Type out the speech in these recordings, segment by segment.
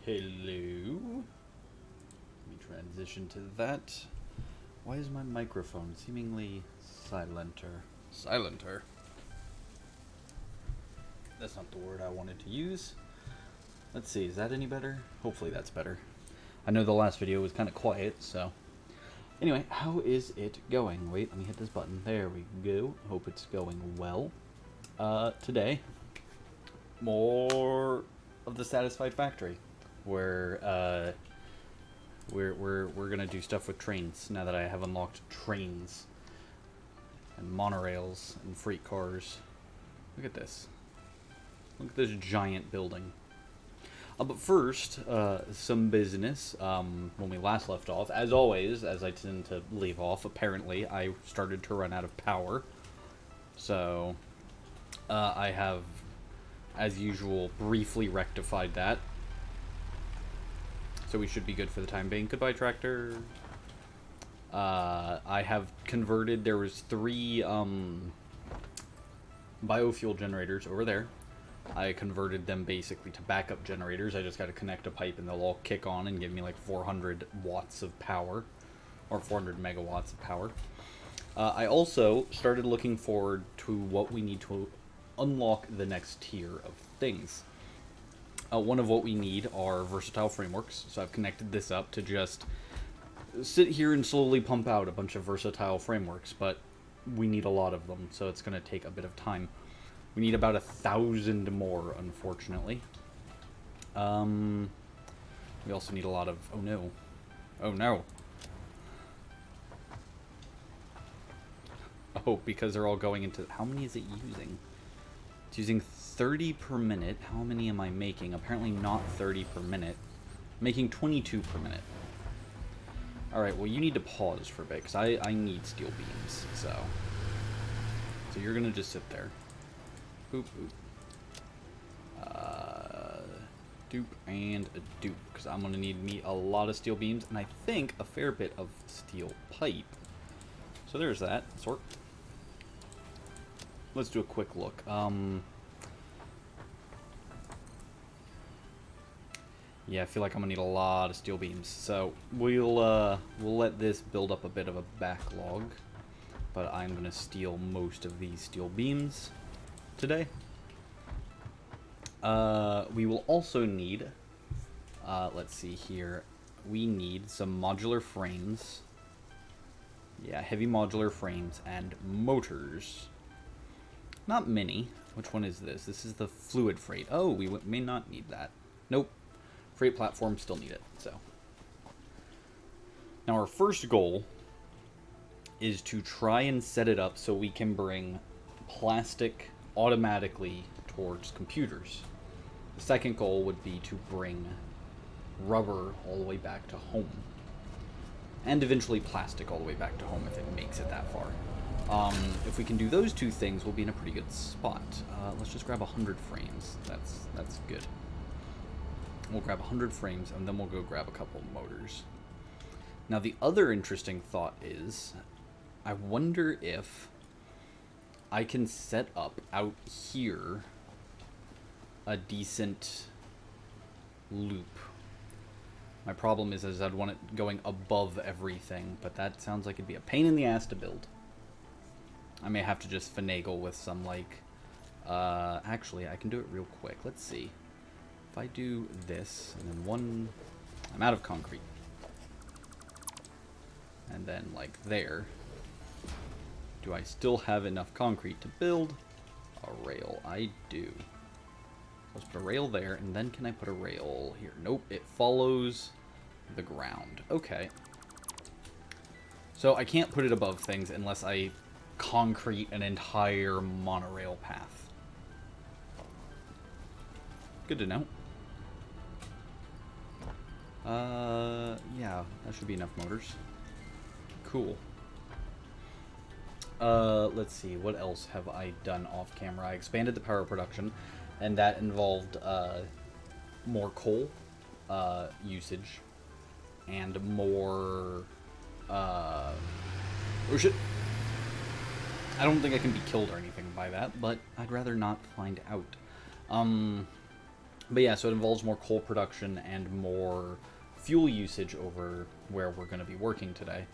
Hello. Let me transition to that. Why is my microphone seemingly silenter? Silenter? That's not the word I wanted to use. Let's see, is that any better? Hopefully that's better. I know the last video was kind of quiet, so... Anyway, how is it going? Wait, let me hit this button. There we go. Hope it's going well. Today, more of the Satisfactory, where we're gonna do stuff with trains now that I have unlocked trains and monorails and freight cars. Look at this. Look at this giant building. But first, some business. When we last left off, as always, as I tend to leave off, apparently I started to run out of power. So, I have, as usual, briefly rectified that. So we should be good for the time being. Goodbye, tractor. I have converted, there was 3 biofuel generators over there. I converted them basically to backup generators. I just got to connect a pipe and they'll all kick on and give me like 400 watts of power, or 400 megawatts of power. I also started looking forward to what we need to unlock the next tier of things. One of what we need are versatile frameworks, so I've connected this up to just sit here and slowly pump out a bunch of versatile frameworks, but we need a lot of them, so it's going to take a bit of time. We need about 1,000 more, unfortunately. We also need a lot of... Oh, no. Oh, no. Oh, because they're all going into... How many is it using? It's using 30 per minute. How many am I making? Apparently not 30 per minute. I'm making 22 per minute. Alright, well, you need to pause for a bit, because I need steel beams, so... So you're going to just sit there. Oop, oop. Doop and a dupe, because I'm going to need me a lot of steel beams, and I think a fair bit of steel pipe. So there's that, sort. Let's do a quick look. Yeah, I feel like I'm going to need a lot of steel beams, so we'll let this build up a bit of a backlog, but I'm going to steal most of these steel beams today. We will also need, let's see here, we need some modular frames. Yeah, heavy modular frames and motors. Not many. Which one is this? This is the fluid freight. Oh, we may not need that. Nope. Freight platform still need it, so. Now our first goal is to try and set it up so we can bring plastic automatically towards computers. The second goal would be to bring rubber all the way back to home. And eventually plastic all the way back to home if it makes it that far. If we can do those 2 things, we'll be in a pretty good spot. Let's just grab 100 frames. That's good. We'll grab 100 frames, and then we'll go grab a couple of motors. Now, the other interesting thought is, I wonder if I can set up out here a decent loop. My problem is I'd want it going above everything, but that sounds like it'd be a pain in the ass to build. I may have to just finagle with some, like... actually, I can do it real quick. Let's see. If I do this, and then one... I'm out of concrete. And then, like, there. Do I still have enough concrete to build a rail? I do. Let's put a rail there, and then can I put a rail here? Nope, it follows the ground. Okay. So I can't put it above things unless I concrete an entire monorail path. Good to know. Yeah, that should be enough motors. Cool. Let's see, what else have I done off camera? I expanded the power production, and that involved, more coal, usage, and more, oh shit! I don't think I can be killed or anything by that, but I'd rather not find out. But yeah, so it involves more coal production and more fuel usage over where we're going to be working today.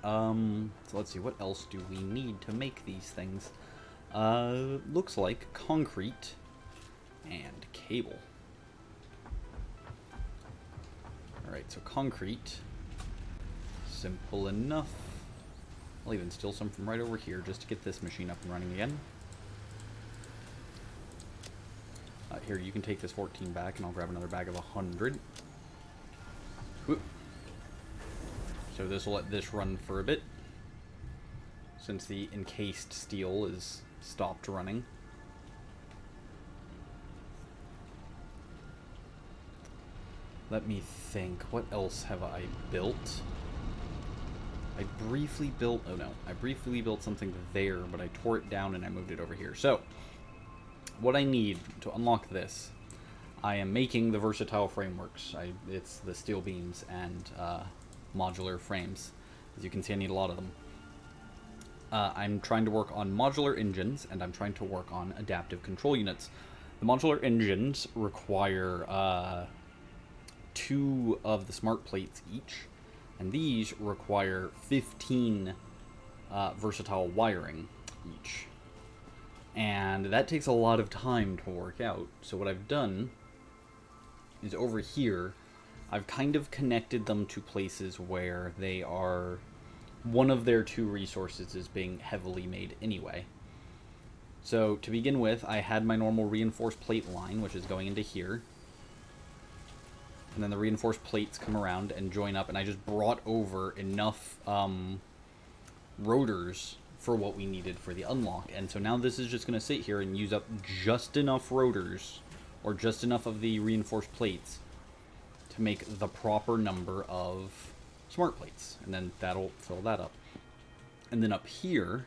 So let's see, what else do we need to make these things? Looks like concrete and cable. Alright, so concrete. Simple enough. I'll even steal some from right over here just to get this machine up and running again. Here, you can take this 14 back, and I'll grab another bag of 100. Whoop. So this will let this run for a bit, since the encased steel is stopped running. Let me think. What else have I built? I briefly built... Oh no. I briefly built something there, but I tore it down and I moved it over here. So, what I need to unlock this, I am making the versatile frameworks. It's the steel beams and modular frames. As you can see, I need a lot of them. I'm trying to work on modular engines, and I'm trying to work on adaptive control units. The modular engines require 2 of the smart plates each, and these require 15 versatile wiring each. And that takes a lot of time to work out. So what I've done is over here, I've kind of connected them to places where they are... One of their 2 resources is being heavily made anyway. So to begin with, I had my normal reinforced plate line, which is going into here. And then the reinforced plates come around and join up, and I just brought over enough rotors for what we needed for the unlock. And so now this is just going to sit here and use up just enough rotors, or just enough of the reinforced plates, to make the proper number of smart plates. And then that'll fill that up. And then up here,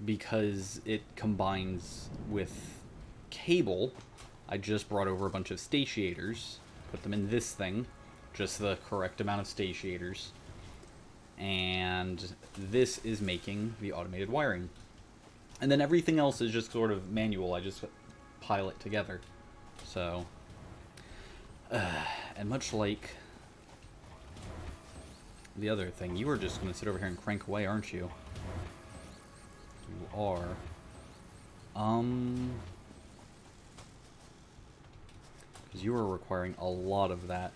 because it combines with cable, I just brought over a bunch of statiators, put them in this thing, just the correct amount of statiators, and this is making the automated wiring. And then everything else is just sort of manual. I just pile it together. So, and much like the other thing, you are just going to sit over here and crank away, aren't you? You are. Because you are requiring a lot of that.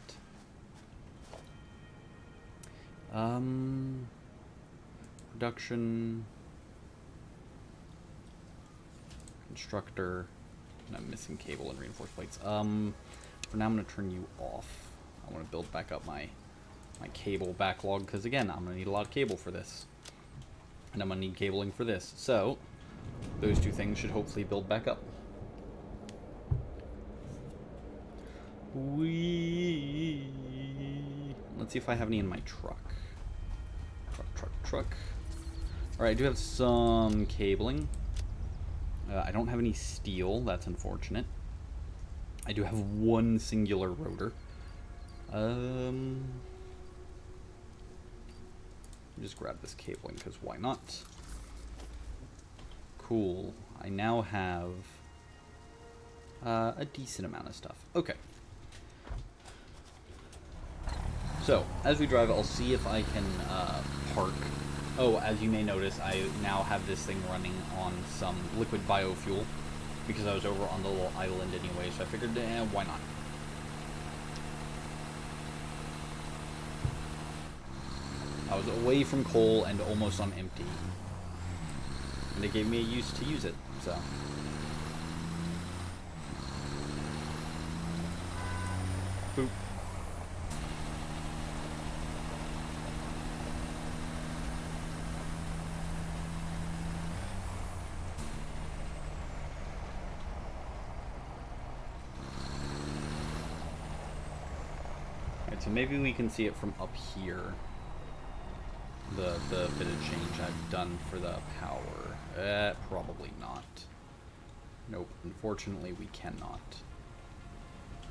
Production. Constructor. And I'm missing cable and reinforced plates. For now I'm going to turn you off. I want to build back up my cable backlog, because again, I'm going to need a lot of cable for this. And I'm going to need cabling for this. So, those 2 things should hopefully build back up. Let's see if I have any in my truck. Truck. Alright, I do have some cabling. I don't have any steel. That's unfortunate. I do have 1 singular rotor. Just grab this cabling, because why not? Cool. I now have a decent amount of stuff. Okay. So, as we drive, I'll see if I can park. Oh, as you may notice, I now have this thing running on some liquid biofuel, because I was over on the little island anyway, so I figured, why not? I was away from coal and almost on empty. And they gave me a use to use it, so. Boop. Alright, so maybe we can see it from up here. The bit of change I've done for the power. Probably not. Nope, unfortunately we cannot.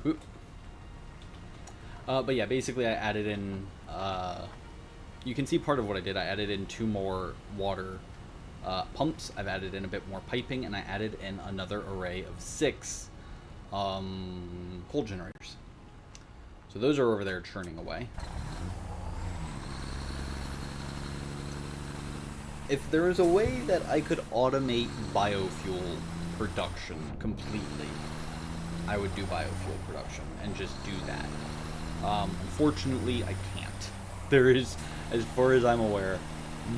Oop. But yeah, basically I added in, you can see part of what I did. I added in 2 more water pumps. I've added in a bit more piping, and I added in another array of 6 coal generators. So those are over there churning away. If there is a way that I could automate biofuel production completely, I would do biofuel production and just do that. Unfortunately, I can't. There is, as far as I'm aware,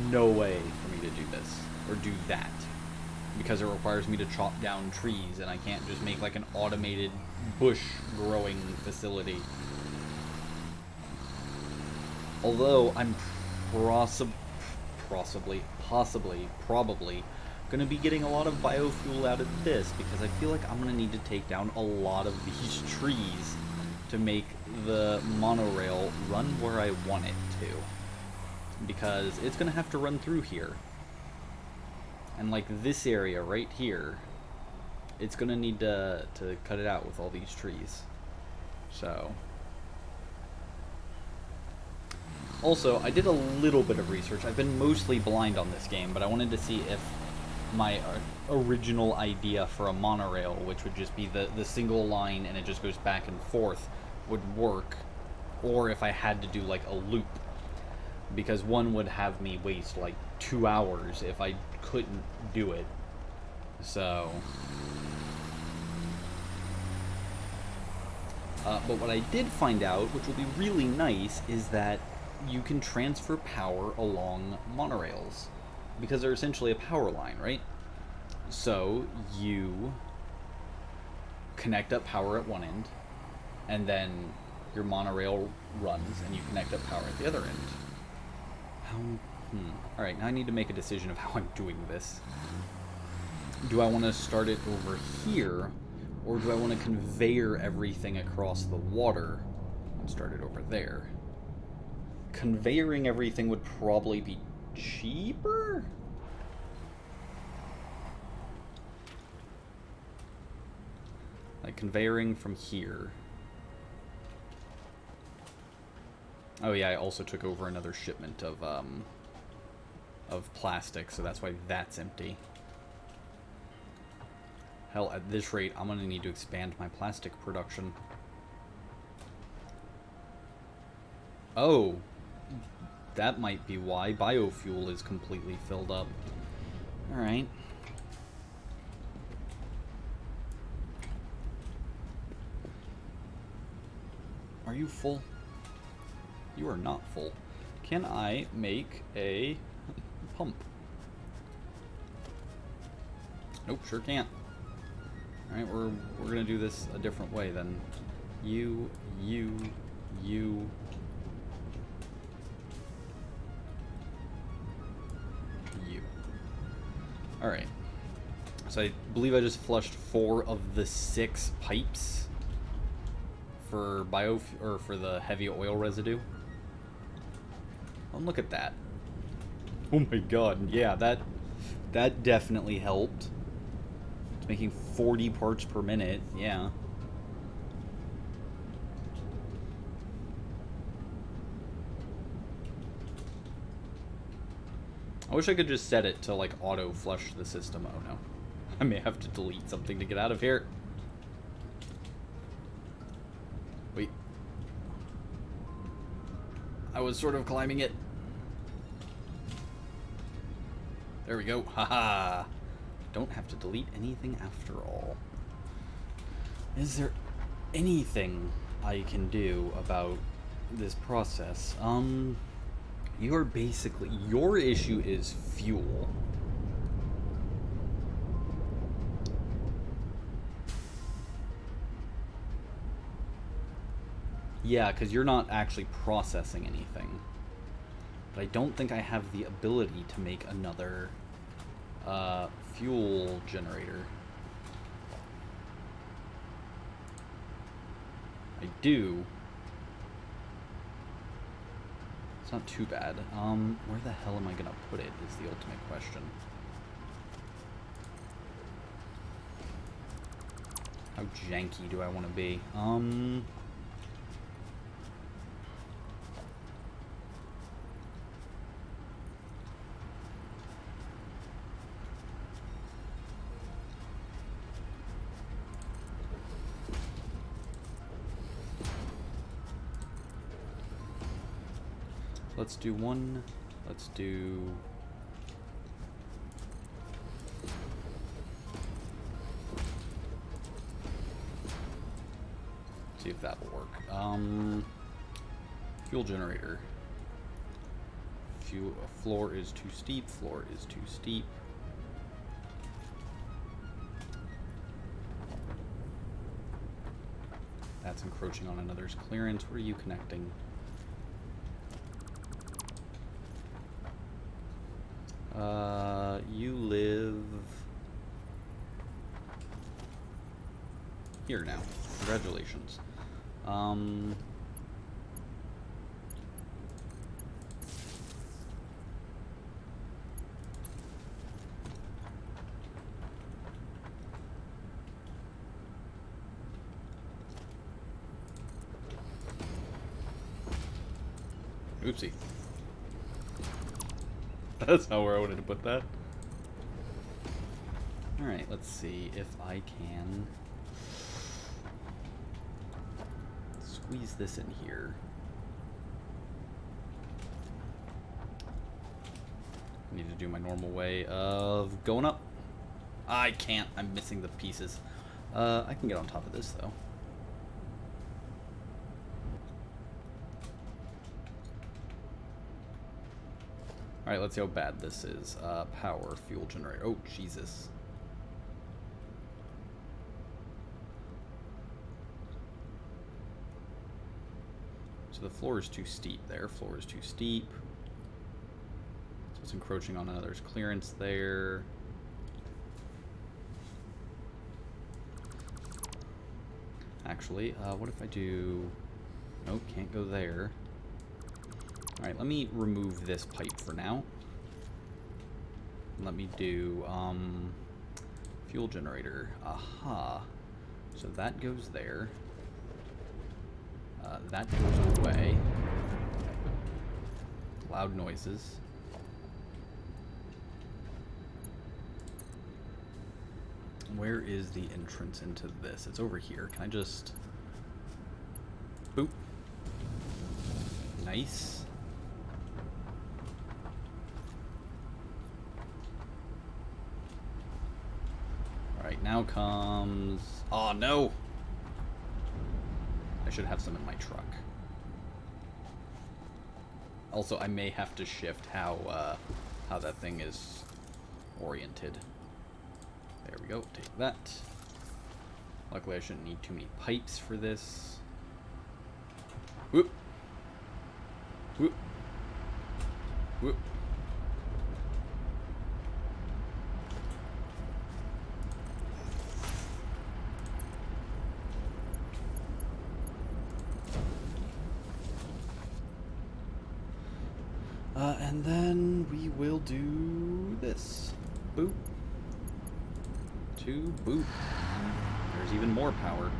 no way for me to do this, or do that, because it requires me to chop down trees, and I can't just make like an automated bush growing facility. Although I'm probably gonna be getting a lot of biofuel out of this, because I feel like I'm gonna need to take down a lot of these trees to make the monorail run where I want it to, because it's gonna have to run through here, and like this area right here, it's gonna need to cut it out with all these trees. So also, I did a little bit of research. I've been mostly blind on this game, but I wanted to see if my original idea for a monorail, which would just be the single line and it just goes back and forth, would work, or if I had to do like a loop, because one would have me waste like 2 hours if I couldn't do it. So but what I did find out, which will be really nice, is that you can transfer power along monorails, because they're essentially a power line, right? So you connect up power at one end, and then your monorail runs, and you connect up power at the other end. Alright, now I need to make a decision of how I'm doing this. Do I want to start it over here, or do I want to conveyor everything across the water and start it over there? Conveying everything would probably be cheaper? Like conveying from here. Oh yeah, I also took over another shipment of plastic, so that's why that's empty. Hell, at this rate, I'm gonna need to expand my plastic production. Oh, that might be why biofuel is completely filled up. Alright. Are you full? You are not full. Can I make a pump? Nope, sure can't. Alright, we're gonna do this a different way then. You. Alright. So I believe I just flushed 4 of the 6 pipes for for the heavy oil residue. Oh, look at that. Oh my god, yeah, that definitely helped. It's making 40 parts per minute, yeah. I wish I could just set it to, like, auto-flush the system. Oh, no. I may have to delete something to get out of here. Wait. I was sort of climbing it. There we go. Haha. Don't have to delete anything after all. Is there anything I can do about this process? You're basically... Your issue is fuel. Yeah, because you're not actually processing anything. But I don't think I have the ability to make another fuel generator. I do. It's not too bad. Where the hell am I gonna put it is the ultimate question. How janky do I want to be? Let's do one. Let's do... see if that will work. Fuel generator. Floor is too steep. Floor is too steep. That's encroaching on another's clearance. Where are you connecting? You live here now. Congratulations. Oopsie. That's not where I wanted to put that. Alright, let's see if I can squeeze this in here. I need to do my normal way of going up. I can't. I'm missing the pieces. I can get on top of this, though. Alright, let's see how bad this is. Power, fuel generator. Oh, Jesus. So the floor is too steep there. Floor is too steep. So it's encroaching on another's clearance there. Actually, what if I do... Nope, can't go there. Alright, let me remove this pipe for now. Let me do, fuel generator. Aha. So that goes there. That goes away. Loud noises. Where is the entrance into this? It's over here. Can I just... boop. Nice. Alright, now comes... oh, no! I should have some in my truck. Also, I may have to shift how that thing is oriented. There we go, take that. Luckily, I shouldn't need too many pipes for this. Whoop! Whoop! Whoop! And then we will do this. Boop. To boop. There's even more power.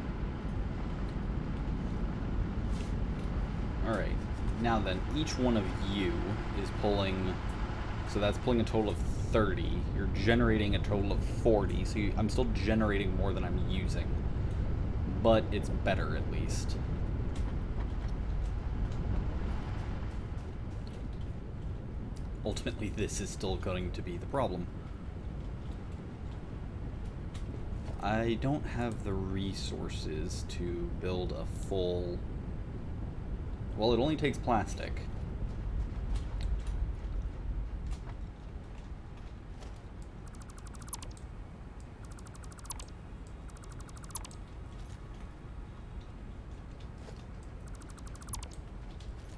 Alright. Now then, each one of you is pulling... so that's pulling a total of 30. You're generating a total of 40. So I'm still generating more than I'm using. But it's better, at least. Ultimately, this is still going to be the problem. I don't have the resources to build a full... well, it only takes plastic.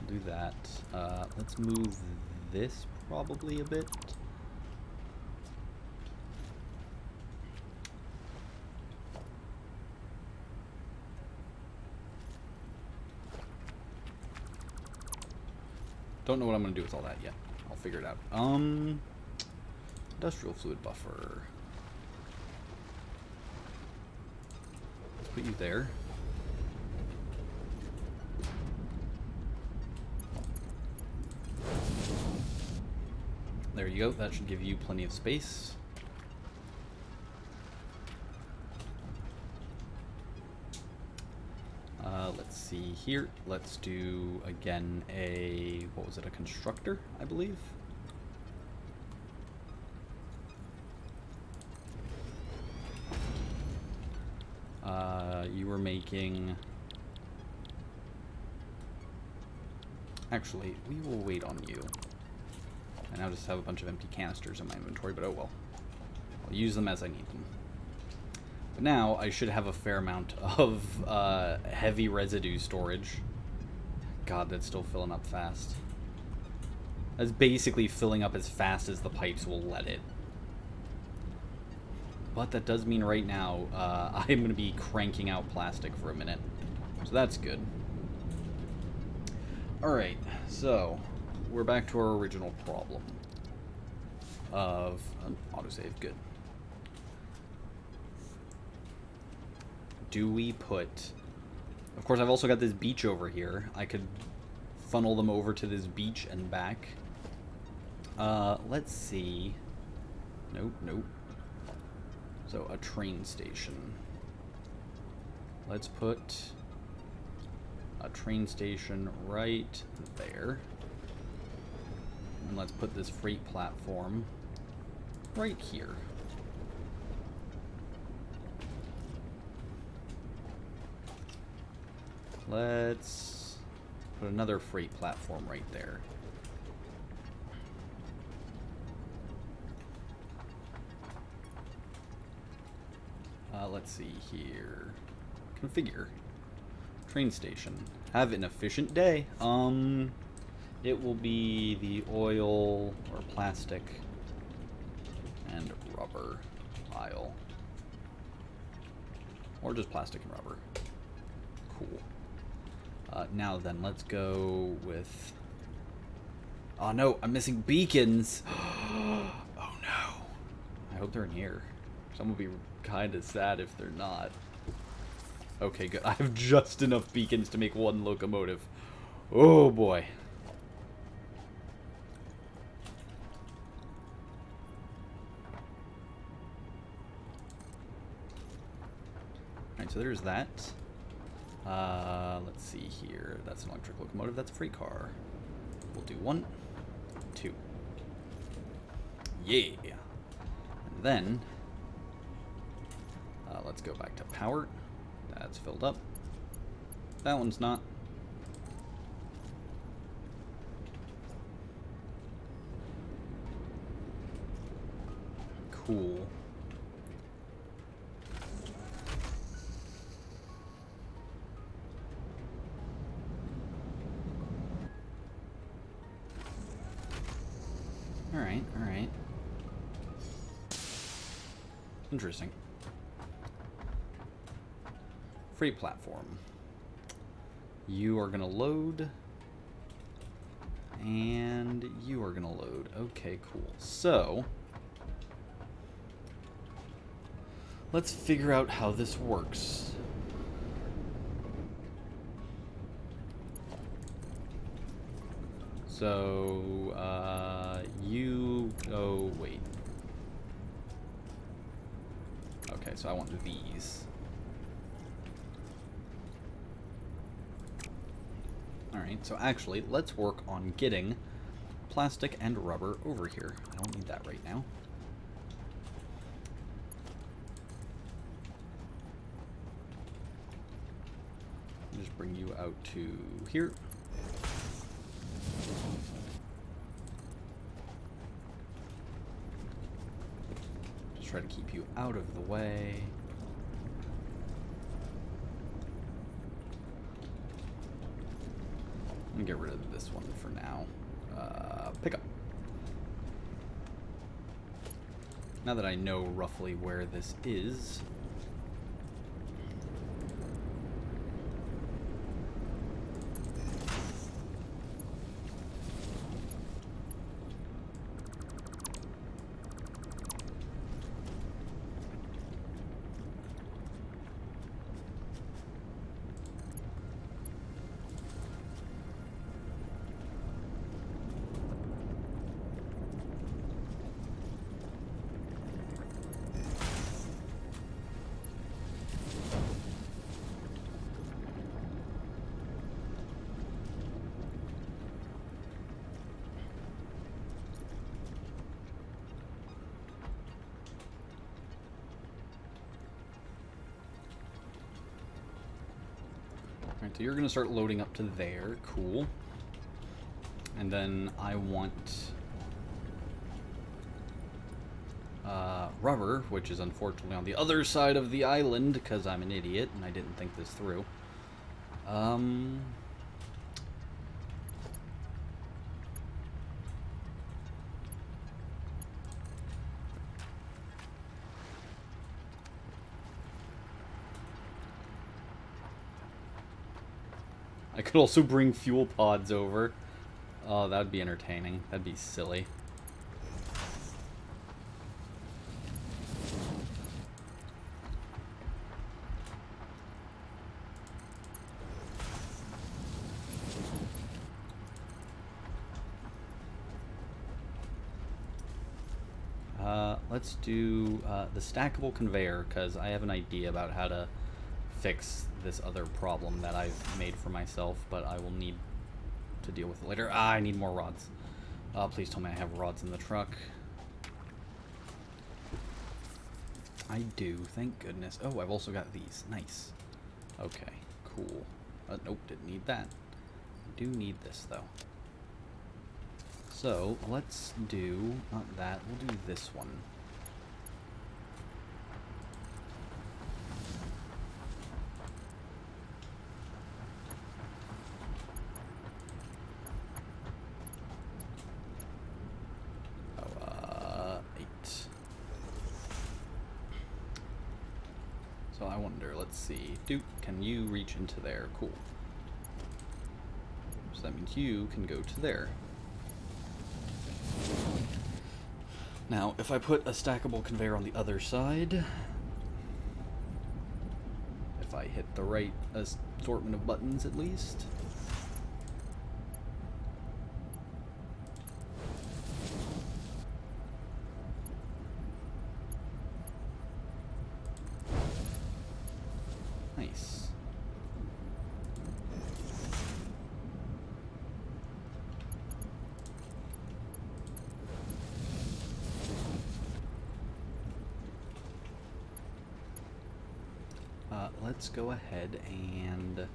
Do that. Let's move this probably a bit. Don't know what I'm going to do with all that yet. I'll figure it out. Industrial fluid buffer. Let's put you there. There you go. That should give you plenty of space. Let's see here. Let's do, again, what was it, a constructor, I believe? You were making... Actually, we will wait on you. I now just have a bunch of empty canisters in my inventory, but oh well. I'll use them as I need them. But now, I should have a fair amount of heavy residue storage. God, that's still filling up fast. That's basically filling up as fast as the pipes will let it. But that does mean right now, I'm going to be cranking out plastic for a minute. So that's good. Alright, so we're back to our original problem of autosave. Good. Do we put... Of course, I've also got this beach over here. I could funnel them over to this beach and back. Let's see. Nope, nope. So, a train station. Let's put a train station right there. And let's put this freight platform right here. Let's put another freight platform right there. Let's see here. Configure. Train station. Have an efficient day. It will be the oil or plastic and rubber aisle. Or just plastic and rubber. Cool. Now then, let's go with... Oh no, I'm missing beacons! Oh no. I hope they're in here. Someone will be kind of sad if they're not. Okay, good. I have just enough beacons to make one locomotive. Oh boy. Alright, so there's that. Let's see here. That's an electric locomotive. That's a freight car. We'll do 1, 2. Yeah. And then, let's go back to power. That's filled up. That one's not. Cool. Alright, alright. Interesting. Freight platform. You are gonna load. And you are gonna load. Okay, cool. So, let's figure out how this works. So, you go, wait. Okay, so I want these. Alright, so actually, let's work on getting plastic and rubber over here. I don't need that right now. Just bring you out to here. Just try to keep you out of the way. I'm gonna get rid of this one for now. Pick up. Now that I know roughly where this is, Alright, so you're going to start loading up to there. Cool. And then I want rubber, which is unfortunately on the other side of the island because I'm an idiot and I didn't think this through. I could also bring fuel pods over. Oh, that'd be entertaining. That'd be silly. Let's do the stackable conveyor, because I have an idea about how to fix this other problem that I've made for myself, but I will need to deal with it later. Ah, I need more rods. Please tell me I have rods in the truck. I do, thank goodness. Oh, I've also got these. Nice. Okay, cool. Nope, didn't need that. I do need this, though. So, let's do, not that, we'll do this one. Oh, 8. So I wonder, let's see. Duke, can you reach into there? Cool. So that means you can go to there. Now, if I put a stackable conveyor on the other side, if I hit the right assortment of buttons at least. Nice. Let's go ahead and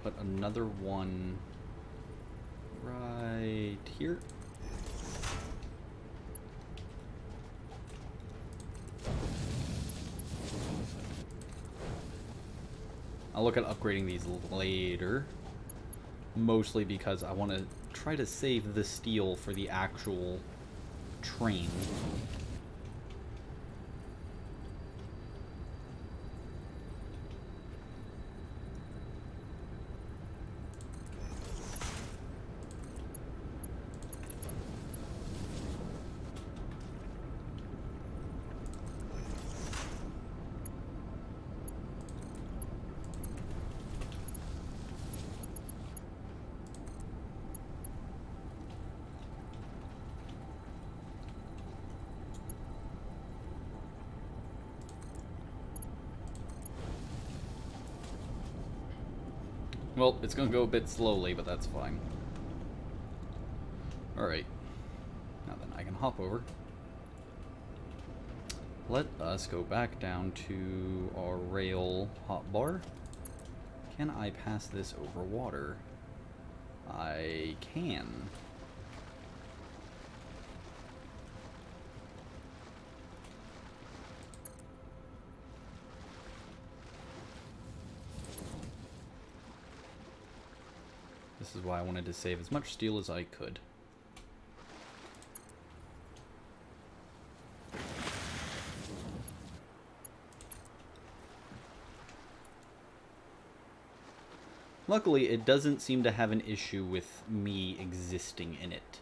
put another one right here. I'll look at upgrading these later, mostly because I want to try to save the steel for the actual train. Well, it's going to go a bit slowly, but that's fine. Alright. Now then, I can hop over. Let us go back down to our rail hotbar. Can I pass this over water? I can. This is why I wanted to save as much steel as I could. Luckily, it doesn't seem to have an issue with me existing in it.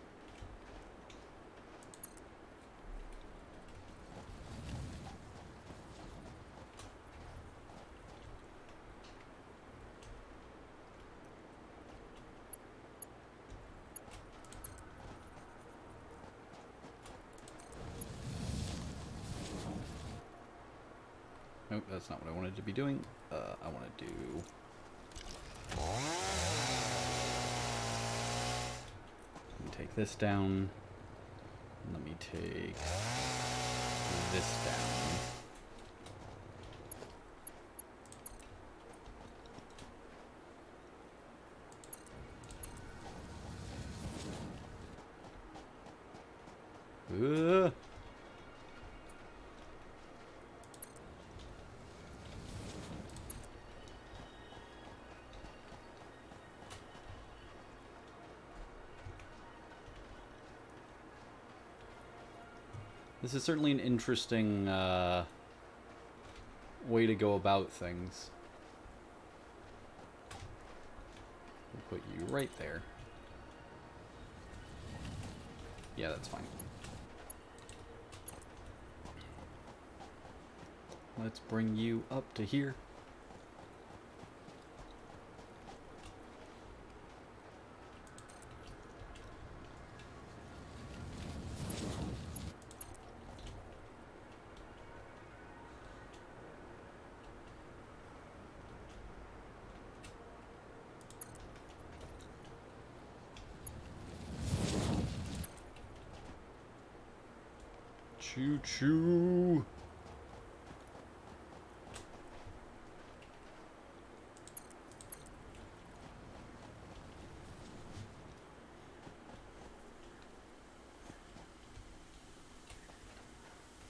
Nope, that's not what I wanted to be doing. I want to do... Let me take this down. Let me take this down. Uh. This is certainly an interesting way to go about things. We'll put you right there. Yeah, that's fine. Let's bring you up to here. Choo-choo!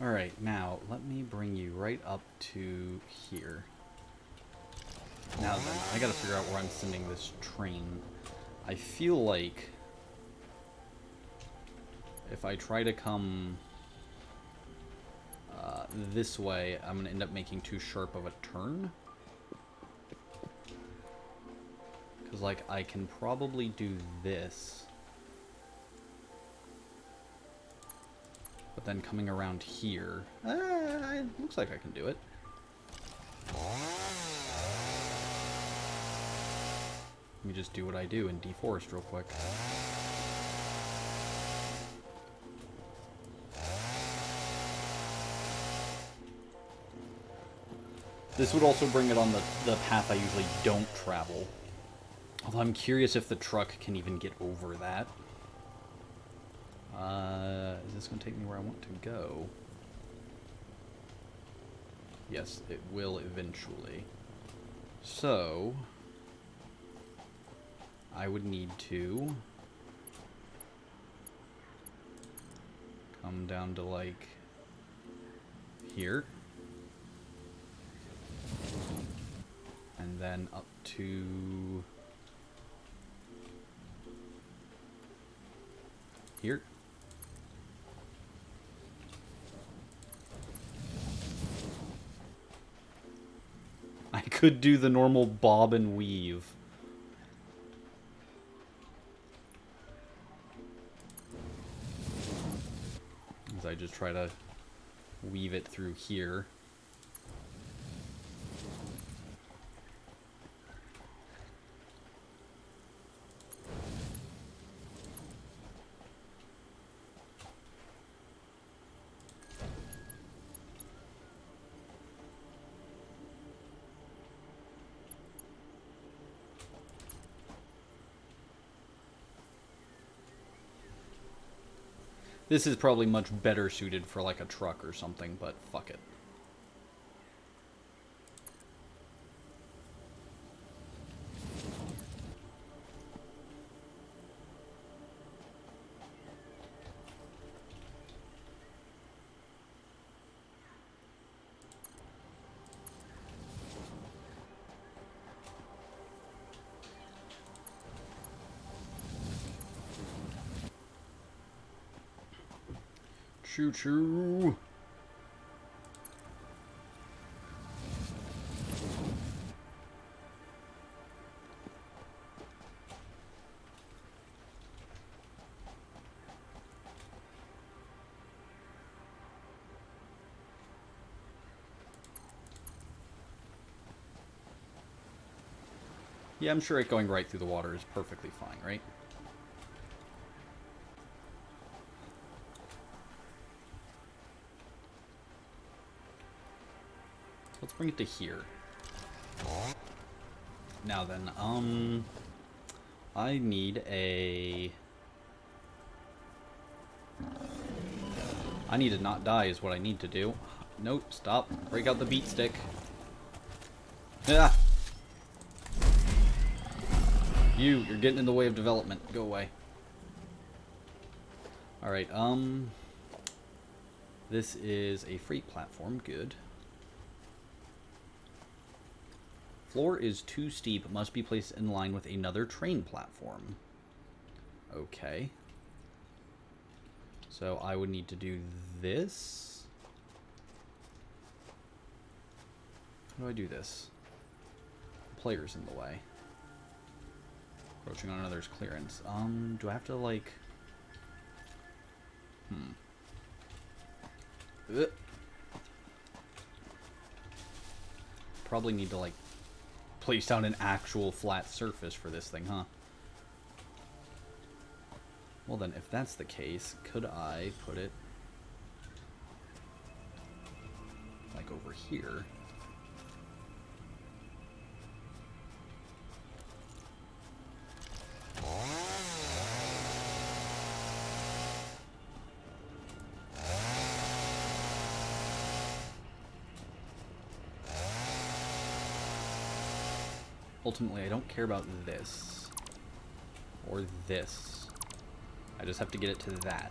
Alright, now, let me bring you right up to here. Now then, I gotta figure out where I'm sending this train. I feel like if I try to come this way, I'm gonna end up making too sharp of a turn. Because, like, I can probably do this. But then coming around here, it looks like I can do it. Let me just do what I do and deforest real quick. This would also bring it on the path I usually don't travel. Although I'm curious if the truck can even get over that. Is this going to take me where I want to go? Yes, it will eventually. So, I would need to come down to, like, here. And then up to here. I could do the normal bob and weave. As I just try to weave it through here. This is probably much better suited for like a truck or something, but fuck it. Choo-choo! Yeah, I'm sure it going right through the water is perfectly fine, right? Let's bring it to here. Now then, I need a... I need to not die is what I need to do. Nope, stop. Break out the beat stick. Ah! You're getting in the way of development. Go away. Alright, This is a freight platform. Good. Floor is too steep. Must be placed in line with another train platform. Okay. So I would need to do this. How do I do this? The player's in the way. Approaching on another's clearance. Do I have to, like... Ugh. Probably need to, like, place down an actual flat surface for this thing, huh? Well then, if that's the case, could I put it, like, over here? Ultimately, I don't care about this. Or this. I just have to get it to that.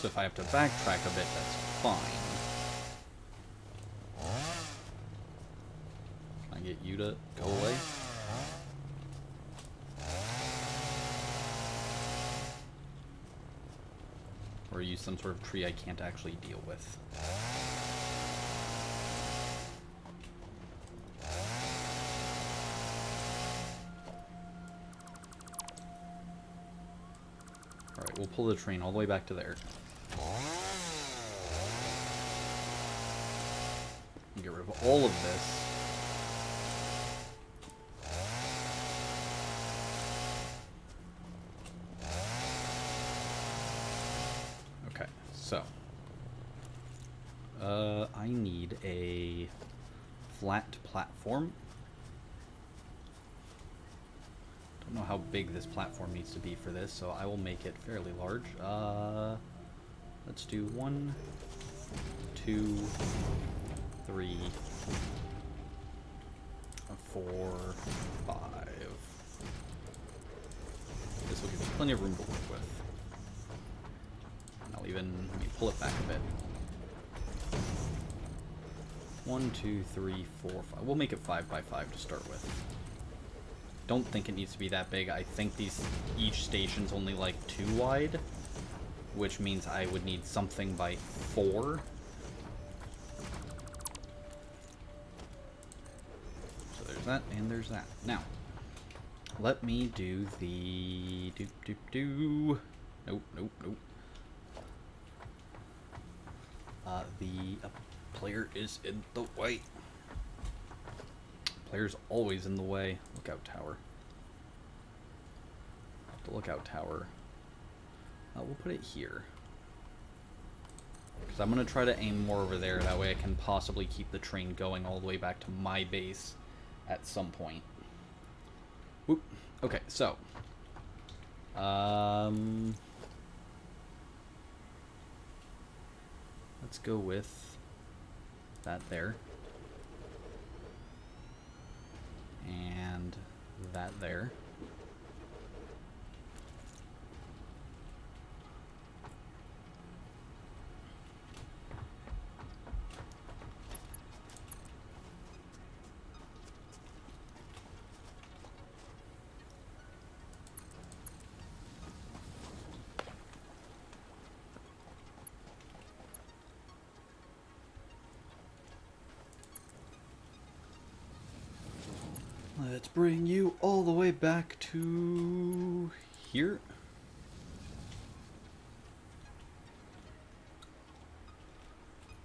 So if I have to backtrack a bit, that's fine. Can I get you to go away? Or use some sort of tree I can't actually deal with. Alright, we'll pull the train all the way back to there. Get rid of all of this. Okay, so I need a flat platform. Don't know how big this platform needs to be for this, so I will make it fairly large. Let's do 1, 2, 3, 4, 5. This will give me plenty of room to work with. And I'll even, let me pull it back a bit. 1, 2, 3, 4, 5. We'll make it 5 by 5 to start with. Don't think it needs to be that big. I think each station's only like 2 wide, which means I would need something by 4. So there's that, and there's that. Now, let me do the Nope. The player is in the way. Player's always in the way. Lookout tower. The lookout tower. We'll put it here. Because I'm going to try to aim more over there. That way I can possibly keep the train going all the way back to my base at some point. Whoop. Okay, so. Let's go with that there. And that there. Let's bring you all the way back to here.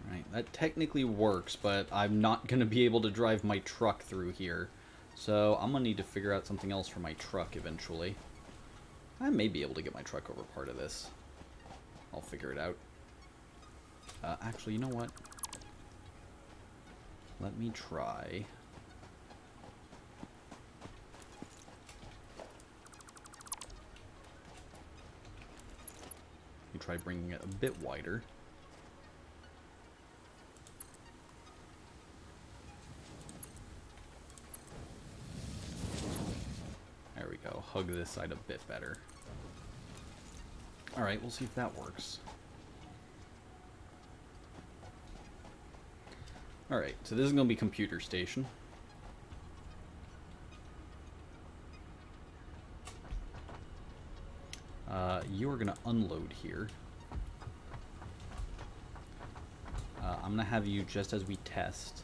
Right, that technically works, but I'm not going to be able to drive my truck through here. So I'm going to need to figure out something else for my truck eventually. I may be able to get my truck over part of this. I'll figure it out. Actually, you know what? Let me try... try bringing it a bit wider. There we go. Hug this side a bit better. Alright, we'll see if that works. Alright, so this is going to be computer station. You are going to unload here. I'm going to have you, just as we test,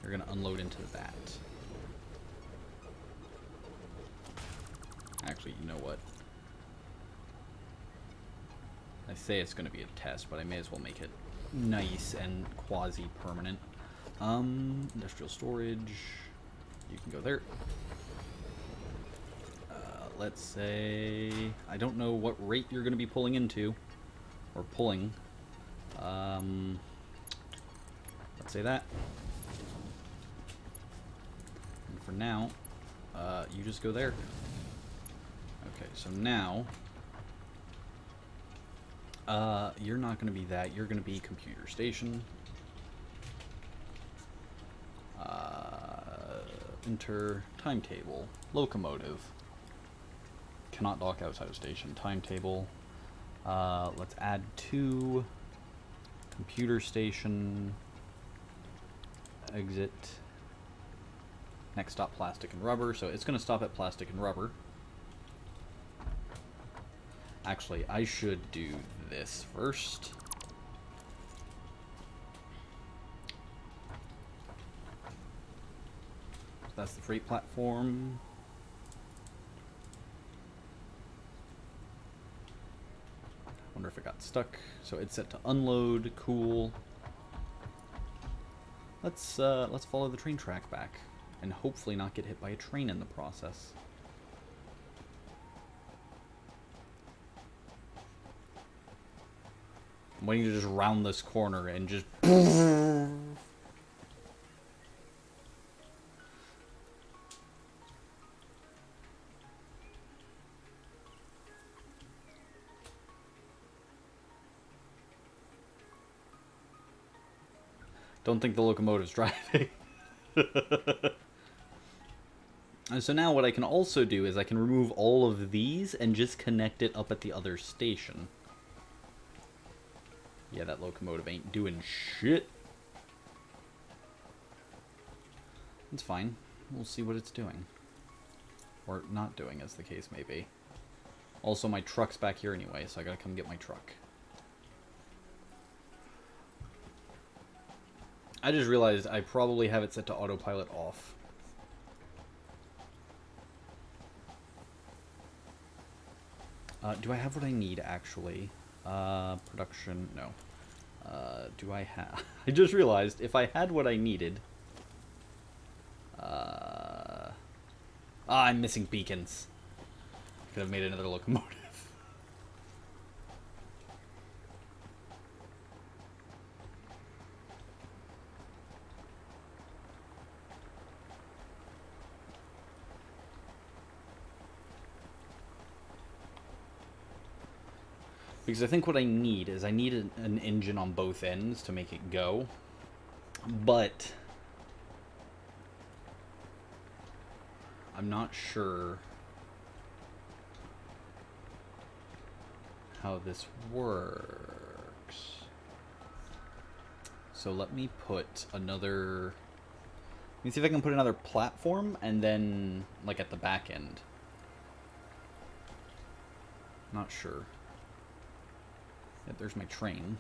you're going to unload into that. Actually, you know what? I say it's going to be a test, but I may as well make it nice and quasi-permanent. Industrial storage. You can go there. Let's say... I don't know what rate you're going to be pulling into. Or pulling. Let's say that. And for now, you just go there. Okay, so now... you're not going to be that. You're going to be computer station. Enter timetable. Locomotive. Cannot dock outside of station. Timetable. Let's add 2. Computer station. Exit. Next stop, plastic and rubber. So it's going to stop at plastic and rubber. Actually, I should do this first. So that's the freight platform. Wonder if it got stuck. So it's set to unload. Cool. Let's follow the train track back and hopefully not get hit by a train in the process. I'm waiting to just round this corner and just... Don't think the locomotive's driving. And so now what I can also do is I can remove all of these and just connect it up at the other station. Yeah, that locomotive ain't doing shit. It's fine. We'll see what it's doing. Or not doing, as the case may be. Also, my truck's back here anyway, so I gotta come get my truck. I just realized I probably have it set to autopilot off. Do I have what I need, actually? Production, no. Do I have... I just realized, if I had what I needed... I'm missing beacons. Could have made another locomotive. Because I think what I need is I need an engine on both ends to make it go. But I'm not sure how this works. So let me put another... Let me see if I can put another platform and then, like, at the back end. Not sure. Yep, there's my train.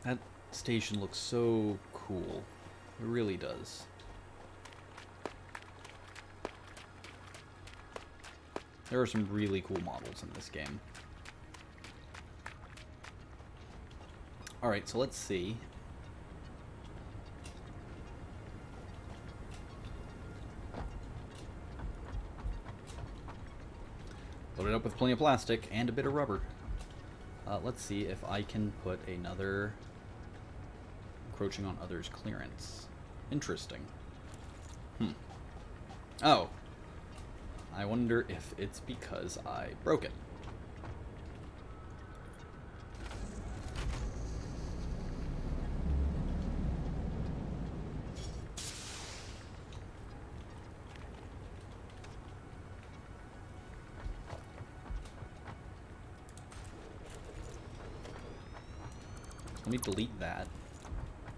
That station looks so cool. It really does. There are some really cool models in this game. Alright, so let's see. Load it up with plenty of plastic and a bit of rubber. Let's see if I can put another encroaching on others clearance. Interesting. Oh. I wonder if it's because I broke it. let me delete that.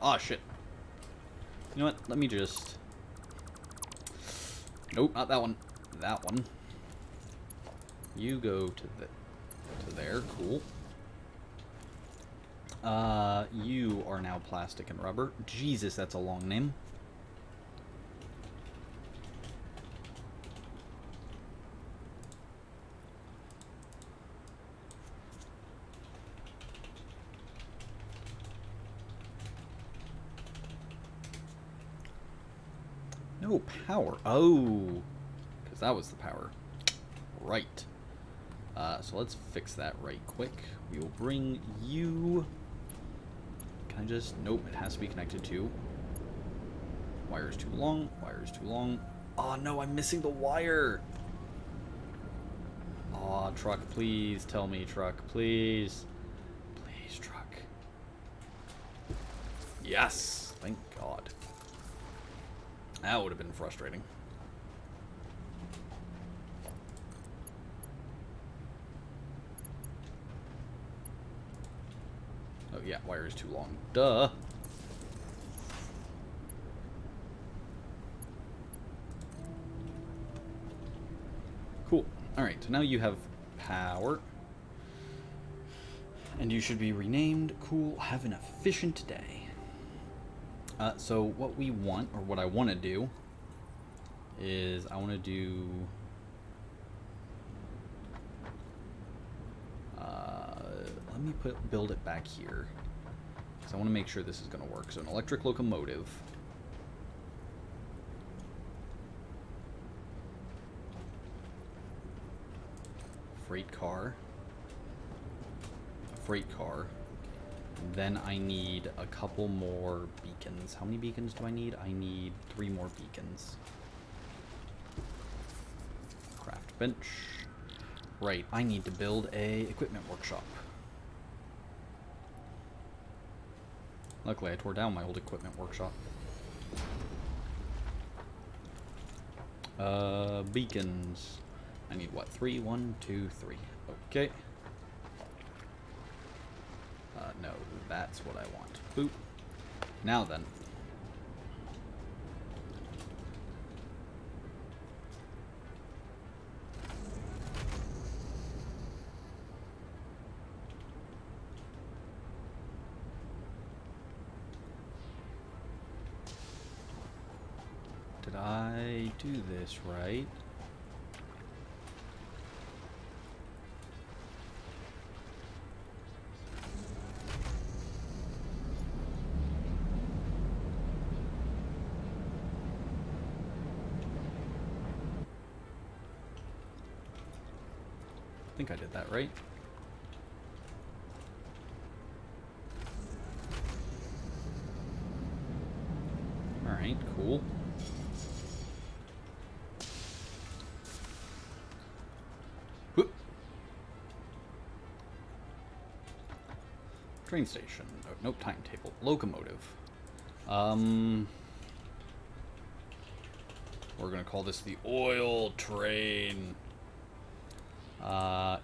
Ah, shit. You know what? Let me just... Nope, not that one. That one. You go to there. Cool. You are now plastic and rubber. Jesus, that's a long name. No power. Oh, because that was the power. Right. So let's fix that right quick. We will bring you... Can I just... Nope, it has to be connected to... Wire's too long. Wire's too long. Oh, no, I'm missing the wire. Oh, truck, please. Tell me, truck, please. Please, truck. Yes! Thank God. That would have been frustrating. Oh, yeah, wire is too long. Duh. Cool. Alright, so now you have power. And you should be renamed. Cool. Have an efficient day. So what we want, or what I want to do, is I want to do... let me build it back here. Because I want to make sure this is going to work. So an electric locomotive. Freight car. Freight car. Then I need a couple more beacons. How many beacons do I need? I need 3 more beacons. Craft bench. Right, I need to build a equipment workshop. Luckily, I tore down my old equipment workshop. Beacons. I need what? 3? 1, 2, 3. Okay. No, that's what I want. Boop. Now then. Did I do this right? I think I did that right. Alright, cool. Whoop. Train station. Oh, nope, timetable. Locomotive. We're gonna call this the oil train.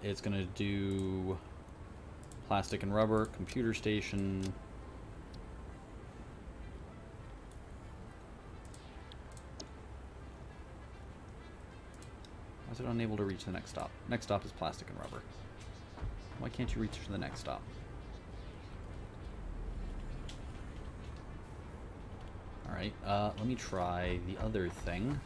It's gonna do plastic and rubber, computer station. Why is it unable to reach the next stop? Next stop is plastic and rubber. Why can't you reach the next stop? Alright, let me try the other thing.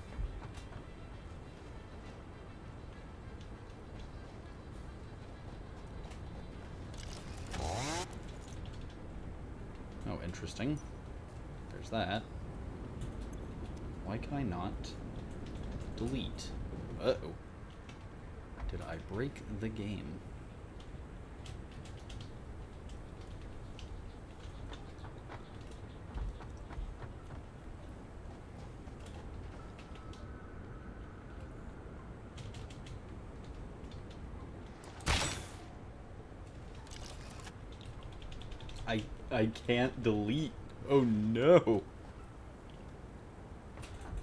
Oh, interesting. There's that. Why can I not delete? Uh-oh. Did I break the game? I can't delete. Oh no.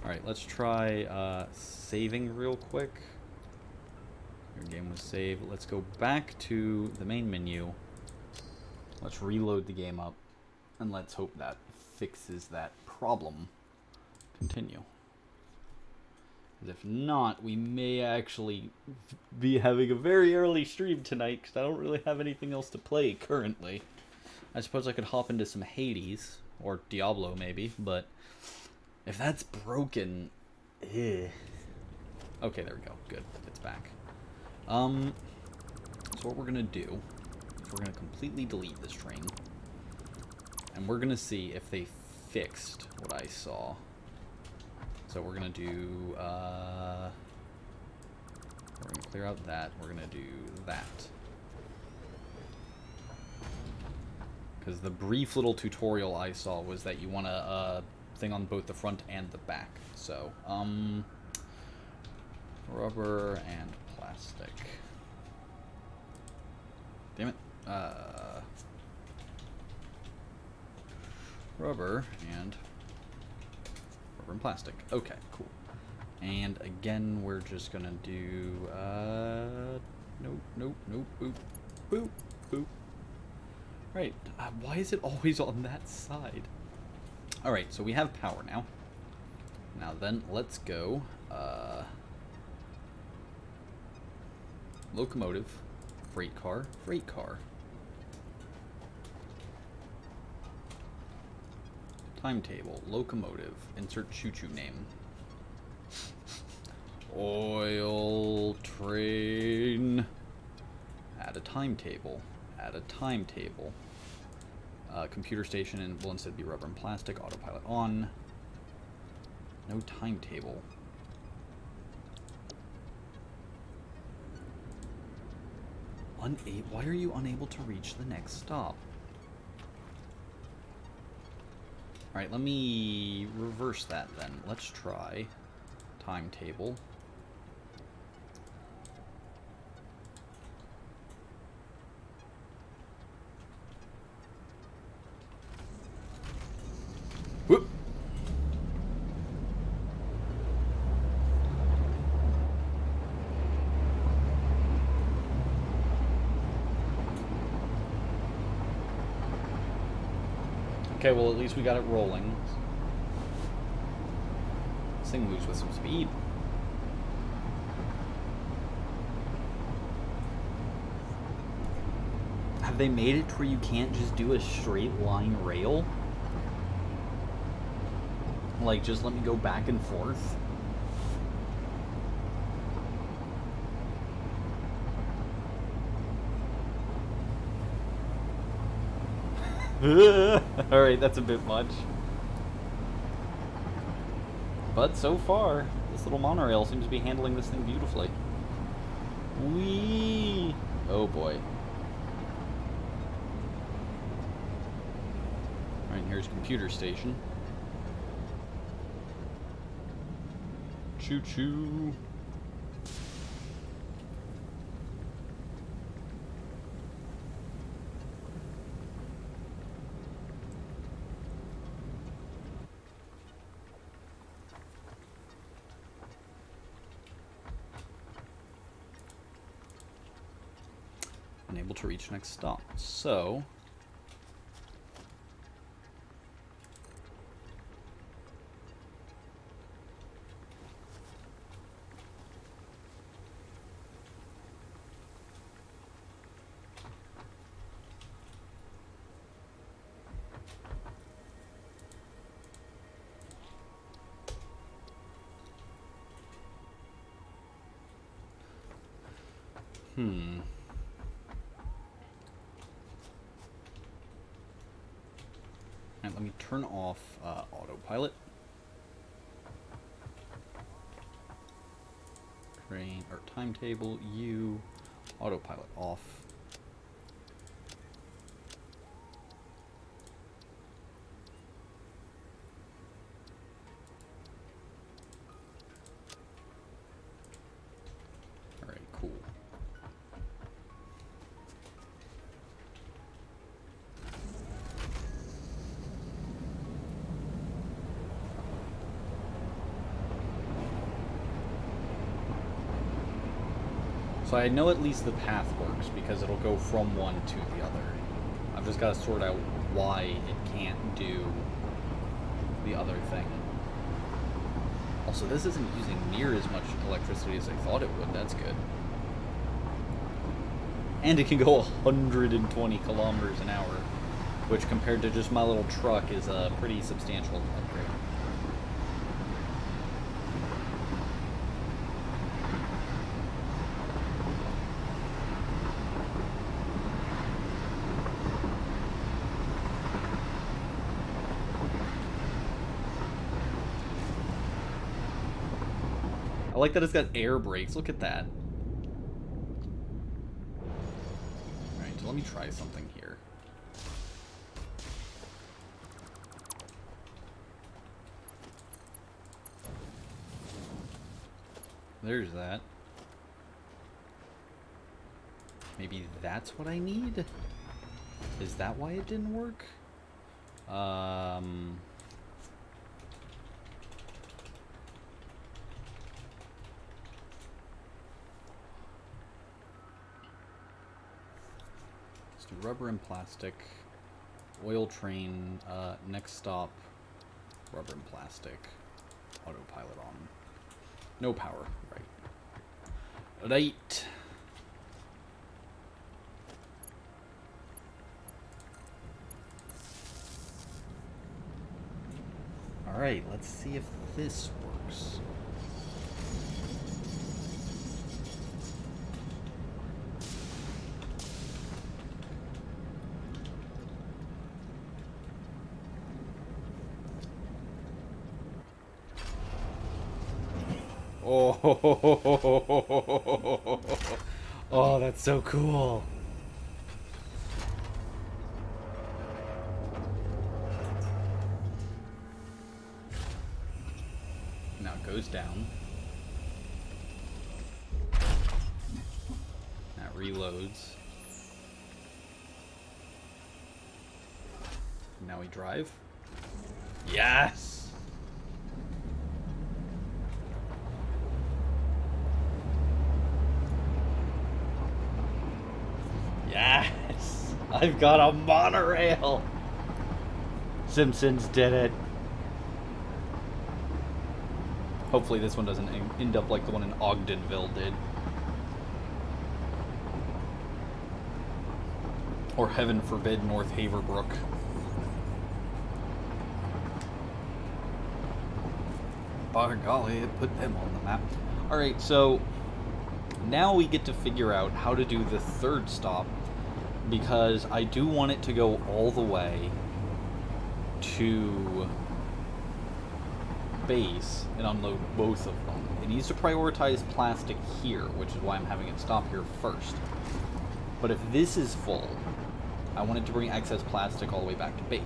Alright, let's try saving real quick. Your game was saved. Let's go back to the main menu. Let's reload the game up, and let's hope that fixes that problem. Continue. If not, we may actually be having a very early stream tonight, because I don't really have anything else to play currently. I suppose I could hop into some Hades, or Diablo maybe, but if that's broken... Okay, there we go. Good. It's back. So what we're going to do is we're going to completely delete this train, and we're going to see if they fixed what I saw. So we're going to do, we're going to clear out that. We're going to do that. Because the brief little tutorial I saw was that you want a thing on both the front and the back. So, rubber and plastic. Damn it. Rubber and plastic. Okay, cool. And again, we're just gonna do, nope, boop, boop, boop. Right, why is it always on that side? Alright, so we have power now. Now then, let's go, locomotive, freight car, freight car. Timetable, locomotive, insert choo-choo name. Oil train. Add a timetable. Add a timetable. Computer station and will instead be rubber and plastic. Autopilot on. No timetable. Why are you unable to reach the next stop? Alright, let me reverse that then. Let's try timetable. Whoop! Okay, well, at least we got it rolling. This thing moves with some speed. Have they made it to where you can't just do a straight line rail? Like, just let me go back and forth? Alright, that's a bit much. But so far, this little monorail seems to be handling this thing beautifully. Whee! Oh boy. Alright, here's computer station. Choo-choo. Unable to reach next stop. So and let me turn off autopilot. Train or timetable, autopilot off. Alright, cool. So I know at least the path works because it'll go from one to the other. I've just got to sort out why it can't do the other thing. Also, this isn't using near as much electricity as I thought it would. That's good. And it can go 120 kilometers an hour, which compared to just my little truck is a pretty substantial upgrade. I like that it's got air brakes. Look at that. Alright, so let me try something here. There's that. Maybe that's what I need? Is that why it didn't work? Let's do rubber and plastic. Oil train, next stop, rubber and plastic. Autopilot on. No power, right. Right. Alright, let's see if this works. Oh, oh, that's so cool. Now it goes down. That reloads. Now we drive. Yes! Yes! I've got a monorail! Simpsons did it. Hopefully this one doesn't end up like the one in Ogdenville did. Or heaven forbid, North Haverbrook. By golly, it put them on the map. Alright, so now we get to figure out how to do the third stop, because I do want it to go all the way to base and unload both of them. It needs to prioritize plastic here, which is why I'm having it stop here first. But if this is full, I want it to bring excess plastic all the way back to base.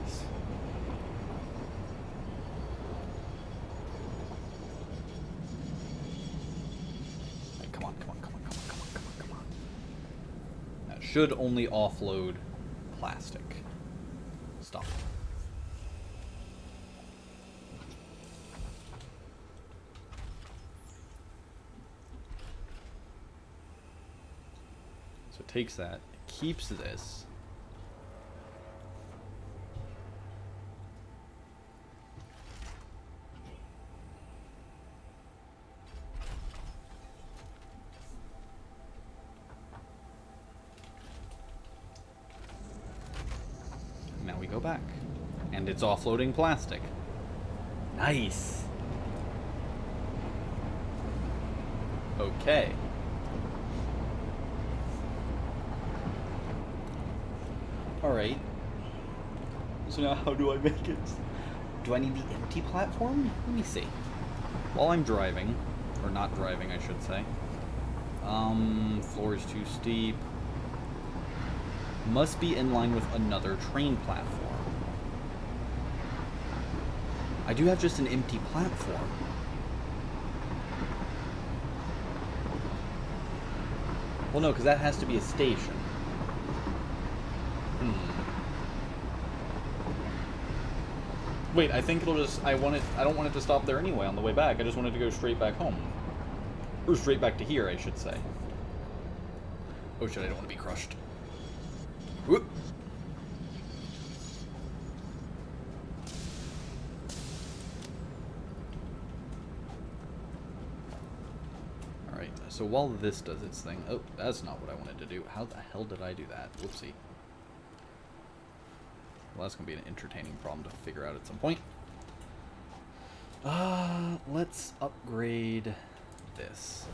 Right, come on. That should only offload plastic. Stop. So it takes that, it keeps this. Now we go back. And it's offloading plastic. Nice. Okay. Alright. So now how do I make it? Do I need the empty platform? Let me see. While I'm driving, or not driving I should say. Floor is too steep. Must be in line with another train platform. I do have just an empty platform. Well no, because that has to be a station. Wait, I think it'll just, I don't want it to stop there anyway on the way back. I just want it to go straight back home. Or straight back to here, I should say. Oh shit, I don't want to be crushed. Whoop. Alright, so while this does its thing... Oh, that's not what I wanted to do. How the hell did I do that? Whoopsie. Well, that's going to be an entertaining problem to figure out at some point. Let's upgrade this.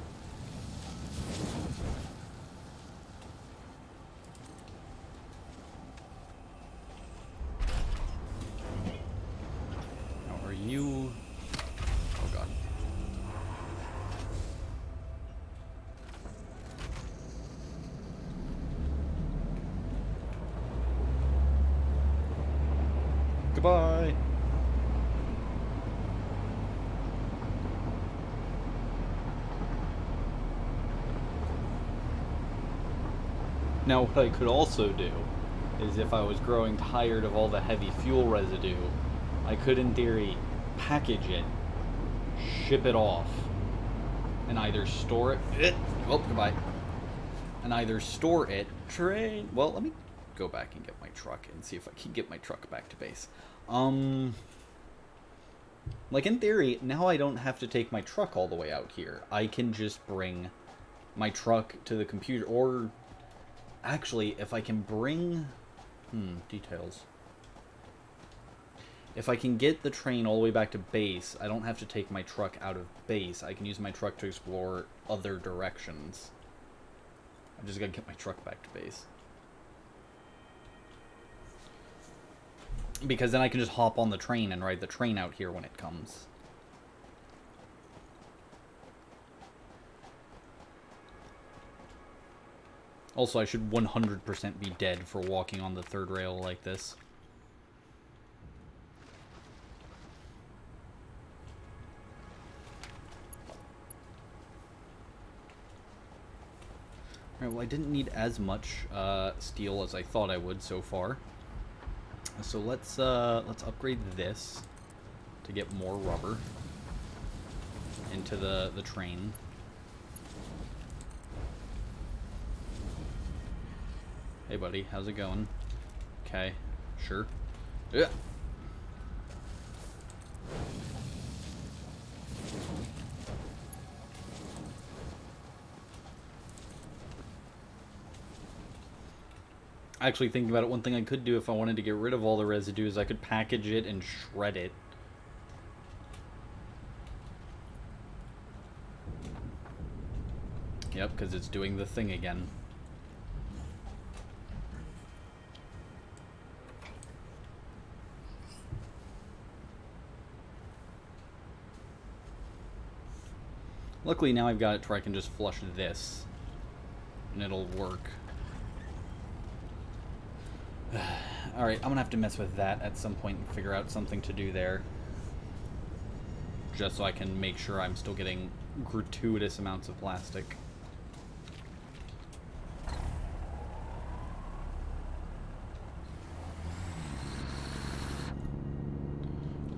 Now, are you... Oh, God. Goodbye! Now, what I could also do is if I was growing tired of all the heavy fuel residue, I could, in theory, package it, ship it off, and either store it... Oh, goodbye. And either store it, train... Well, let me go back and get my truck and see if I can get my truck back to base. Like, in theory, now I don't have to take my truck all the way out here. I can just bring my truck to the computer, or... Actually, if I can bring... details. If I can get the train all the way back to base, I don't have to take my truck out of base. I can use my truck to explore other directions. I just gotta get my truck back to base. Because then I can just hop on the train and ride the train out here when it comes. Also, I should 100% be dead for walking on the third rail like this. Alright, well, I didn't need as much steel as I thought I would so far. So let's upgrade this to get more rubber into the train. Hey buddy, how's it going? Okay, sure. Yeah. Actually, thinking about it, one thing I could do if I wanted to get rid of all the residue is I could package it and shred it. Yep, because it's doing the thing again. Luckily now I've got it to where I can just flush this, and it'll work. Alright, I'm gonna have to mess with that at some point and figure out something to do there. Just so I can make sure I'm still getting gratuitous amounts of plastic.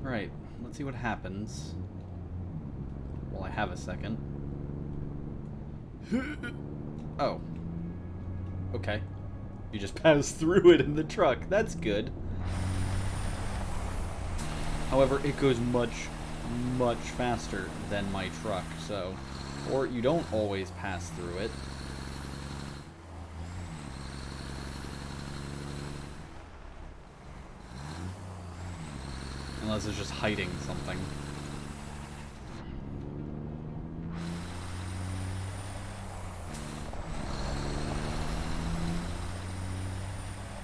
Alright, let's see what happens. Well, I have a second. Oh. Okay. You just pass through it in the truck. That's good. However, it goes much, much faster than my truck, so... Or you don't always pass through it. Unless it's just hiding something.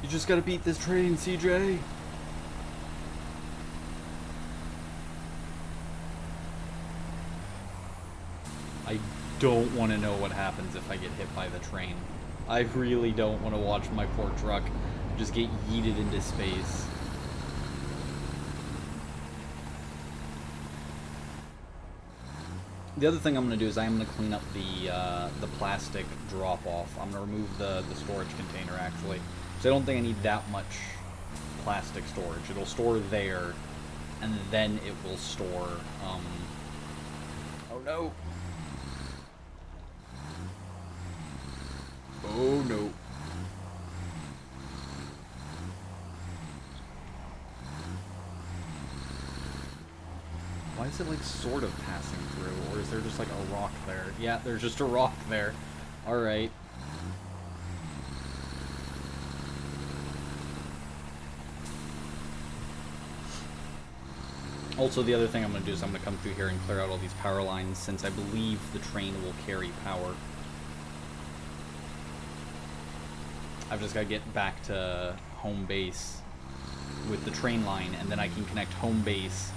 You just gotta beat this train, CJ. I don't want to know what happens if I get hit by the train. I really don't want to watch my poor truck just get yeeted into space. The other thing I'm going to do is I'm going to clean up the plastic drop-off. I'm going to remove the storage container, actually. So I don't think I need that much plastic storage. It'll store there, and then it will store, oh no. Oh no. Why is is it, like, sort of passing through? Or is there just, like, a rock there? Yeah, there's just a rock there. Alright. Also, the other thing I'm going to do is I'm going to come through here and clear out all these power lines, since I believe the train will carry power. I've just got to get back to home base with the train line, and then I can connect home base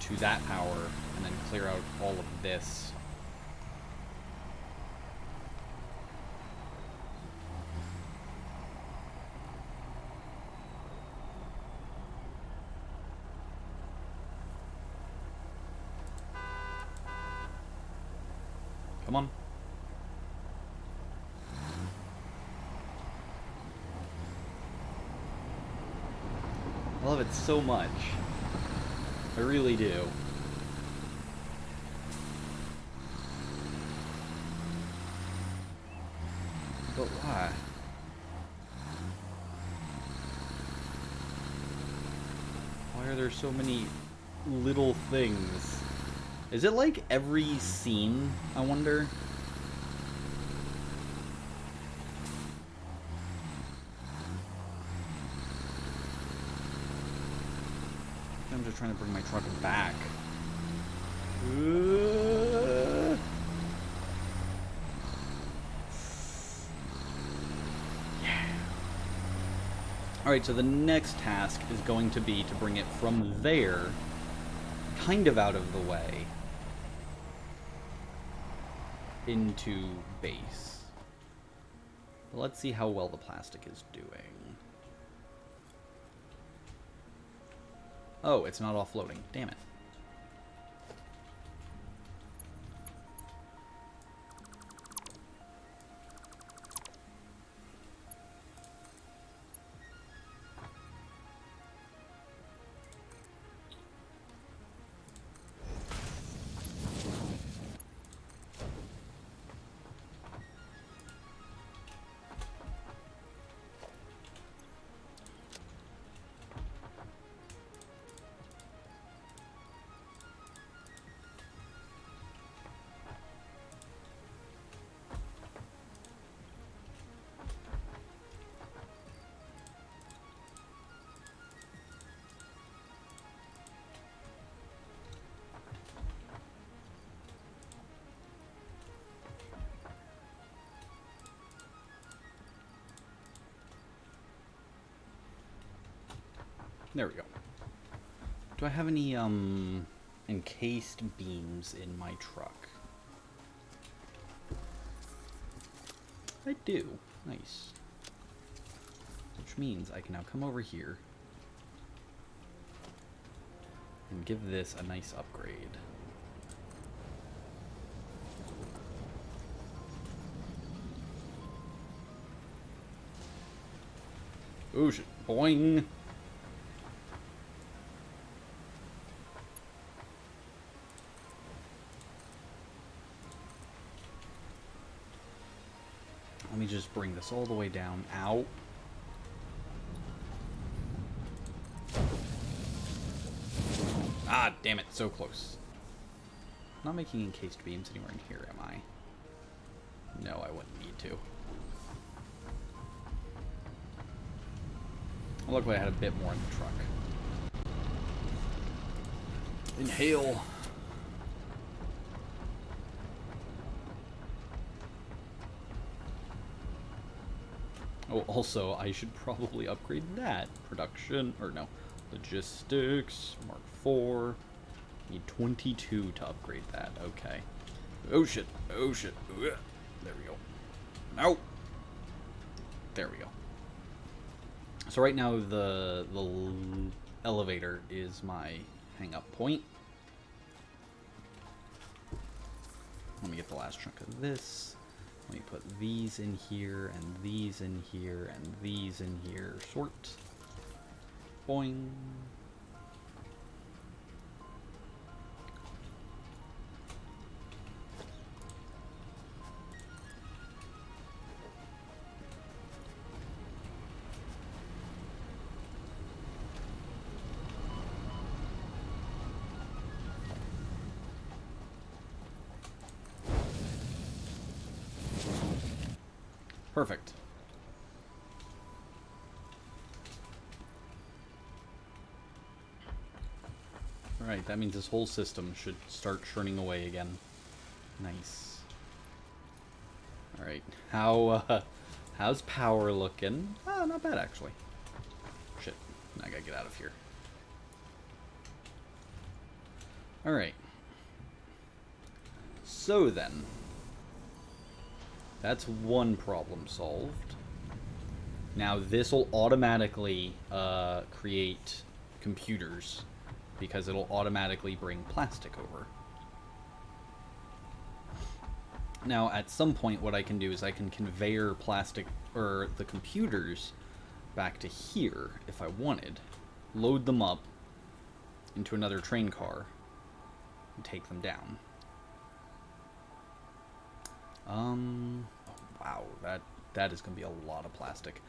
to that power, and then clear out all of this. Come on. I love it so much. I really do. But why? Why are there so many little things? Is it like every scene, I wonder? I'm just trying to bring my truck back. Yeah. Alright, so the next task is going to be to bring it from there, kind of out of the way, into base. But let's see how well the plastic is doing. Oh, it's not offloading. Damn it. There we go. Do I have any, encased beams in my truck? I do. Nice. Which means I can now come over here and give this a nice upgrade. Oh shit. Boing! Let me just bring this all the way down. Ow. Ah, damn it. So close. I'm not making encased beams anywhere in here, am I? No, I wouldn't need to. Well, luckily I had a bit more in the truck. Inhale. Oh, also, I should probably upgrade that. Production, or no, logistics, Mark IV. Need 22 to upgrade that, okay. Oh shit, oh shit. Ugh. There we go. No! There we go. So right now the elevator is my hang-up point. Let me get the last chunk of this. Let me put these in here, and these in here, and these in here. Sort. Boing. Perfect. Alright, that means this whole system should start churning away again. Nice. Alright, how's power looking? Oh, not bad, actually. Shit, I gotta get out of here. Alright. So then, that's one problem solved. Now this will automatically create computers, because it'll automatically bring plastic over. Now at some point what I can do is I can conveyor plastic, or the computers, back to here if I wanted, load them up into another train car, and take them down. Oh, wow, that is going to be a lot of plastic.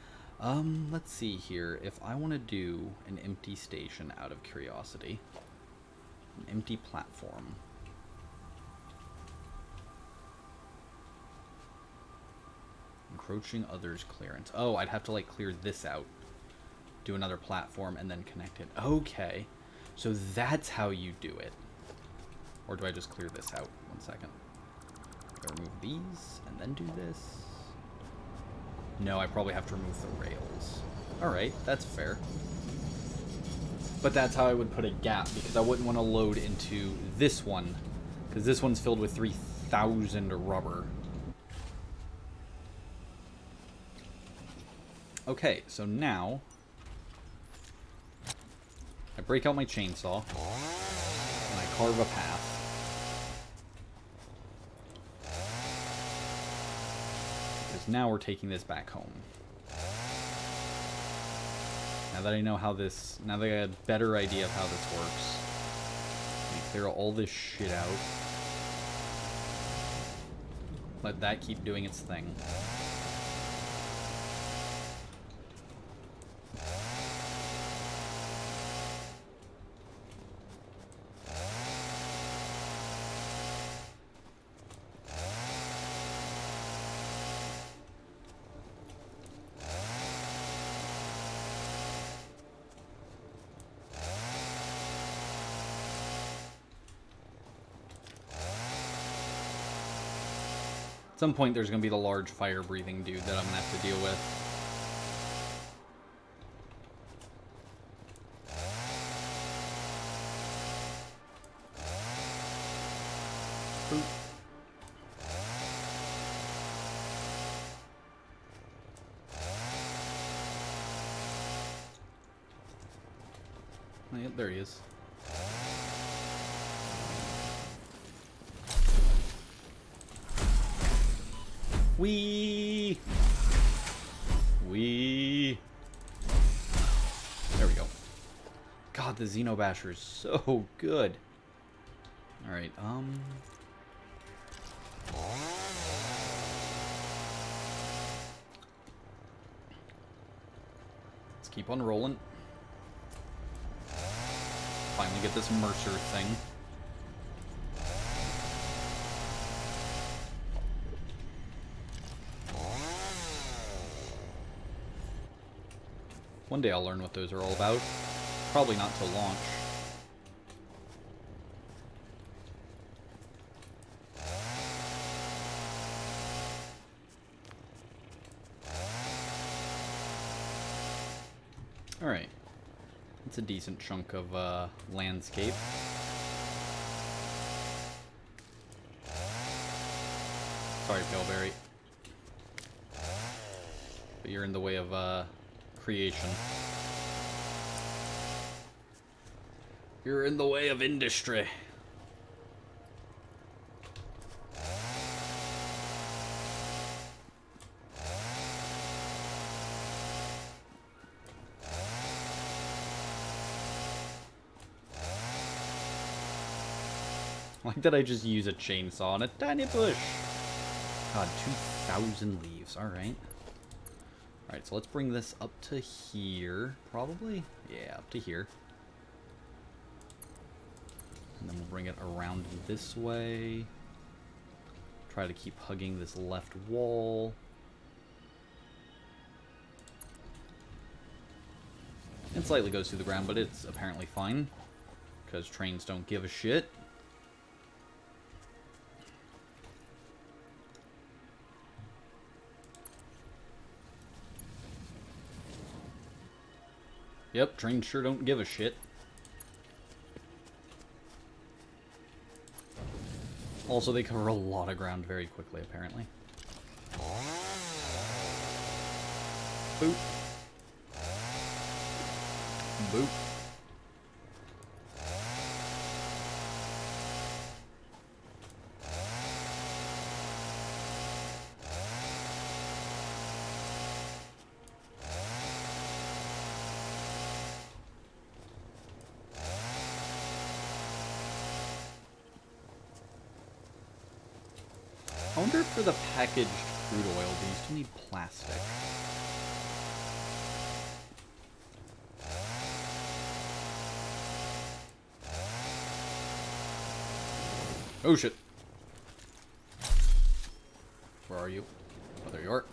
Let's see here. If I want to do an empty station out of curiosity, an empty platform. Encroaching others clearance. Oh, I'd have to like clear this out, do another platform, and then connect it. Okay, so that's how you do it. Or do I just clear this out? 1 second. I remove these and then do this. No, I probably have to remove the rails. Alright, that's fair. But that's how I would put a gap, because I wouldn't want to load into this one, because this one's filled with 3,000 rubber. Okay, so now I break out my chainsaw and I carve a path. Because now we're taking this back home. Now that I know how this, now that I got a better idea of how this works, let me clear all this shit out. Let that keep doing its thing. At some point, there's going to be the large fire-breathing dude that I'm going to have to deal with. Boop. Oh, yeah, there he is. Wee! There we go. God, the Xenobasher is so good. Alright, let's keep on rolling. Finally get this Mercer thing. One day I'll learn what those are all about. Probably not till launch. Alright. It's a decent chunk of landscape. Sorry, Paleberry. But you're in the way of creation. You're in the way of industry. Like that I just use a chainsaw on a tiny bush. God, 2,000 leaves. Alright. Alright, so let's bring this up to here, probably? Yeah, up to here. And then we'll bring it around this way. Try to keep hugging this left wall. It slightly goes through the ground, but it's apparently fine. Because trains don't give a shit. Yep, trains sure don't give a shit. Also, they cover a lot of ground very quickly, apparently. Boop. Boop. I wonder if for the packaged crude oil, they used to need plastic. Oh shit. Where are you? Oh, there you are.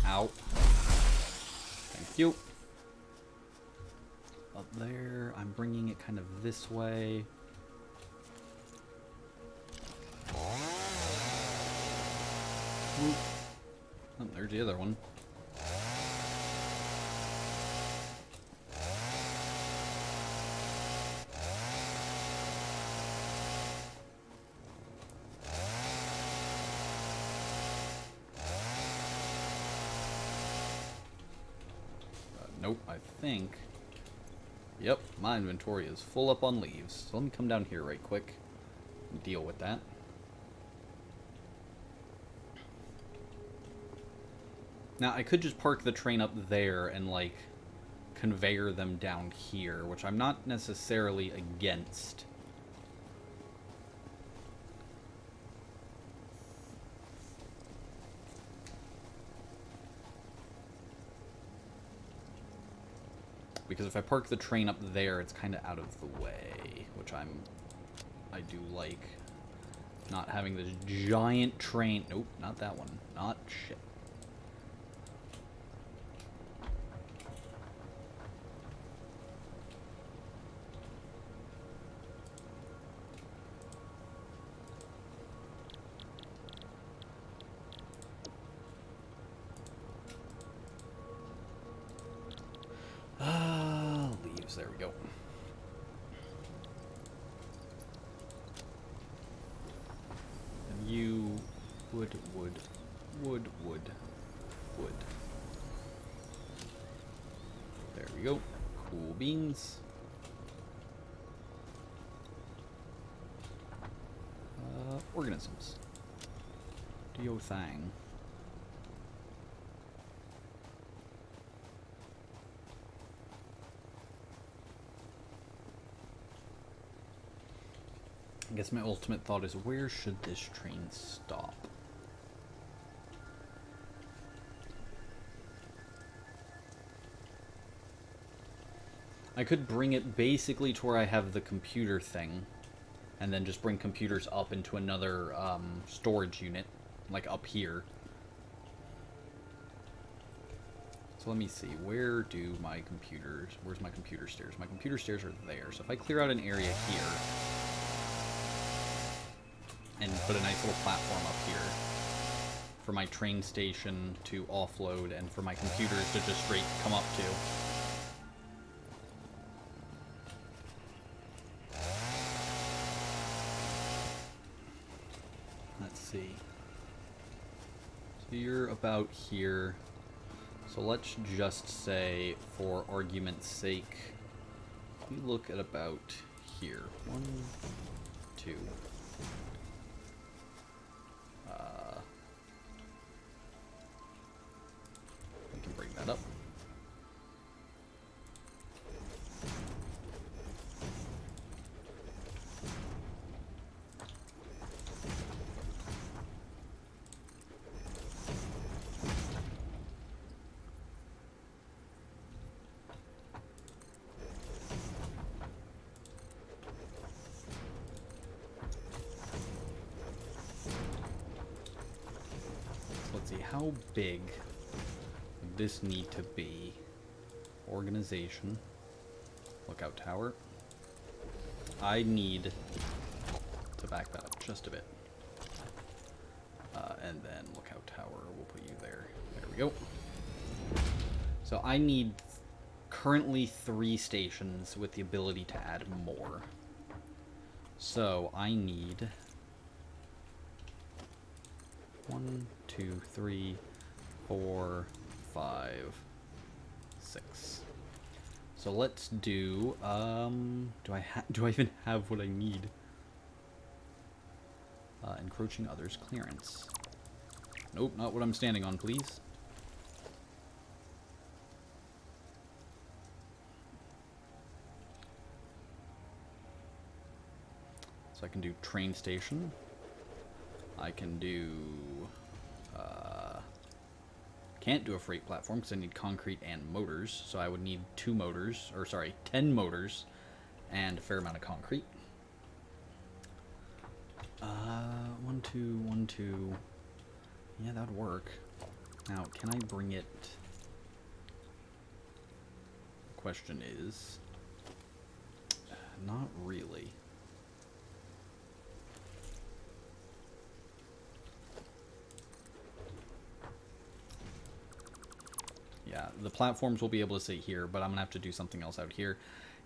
Ow. Thank you. Up there, I'm bringing it kind of this way. Whoop. Oh, there's the other one. Nope, I think... Yep, my inventory is full up on leaves. So let me come down here right quick and deal with that. Now, I could just park the train up there and, like, conveyor them down here, which I'm not necessarily against. Because if I park the train up there, it's kind of out of the way, which I do like. Not having this giant train. Nope, not that one. Not shit. Leaves, there we go. And you wood. There we go. Cool beans. Organisms. Do your thing. I guess my ultimate thought is, where should this train stop? I could bring it basically to where I have the computer thing, and then just bring computers up into another storage unit, like up here. So let me see, where do my computers, where's my computer stairs? My computer stairs are there, so if I clear out an area here, and put a nice little platform up here for my train station to offload and for my computers to just straight come up to. Let's see. So you're about here. So let's just say, for argument's sake, we look at about here. 1, 2. We can bring that up. Let's see, how big would this need to be? Organization. Lookout tower. I need to back that up just a bit. And then lookout tower, we'll put you there. There we go. So I need currently 3 stations with the ability to add more. So I need 1, 2, 3, 4, 5, 6. So let's do, do I even have what I need? Encroaching others clearance. Nope, not what I'm standing on, please. So I can do train station. I can do... can't do a freight platform because I need concrete and motors. So I would need 2 motors, or sorry, 10 motors and a fair amount of concrete. 1, 2, 1, 2. Yeah, that'd work. Now, can I bring it? The question is, not really. Yeah, the platforms will be able to sit here, but I'm gonna have to do something else out here.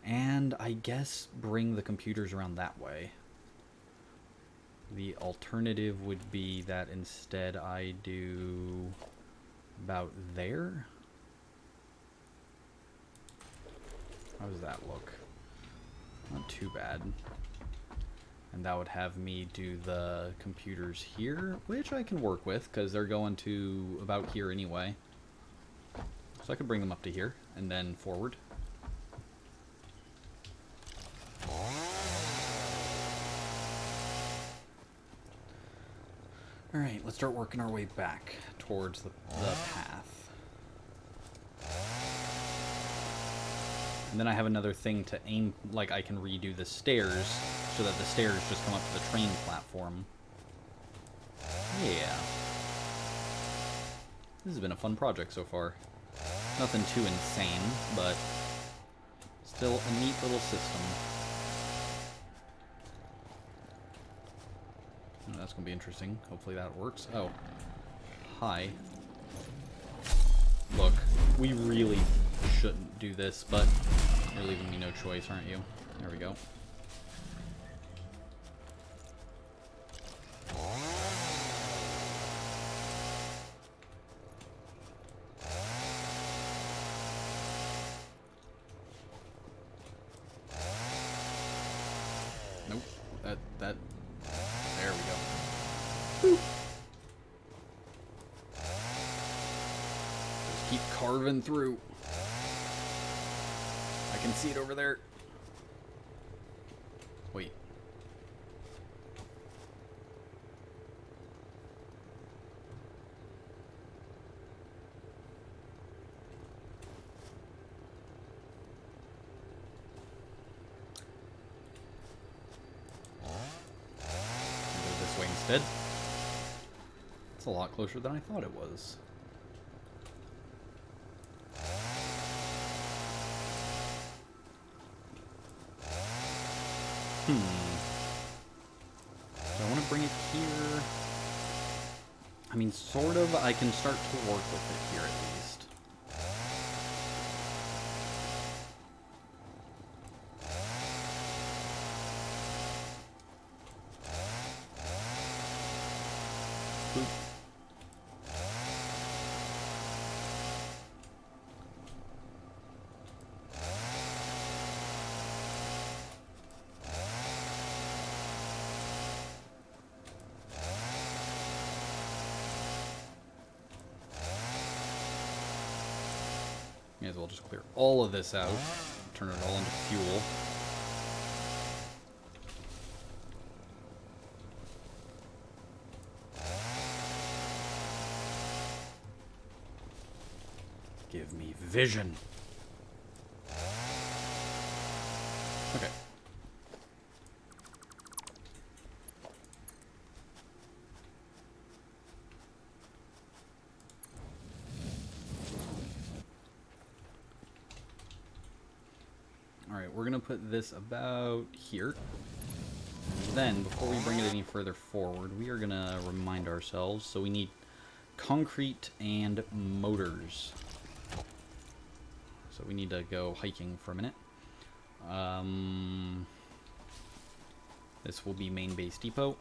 And I guess bring the computers around that way. The alternative would be that instead I do about there. How does that look? Not too bad. And that would have me do the computers here, which I can work with because they're going to about here anyway. So I could bring them up to here and then forward. Alright, let's start working our way back towards the path. And then I have another thing to aim, like I can redo the stairs so that the stairs just come up to the train platform. Yeah. This has been a fun project so far. Nothing too insane, but still a neat little system. Oh, that's going to be interesting. Hopefully that works. Oh. Hi. Look, we really shouldn't do this, but you're leaving me no choice, aren't you? There we go. Nope. That. There we go. Boop. Just keep carving through. I can see it over there. Wait. This way instead. It's a lot closer than I thought it was. Do I want to bring it here? I mean, sort of. I can start to work with it here at least. Boop. May as well just clear all of this out, turn it all into fuel. Give me vision. Okay. Alright, we're going to put this about here. And then, before we bring it any further forward, we are going to remind ourselves. So we need concrete and motors. So we need to go hiking for a minute. This will be main base depot.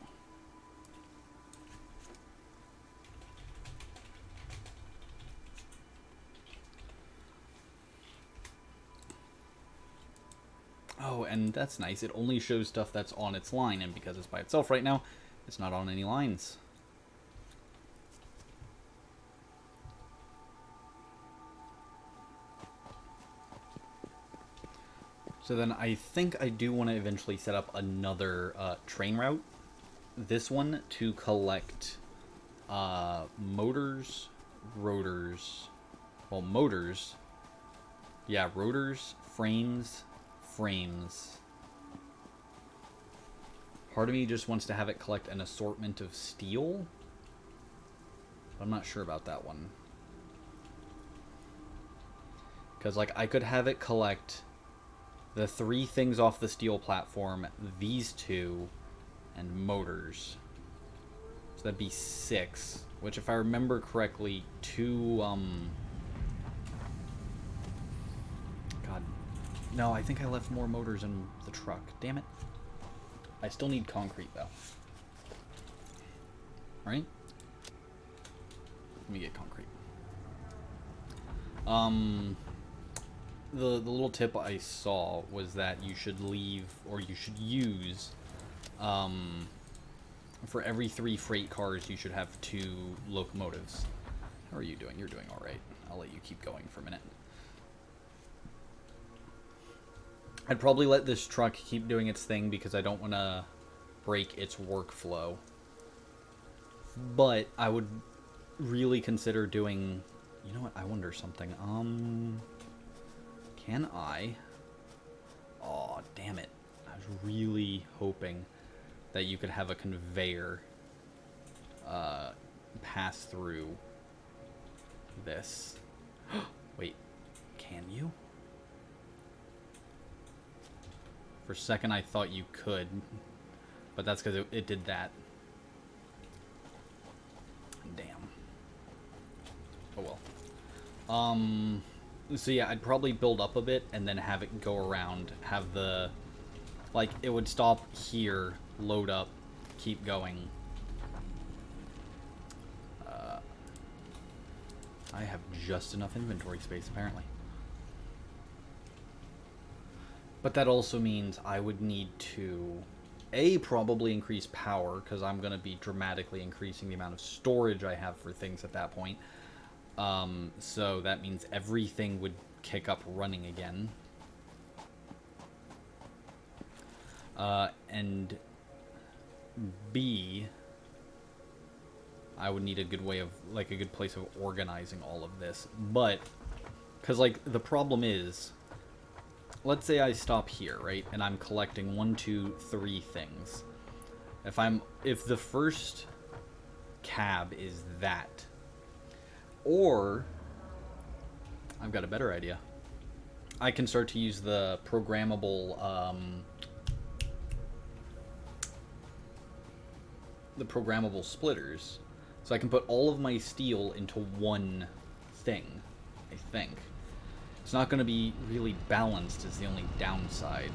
Oh, and that's nice. It only shows stuff that's on its line, and because it's by itself right now, it's not on any lines. So then I think I do want to eventually set up another train route. This one to collect motors, rotors, well, motors, yeah, rotors, frames. Part of me just wants to have it collect an assortment of steel. But I'm not sure about that one. Because, like, I could have it collect the 3 things off the steel platform, these 2, and motors. So that'd be 6. Which, if I remember correctly, 2, God. No, I think I left more motors in the truck. Damn it. I still need concrete, though. Right? Let me get concrete. The little tip I saw was that you should leave, or you should use, for every 3 freight cars, you should have 2 locomotives. How are you doing? You're doing alright. I'll let you keep going for a minute. I'd probably let this truck keep doing its thing because I don't want to break its workflow. But I would really consider doing... You know what? I wonder something. Can I... Oh, damn it. I was really hoping that you could have a conveyor pass through this. Wait, can you? For a second I thought you could, but that's because it did that. Damn. Oh well. So yeah, I'd probably build up a bit and then have it go around, have the... Like, it would stop here, load up, keep going. I have just enough inventory space, apparently. But that also means I would need to, A, probably increase power, because I'm going to be dramatically increasing the amount of storage I have for things at that point. So that means everything would kick up running again. And B, I would need a good way of, like, a good place of organizing all of this. But, because, like, the problem is, let's say I stop here, right? And I'm collecting 1, 2, 3 things. If the first cab is that, or I've got a better idea. I can start to use the programmable splitters. So I can put all of my steel into one thing, I think. It's not going to be really balanced is the only downside.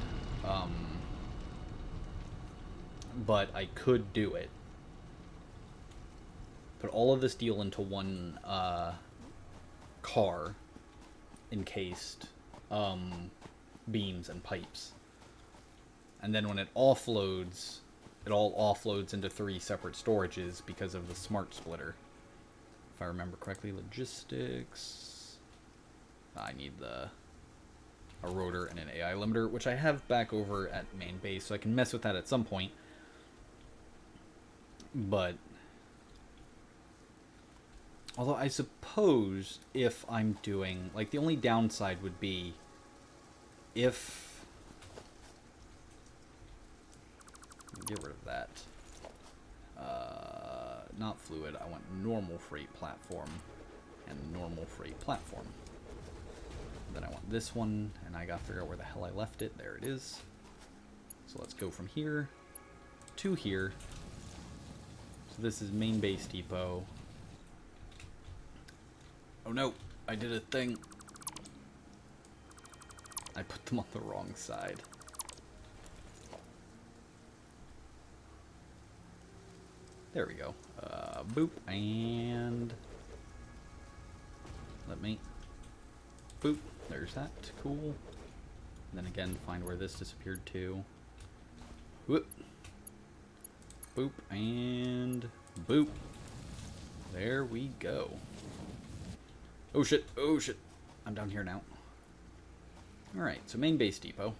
But I could do it. Put all of the steel into one car, encased beams and pipes. And then when it offloads, it all offloads into 3 separate storages because of the smart splitter. If I remember correctly, logistics. I need a rotor and an AI limiter, which I have back over at main base, so I can mess with that at some point. But although I suppose if I'm doing, like, the only downside would be if, get rid of that. Not fluid. I want normal freight platform and normal freight platform. Then I want this one, and I gotta figure out where the hell I left it. There it is. So let's go from here to here. So this is main base depot. Oh no, I did a thing. I put them on the wrong side. There we go. Boop, and let me, boop, there's that, cool. And then again, find where this disappeared to. Whoop. Boop, and boop. There we go. Oh shit, oh shit. I'm down here now. Alright, so main base depot.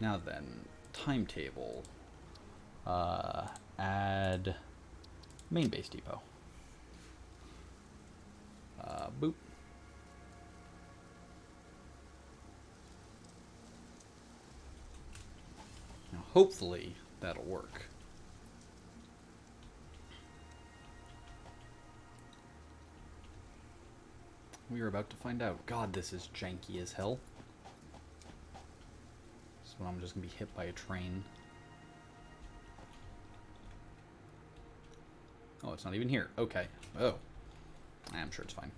Now then, timetable. Add main base depot. Boop. Now hopefully that'll work. We are about to find out. God, this is janky as hell. This is when I'm just gonna be hit by a train. Oh, it's not even here. Okay. Oh. I'm sure it's fine.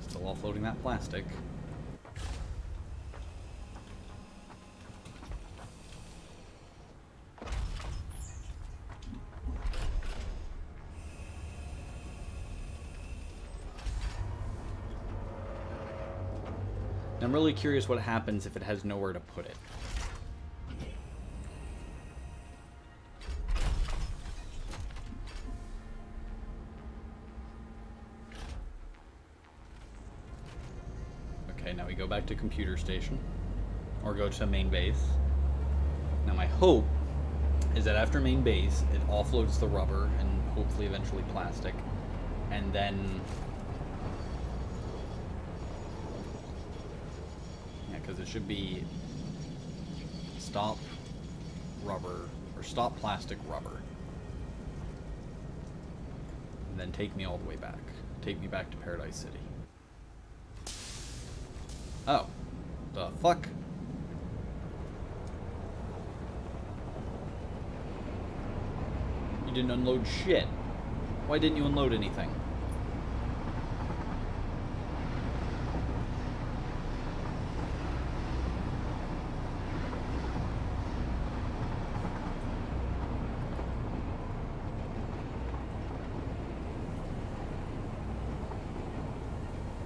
Still offloading that plastic. I'm really curious what happens if it has nowhere to put it. Okay, now we go back to computer station. Or go to main base. Now my hope is that after main base, it offloads the rubber and hopefully eventually plastic. And then... because it should be stop rubber, or stop plastic rubber. And then take me all the way back. Take me back to Paradise City. Oh. The fuck? You didn't unload shit. Why didn't you unload anything?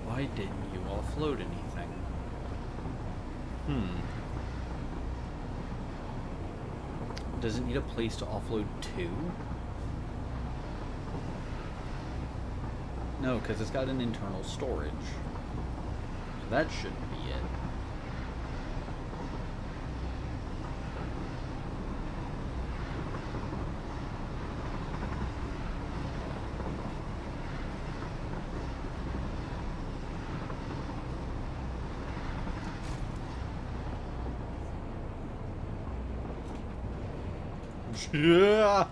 Why didn't you offload anything? Does it need a place to offload to? No, because it's got an internal storage. So that shouldn't be it. Yeah.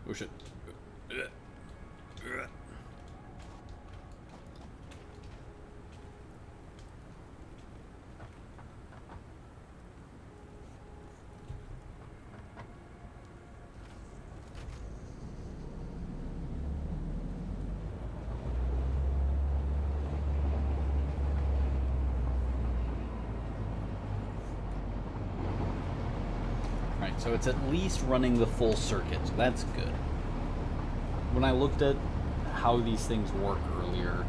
Oh shit. Alright, so it's at least running the full circuit, so that's good. When I looked at how these things work earlier,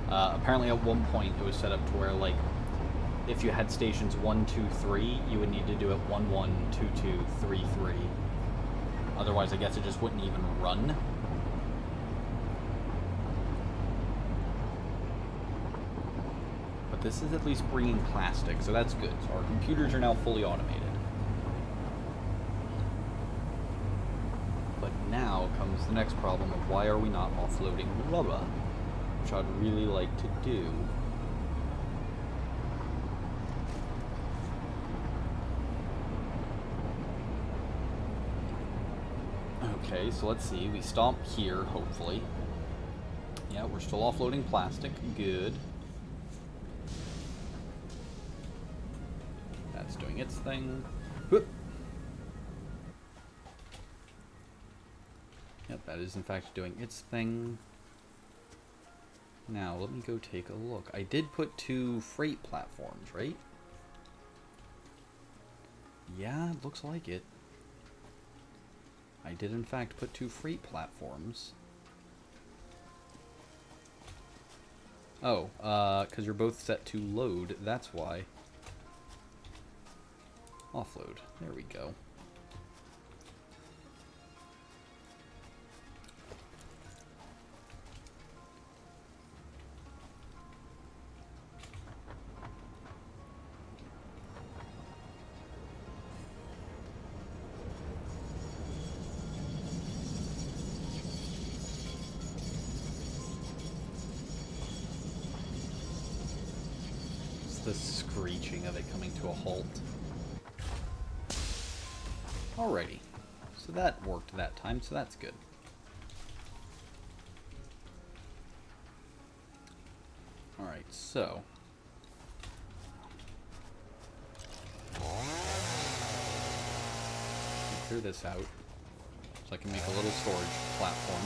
apparently at one point it was set up to where, like, if you had stations 1, 2, 3, you would need to do it 1, 1, 2, 2, 3, 3. Otherwise, I guess it just wouldn't even run. But this is at least bringing plastic, so that's good. So our computers are now fully automated. But now comes the next problem of why are we not offloading rubber, which I'd really like to do. Okay, so let's see. We stop here, hopefully. Yeah, we're still offloading plastic. Good. That's doing its thing. Whoop. Yep, that is in fact doing its thing. Now, let me go take a look. I did put 2 freight platforms, right? Yeah, it looks like it. I did in fact put 2 freight platforms. Oh, because you're both set to load, that's why. Offload. There we go. The screeching of it coming to a halt. Alrighty. So that worked that time, so that's good. Alright, so. Clear this out. So I can make a little storage platform.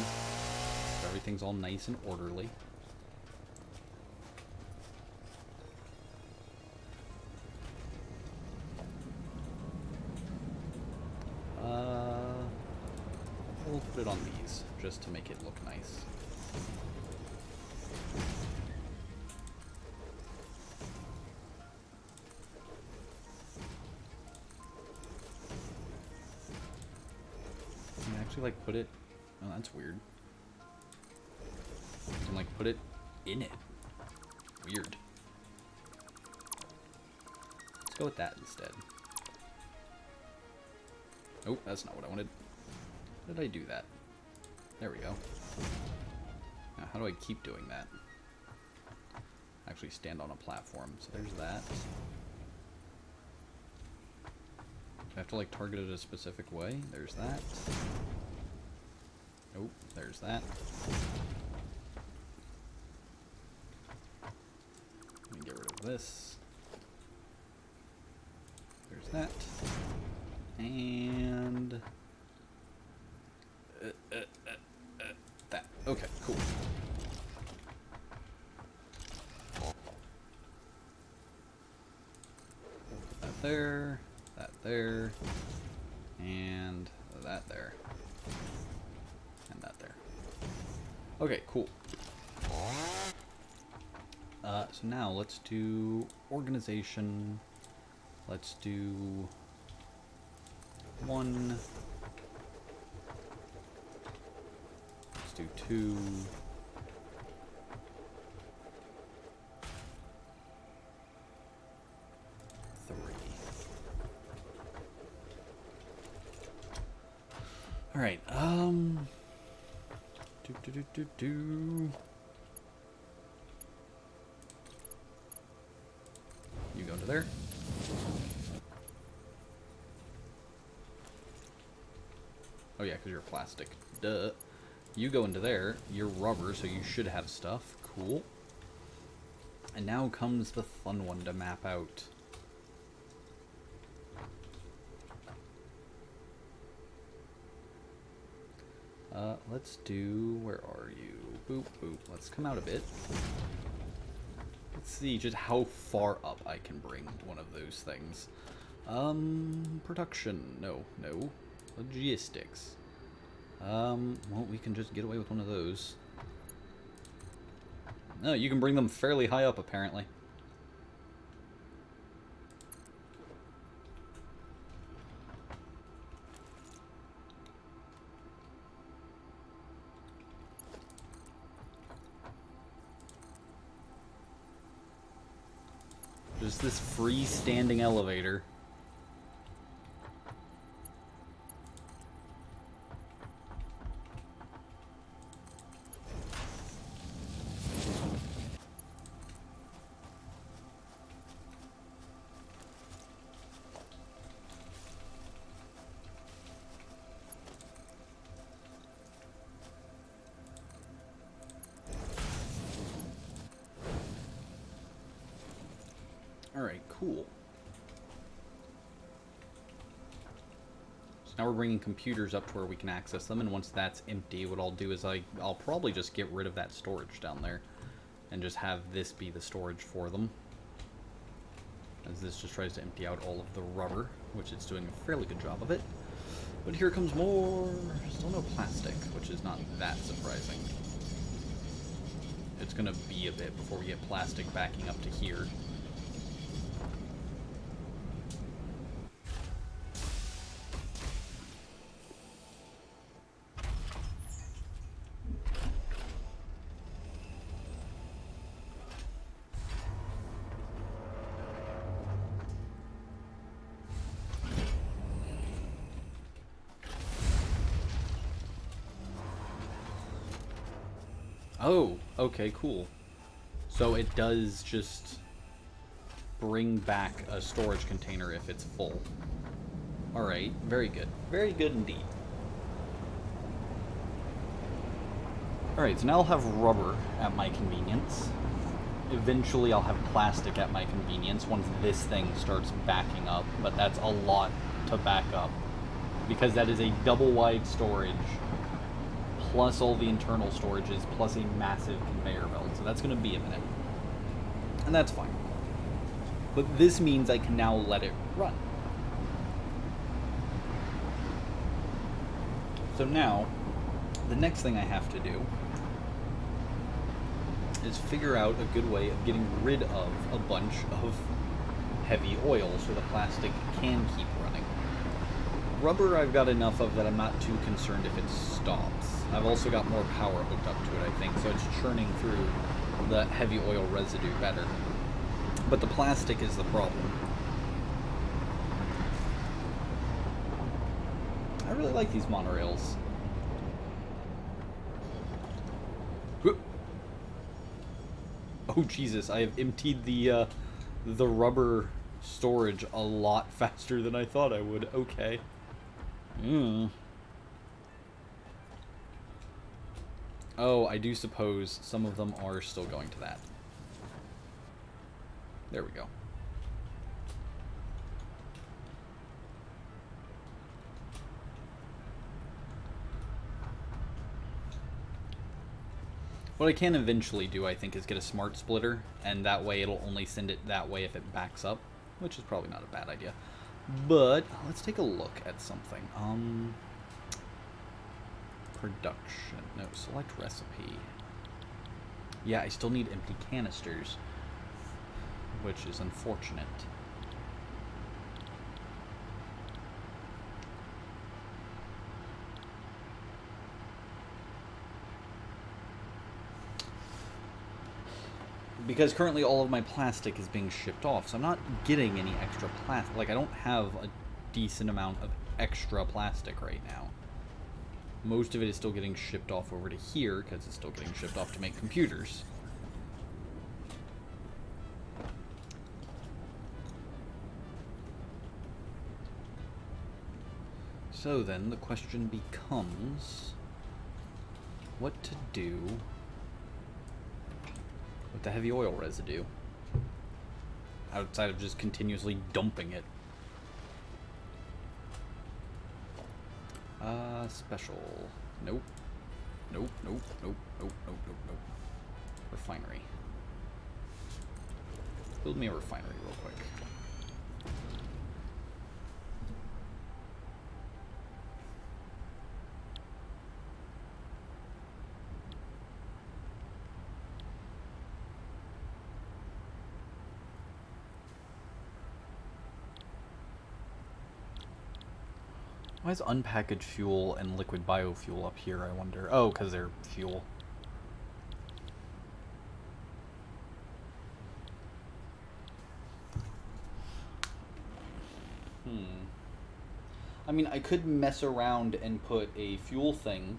So everything's all nice and orderly. We'll put it on these, just to make it look nice. Can I actually, like, put it... Oh, that's weird. I can, like, put it in it. Weird. Let's go with that instead. Oh, that's not what I wanted. How did I do that? There we go. Now, how do I keep doing that? Actually stand on a platform. So there's that. Do I have to, like, target it a specific way? There's that. Oh, there's that. Let me get rid of this. There's that. And... that. Okay, cool. Put that there, and that there, and that there. Okay, cool. So now let's do organization. Let's do 1. Let's do 2. 3. All right. You go into there. Oh yeah, because you're plastic. Duh. You go into there. You're rubber, so you should have stuff. Cool. And now comes the fun one to map out. Let's do... Where are you? Boop, boop. Let's come out a bit. Let's see just how far up I can bring one of those things. Production. No. Logistics. Well, we can just get away with one of those. No, you can bring them fairly high up, apparently. Just this freestanding elevator. Alright, cool. So now we're bringing computers up to where we can access them, and once that's empty, what I'll do is I'll probably just get rid of that storage down there and just have this be the storage for them. As this just tries to empty out all of the rubber, which it's doing a fairly good job of it. But here comes more. Still no plastic, which is not that surprising. It's gonna be a bit before we get plastic backing up to here. Oh, okay, cool. So it does just bring back a storage container if it's full. Alright, very good. Very good indeed. Alright, so now I'll have rubber at my convenience. Eventually I'll have plastic at my convenience once this thing starts backing up, but that's a lot to back up. Because that is a double-wide storage, plus all the internal storages, plus a massive conveyor belt. So that's going to be a minute. And that's fine. But this means I can now let it run. So now, the next thing I have to do is figure out a good way of getting rid of a bunch of heavy oil so the plastic can keep running. Rubber I've got enough of that I'm not too concerned if it stops. I've also got more power hooked up to it, I think, so it's churning through the heavy oil residue better. But the plastic is the problem. I really like these monorails. Oh Jesus, I have emptied the rubber storage a lot faster than I thought I would. Okay. Oh, I do suppose some of them are still going to that. There we go. What I can eventually do, I think, is get a smart splitter, and that way it'll only send it that way if it backs up, which is probably not a bad idea. But let's take a look at something. Production. No, select recipe. Yeah, I still need empty canisters, which is unfortunate. Because currently all of my plastic is being shipped off, so I'm not getting any extra plastic. Like, I don't have a decent amount of extra plastic right now. Most of it is still getting shipped off over to here, because it's still getting shipped off to make computers. So then, the question becomes what to do with the heavy oil residue, outside of just continuously dumping it. Special. Nope. Nope, nope, nope, nope, nope, nope, nope. Refinery. Build me a refinery real quick. Why is unpackaged fuel and liquid biofuel up here, I wonder? Oh, because they're fuel. I mean, I could mess around and put a fuel thing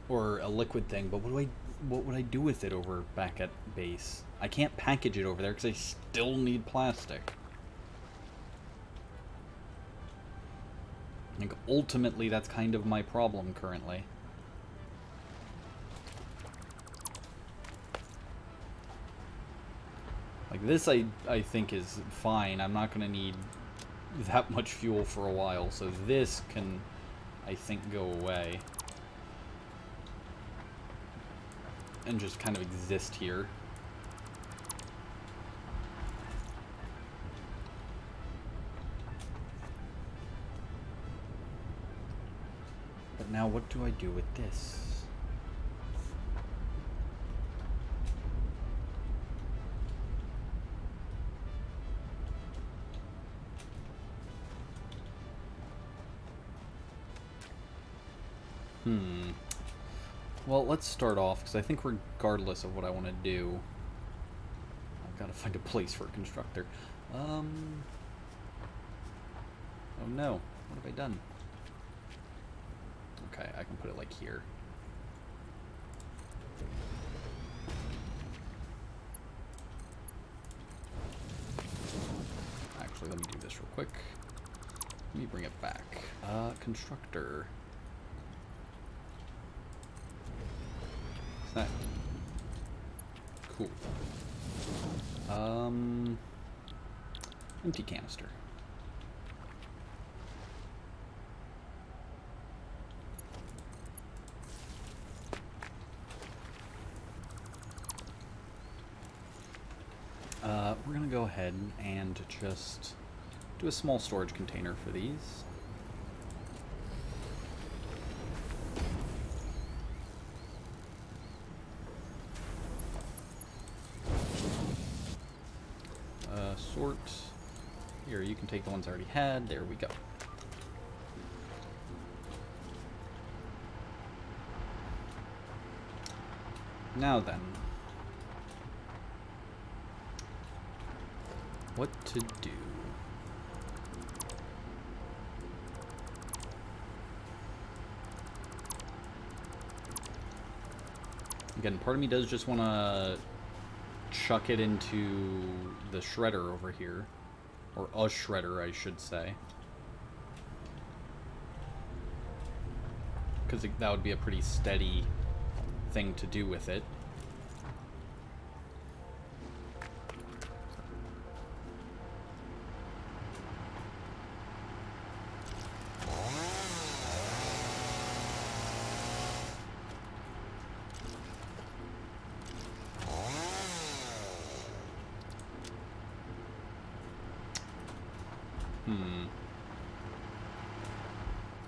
or a liquid thing, but what would I do with it over back at base? I can't package it over there because I still need plastic. Like, ultimately, that's kind of my problem currently. Like, this I think is fine. I'm not going to need that much fuel for a while, so this can, I think, go away. And just kind of exist here. But now what do I do with this? Well, let's start off, because I think regardless of what I want to do, I've got to find a place for a constructor. Oh no, what have I done? Okay, I can put it like here. Actually, let me do this real quick. Let me bring it back. Constructor. Is that cool? Empty canister. We're gonna go ahead and just do a small storage container for these. Sort. Here, you can take the ones I already had. There we go. Now then. What to do? Again, part of me does just want to chuck it into the shredder over here. Or a shredder, I should say. Because that would be a pretty steady thing to do with it.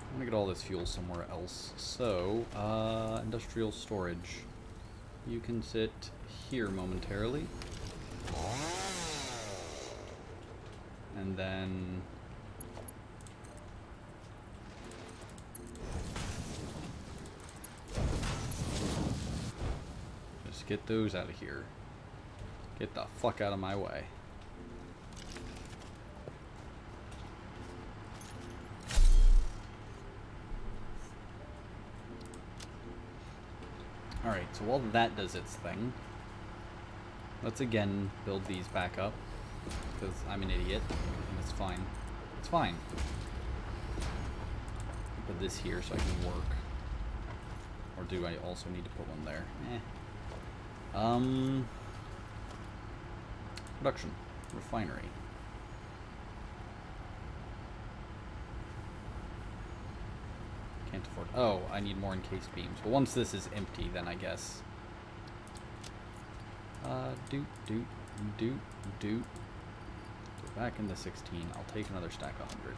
I'm gonna get all this fuel somewhere else. So, industrial storage. You can sit here momentarily. And then... just get those out of here. Get the fuck out of my way. Alright, so while that does its thing, let's again build these back up, because I'm an idiot, and it's fine. It's fine. Put this here so I can work. Or do I also need to put one there? Production. Refinery. Can't afford... oh, I need more encased beams. But once this is empty, then I guess... Go back into 16. I'll take another stack of 100.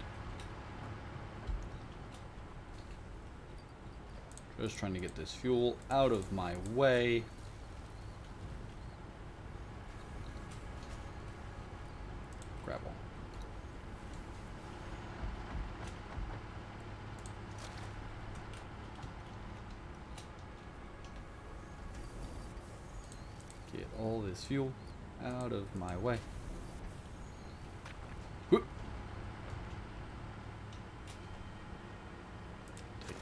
Just trying to get this fuel out of my way. Gravel. Get all this fuel out of my way. Whoop.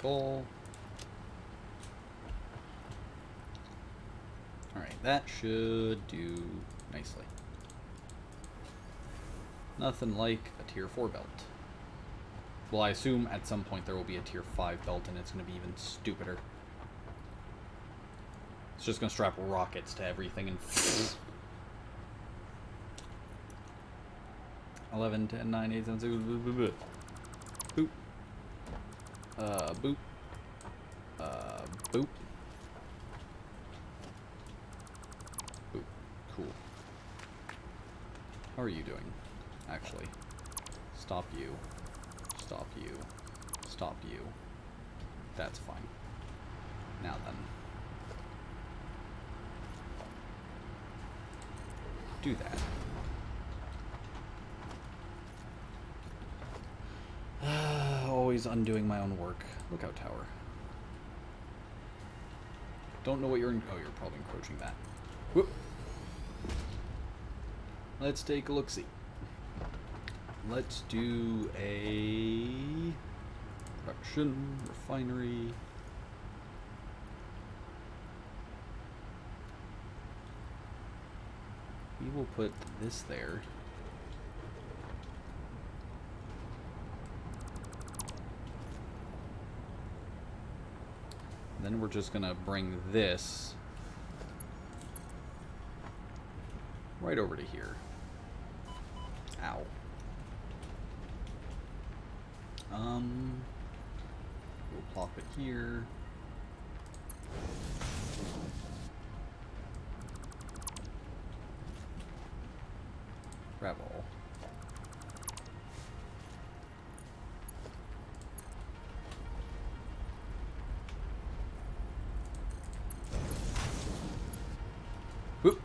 goal. Alright, that should do nicely. Nothing like a tier 4 belt. Well, I assume at some point there will be a tier 5 belt and it's going to be even stupider. It's just going to strap rockets to everything and... 11, 10, 9, 8, 7, 6, boop. Boop. Boop. Boop. Boop. Cool. How are you doing, actually? Stop you. Stop you. Stop you. That's fine. Now then. Do that. Always undoing my own work. Lookout tower. Don't know what you're... Oh, you're probably encroaching that. Whoop. Let's take a look-see. Let's do a... production, refinery... We will put this there. Then we're just gonna bring this right over to here. Ow. We'll plop it here. Grab all. Whoop.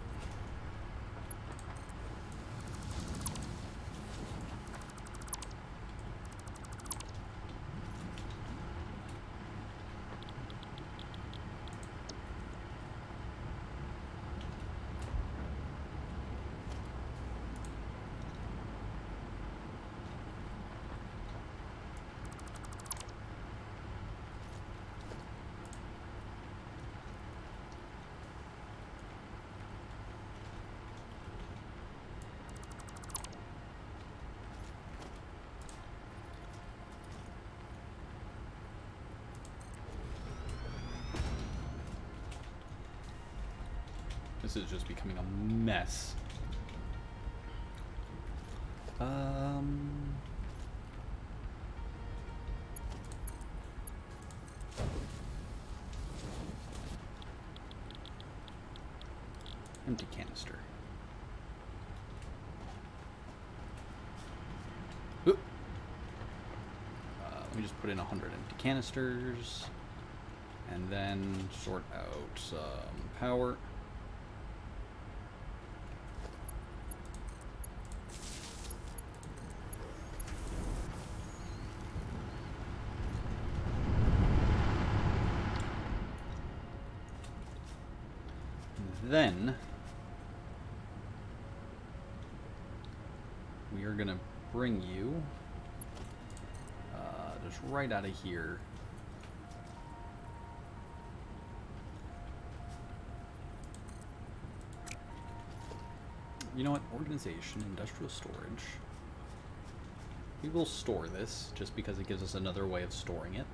This is just becoming a mess. Empty canister. Oop. Let me just put in 100 empty canisters and then sort out some power. Then we are gonna bring you just right out of here. You know what? Organization, industrial storage. We will store this just because it gives us another way of storing it.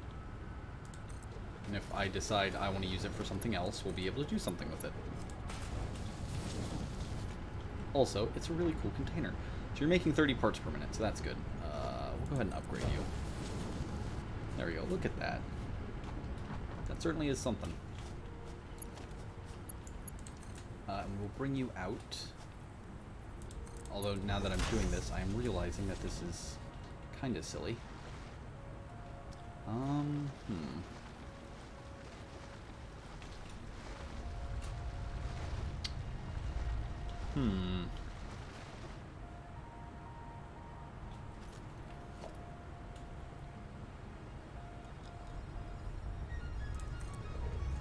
And if I decide I want to use it for something else, we'll be able to do something with it. Also, it's a really cool container. So you're making 30 parts per minute, so that's good. We'll go ahead and upgrade you. There we go. Look at that. That certainly is something. And we'll bring you out. Although now that I'm doing this, I am realizing that this is kind of silly.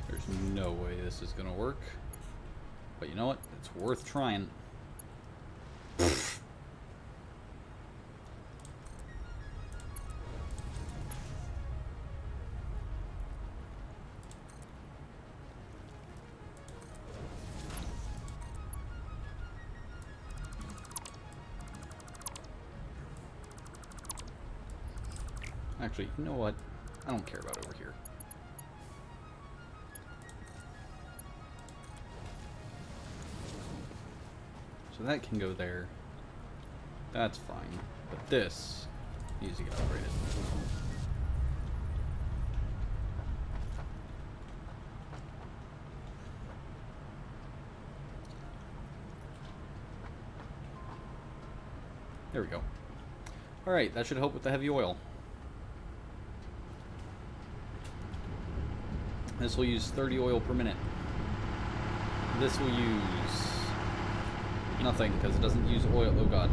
There's no way this is gonna work. But you know what? It's worth trying. Actually, you know what? I don't care about over here. So that can go there. That's fine. But this needs to get upgraded. There we go. Alright, that should help with the heavy oil. This will use 30 oil per minute. This will use nothing because it doesn't use oil. Oh god.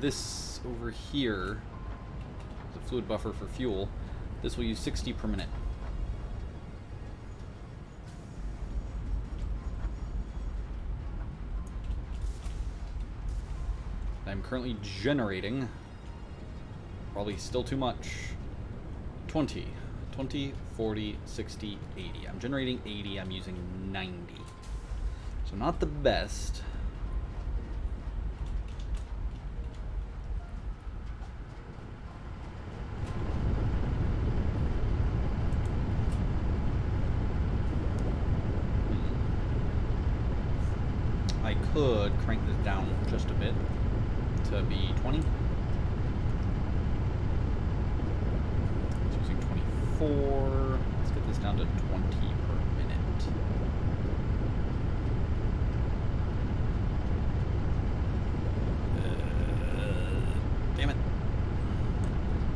This over here is a fluid buffer for fuel. This will use 60 per minute. I'm currently generating, probably still too much, 20, 40, 60, 80. I'm generating 80, I'm using 90. So not the best. I could crank this down just a bit to be 20. It's using 24. Let's get this down to 20 per minute. Damn it.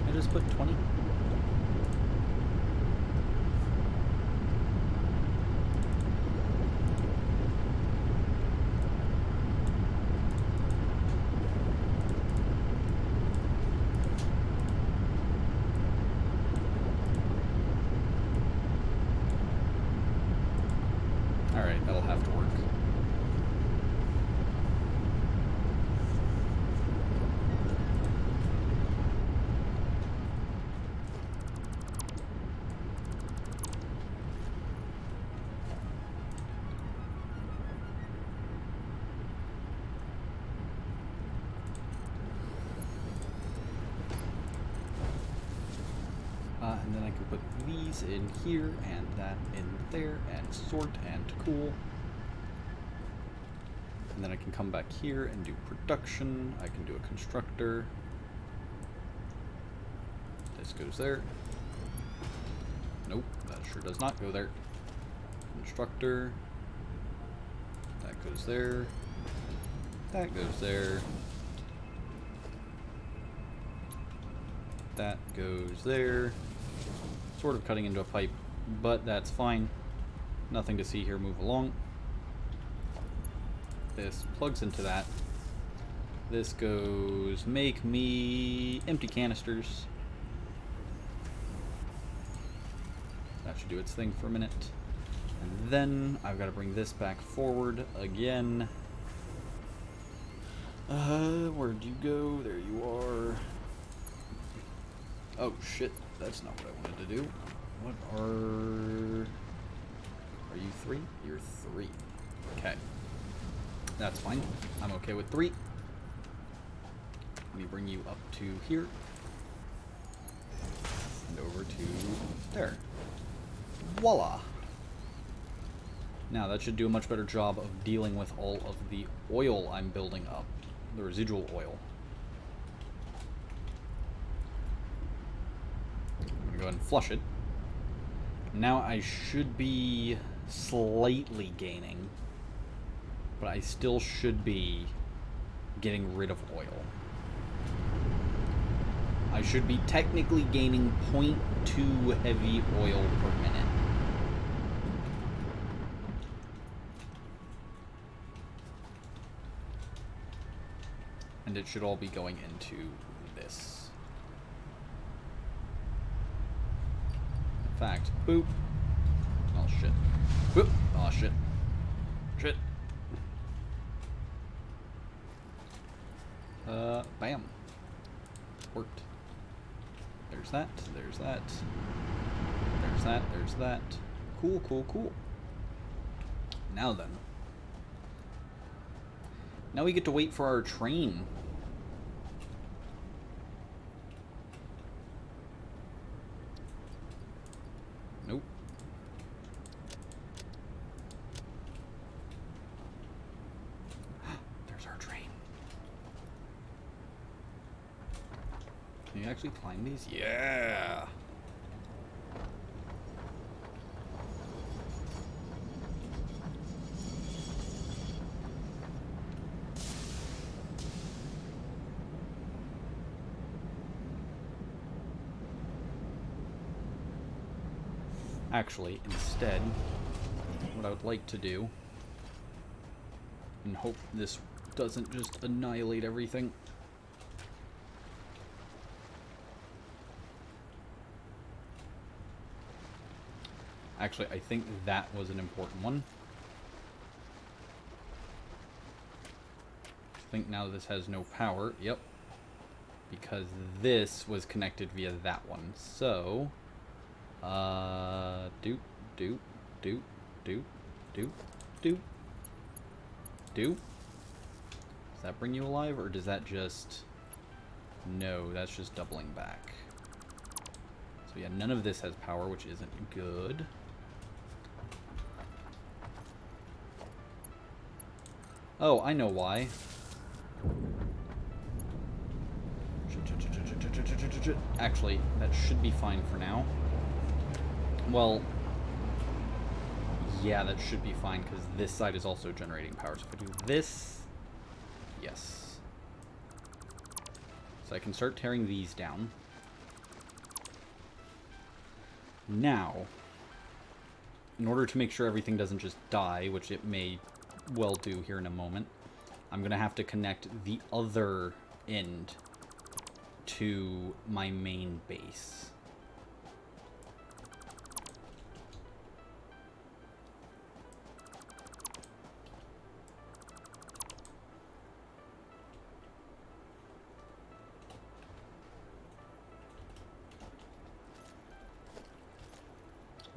I just put 20. Alright, that'll have to work. And then I can put these in here, and that in there, and sort, and cool. And then I can come back here and do production. I can do a constructor. This goes there. Nope, that sure does not go there. Constructor. That goes there. That goes there. That goes there. Sort of cutting into a pipe, but that's fine. Nothing to see here, move along. This plugs into that. This goes, make me empty canisters. That should do its thing for a minute. And then I've got to bring this back forward again. Where'd you go? There you are. Oh shit, that's not what I wanted to do. What are you 3? You're 3. Okay. That's fine. I'm okay with 3. Let me bring you up to here. And over to there. Voila! Now that should do a much better job of dealing with all of the oil I'm building up. The residual oil. Go ahead and flush it. Now I should be slightly gaining, but I still should be getting rid of oil. I should be technically gaining 0.2 heavy oil per minute. And it should all be going into this. Fact. Boop. Oh shit. Boop. Oh shit. Shit. Bam. Worked. There's that. There's that. There's that. There's that. Cool, cool, cool. Now then. Now we get to wait for our train. Can you actually climb these? Yeah! Actually, instead, what I would like to do, and hope this doesn't just annihilate everything. Actually, I think that was an important one. I think now this has no power. Yep. Because this was connected via that one. So, doop, doop, doop, doop, doop, doop, doop. Does that bring you alive, or does that just... No, that's just doubling back. So yeah, none of this has power, which isn't good. Oh, I know why. Actually, that should be fine for now. Well, yeah, that should be fine, because this side is also generating power. So if I do this... Yes. So I can start tearing these down. Now, in order to make sure everything doesn't just die, which it may well do here in a moment, I'm going to have to connect the other end to my main base.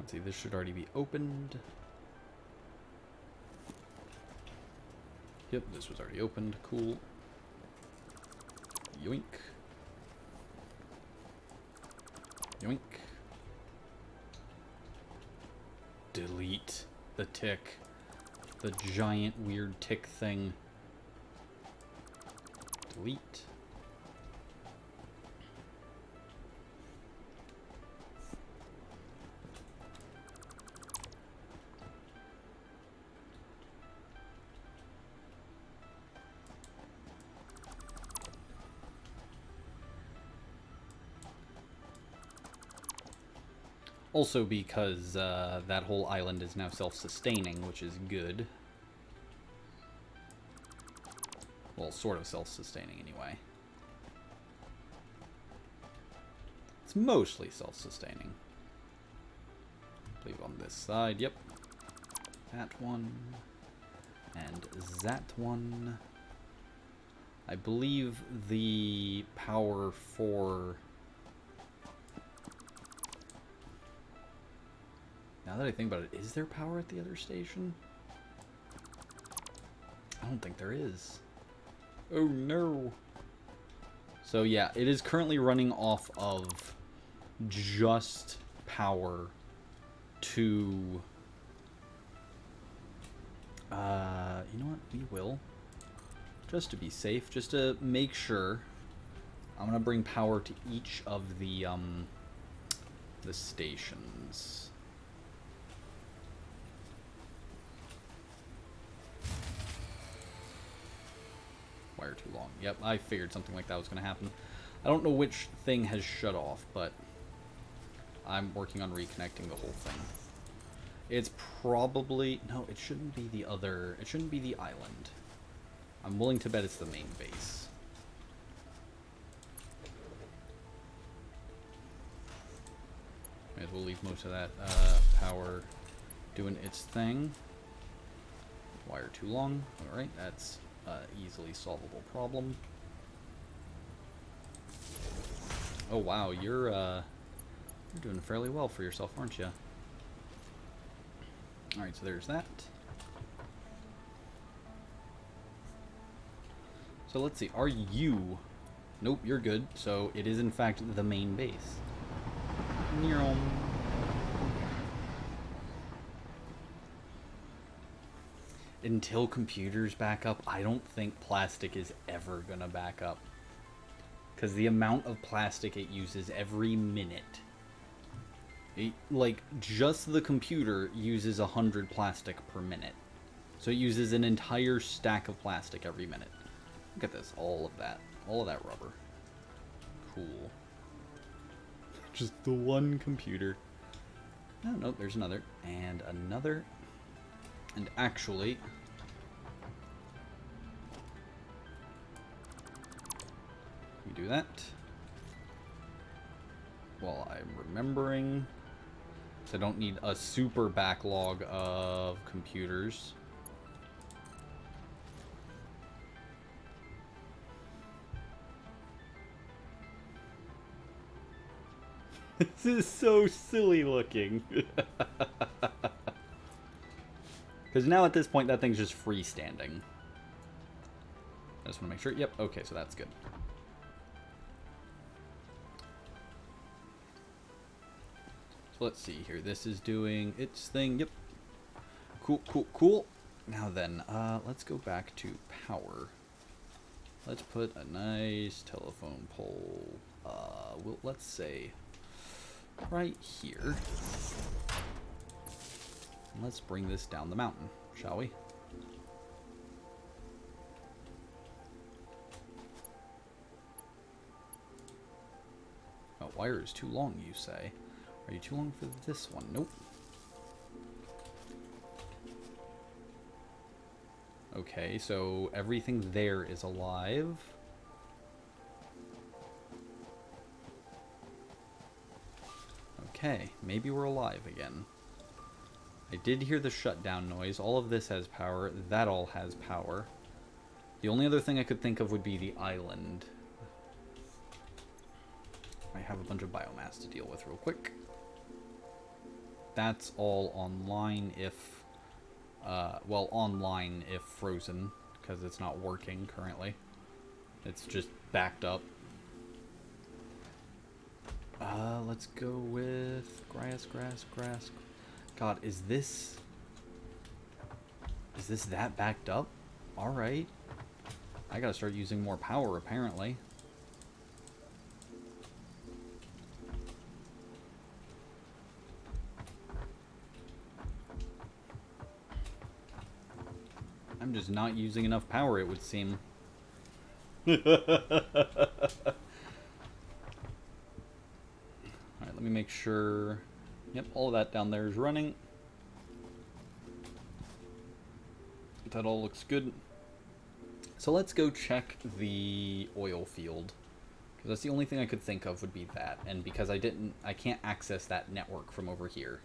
Let's see, this should already be opened. Yep, this was already opened. Cool. Yoink. Yoink. Delete the tick. The giant weird tick thing. Delete. Also because that whole island is now self-sustaining, which is good. Well, sort of self-sustaining anyway. It's mostly self-sustaining. I believe on this side, yep. That one. And that one. I believe the power for... Now that I think about it, is there power at the other station? I don't think there is. Oh no. So yeah, it is currently running off of just power to... you know what? We will. Just to be safe, just to make sure, I'm gonna bring power to each of the stations. Wire too long. Yep, I figured something like that was going to happen. I don't know which thing has shut off, but I'm working on reconnecting the whole thing. It's probably... No, it shouldn't be the other... It shouldn't be the island. I'm willing to bet it's the main base. May as well leave most of that power doing its thing. Wire too long. Alright, that's... easily solvable problem. Oh wow, you're doing fairly well for yourself, aren't you? Alright, so there's that. So let's see, are you... Nope, you're good. So it is in fact the main base. Neuron. Until computers back up, I don't think plastic is ever gonna back up. Because the amount of plastic it uses every minute. Like, just the computer uses 100 plastic per minute. So it uses an entire stack of plastic every minute. Look at this, all of that rubber. Cool. Just the one computer. Oh, no, there's another. And another. And actually... we do that. Well, I'm remembering... so I don't need a super backlog of computers. This is so silly looking. Because now at this point that thing's just freestanding. I just want to make sure. Yep, okay, so that's good. So let's see here. This is doing its thing. Yep. Cool, cool, cool. Now then, let's go back to power. Let's put a nice telephone pole. Let's say right here. And let's bring this down the mountain, shall we? Oh, wire is too long, you say? Are you too long for this one? Nope. Okay, so everything there is alive. Okay, maybe we're alive again. I did hear the shutdown noise. All of this has power. That all has power. The only other thing I could think of would be the island. I have a bunch of biomass to deal with real quick. That's all online if... well, online if frozen, because it's not working currently. It's just backed up. Let's go with grass. God, is this that backed up? Alright. I gotta start using more power, apparently. I'm just not using enough power, it would seem. Alright, let me make sure... yep, all of that down there is running. That all looks good. So let's go check the oil field. Because that's the only thing I could think of would be that. And because I can't access that network from over here.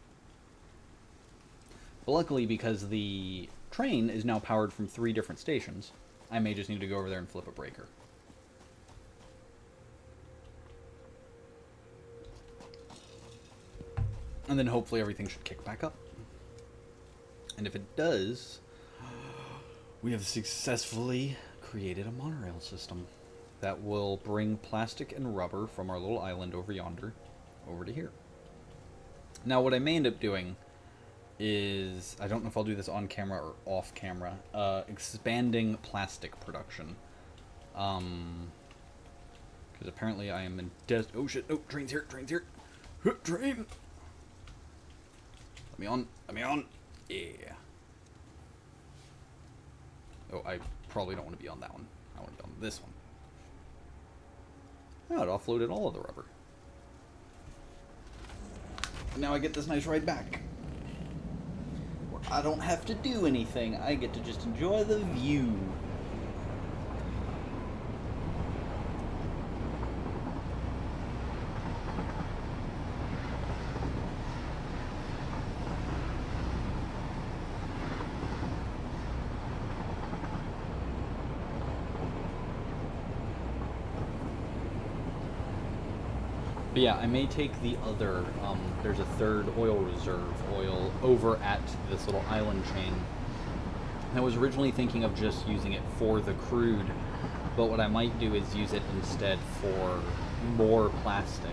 But luckily, because the train is now powered from 3 different stations, I may just need to go over there and flip a breaker. And then hopefully everything should kick back up. And if it does, we have successfully created a monorail system that will bring plastic and rubber from our little island over yonder over to here. Now what I may end up doing is, I don't know if I'll do this on camera or off camera, expanding plastic production. Because apparently I am in oh shit, oh, train's here, train! Let me on, yeah. Oh, I probably don't want to be on that one. I want to be on this one. Oh, it offloaded all of the rubber. Now I get this nice ride back. I don't have to do anything. I get to just enjoy the view. But yeah, I may take the other, there's a third oil reserve oil over at this little island chain. I was originally thinking of just using it for the crude, but what I might do is use it instead for more plastic.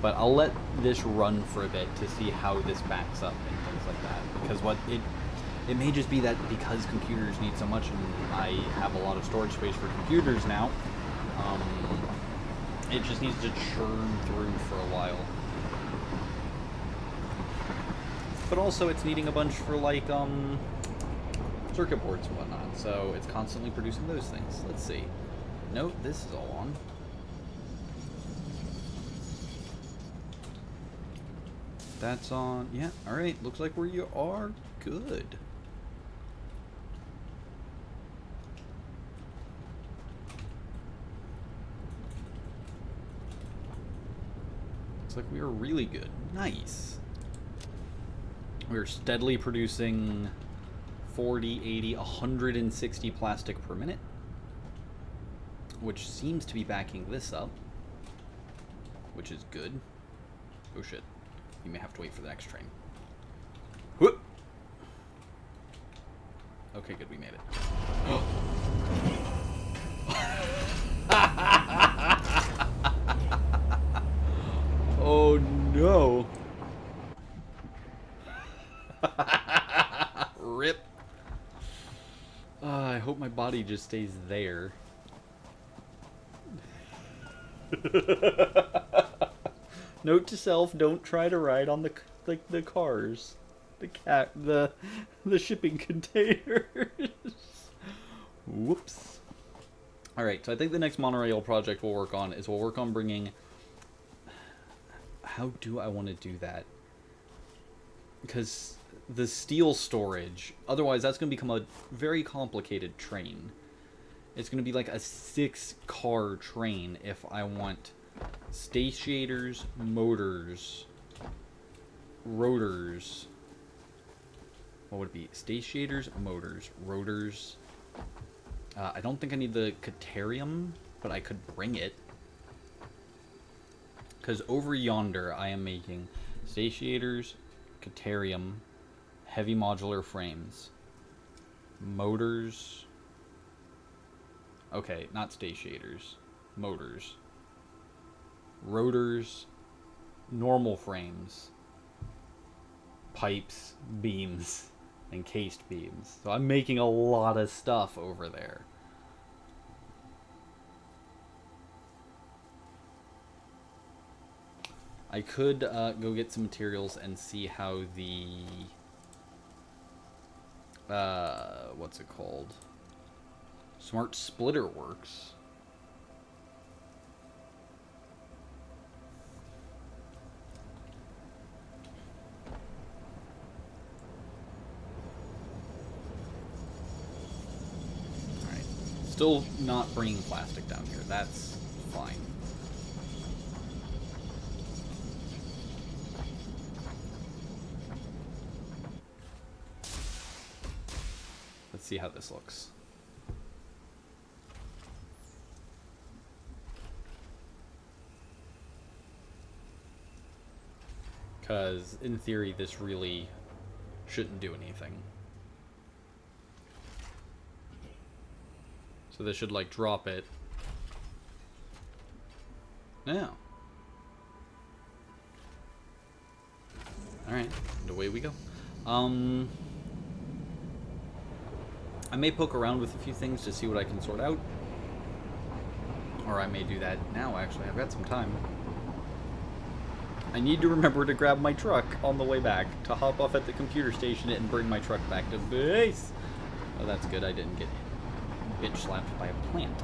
But I'll let this run for a bit to see how this backs up and things like that. Because it may just be that because computers need so much and I have a lot of storage space for computers now, It just needs to churn through for a while. But also, it's needing a bunch for, like, circuit boards and whatnot, so it's constantly producing those things. Let's see. Nope, this is all on. That's on. Yeah, alright, looks like where you are good. Looks like we are really good. Nice. We're steadily producing 40, 80, 160 plastic per minute, which seems to be backing this up, which is good. Oh shit. You may have to wait for the next train. Whoop! Okay, good, we made it. Oh no! Rip. I hope my body just stays there. Note to self: don't try to ride on the cars, the shipping containers. Whoops. All right, so I think the next monorail project we'll work on bringing. How do I want to do that? Because the steel storage, otherwise that's going to become a very complicated train. It's going to be like a 6-car train if I want statiators, motors, rotors. What would it be? Statiators, motors, rotors. I don't think I need the Caterium, but I could bring it. Because over yonder I am making statiators, Caterium, heavy modular frames, motors. Okay, not statiators, motors, rotors, normal frames, pipes, beams, and cased beams. So I'm making a lot of stuff over there. I could go get some materials and see how the what's it called? Smart splitter works. Alright. Still not bringing plastic down here. That's fine. Let's see how this looks. Because, in theory, this really shouldn't do anything. So this should, like, drop it. Yeah. Alright, and away we go. I may poke around with a few things to see what I can sort out. Or I may do that now, actually. I've got some time. I need to remember to grab my truck on the way back, to hop off at the computer station and bring my truck back to base. Oh, that's good. I didn't get bitch slapped by a plant.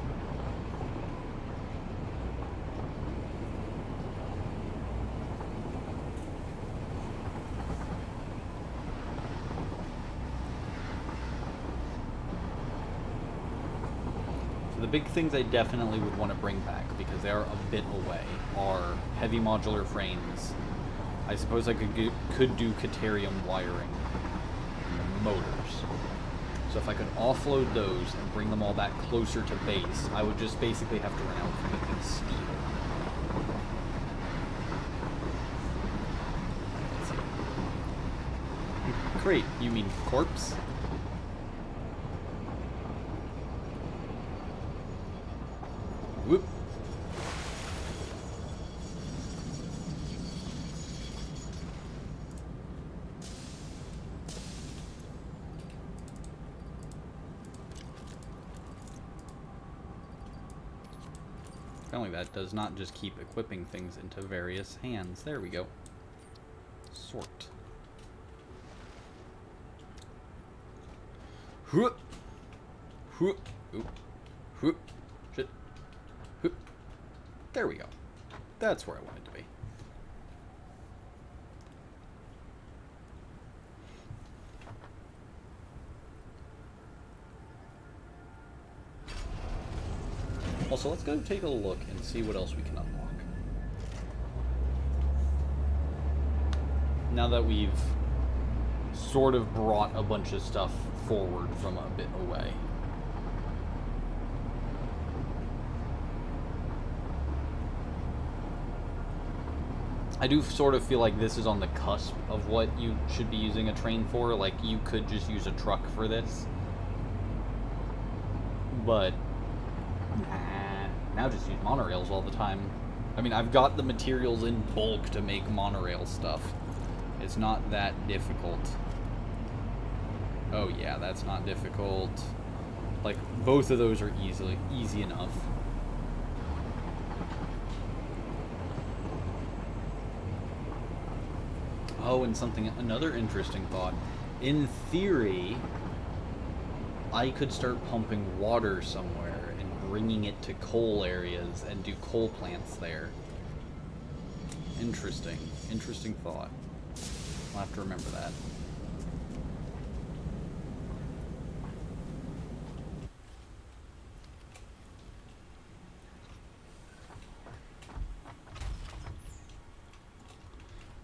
The big things I definitely would want to bring back, because they are a bit away, are heavy modular frames. I suppose I could do Caterium wiring and motors. So if I could offload those and bring them all back closer to base, I would just basically have to run out for making steel. Let's see. Great, you mean corpse? Whoop. Finally, that does not just keep equipping things into various hands. There we go. Sort. Whoop. Whoop. Oop. Whoop. Shit. Whoop. There we go. That's where I wanted to be. Also, let's go take a look and see what else we can unlock. Now that we've sort of brought a bunch of stuff forward from a bit away. I do sort of feel like this is on the cusp of what you should be using a train for. Like, you could just use a truck for this. But, nah, now just use monorails all the time. I mean, I've got the materials in bulk to make monorail stuff. It's not that difficult. Oh yeah, that's not difficult. Like, both of those are easy enough. Oh, and another interesting thought. In theory, I could start pumping water somewhere and bringing it to coal areas and do coal plants there. Interesting. Interesting thought. I'll have to remember that.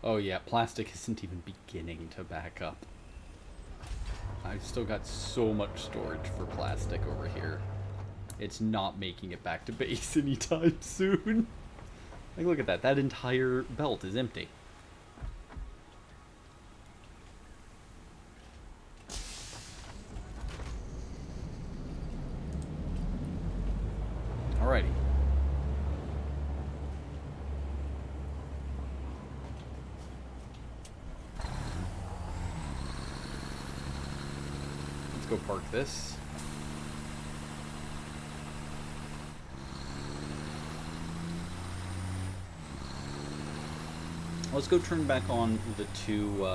Oh yeah, plastic isn't even beginning to back up. I've still got so much storage for plastic over here. It's not making it back to base anytime soon. Like, look at that. That entire belt is empty. Alrighty. Let's go park this. Let's go turn back on the two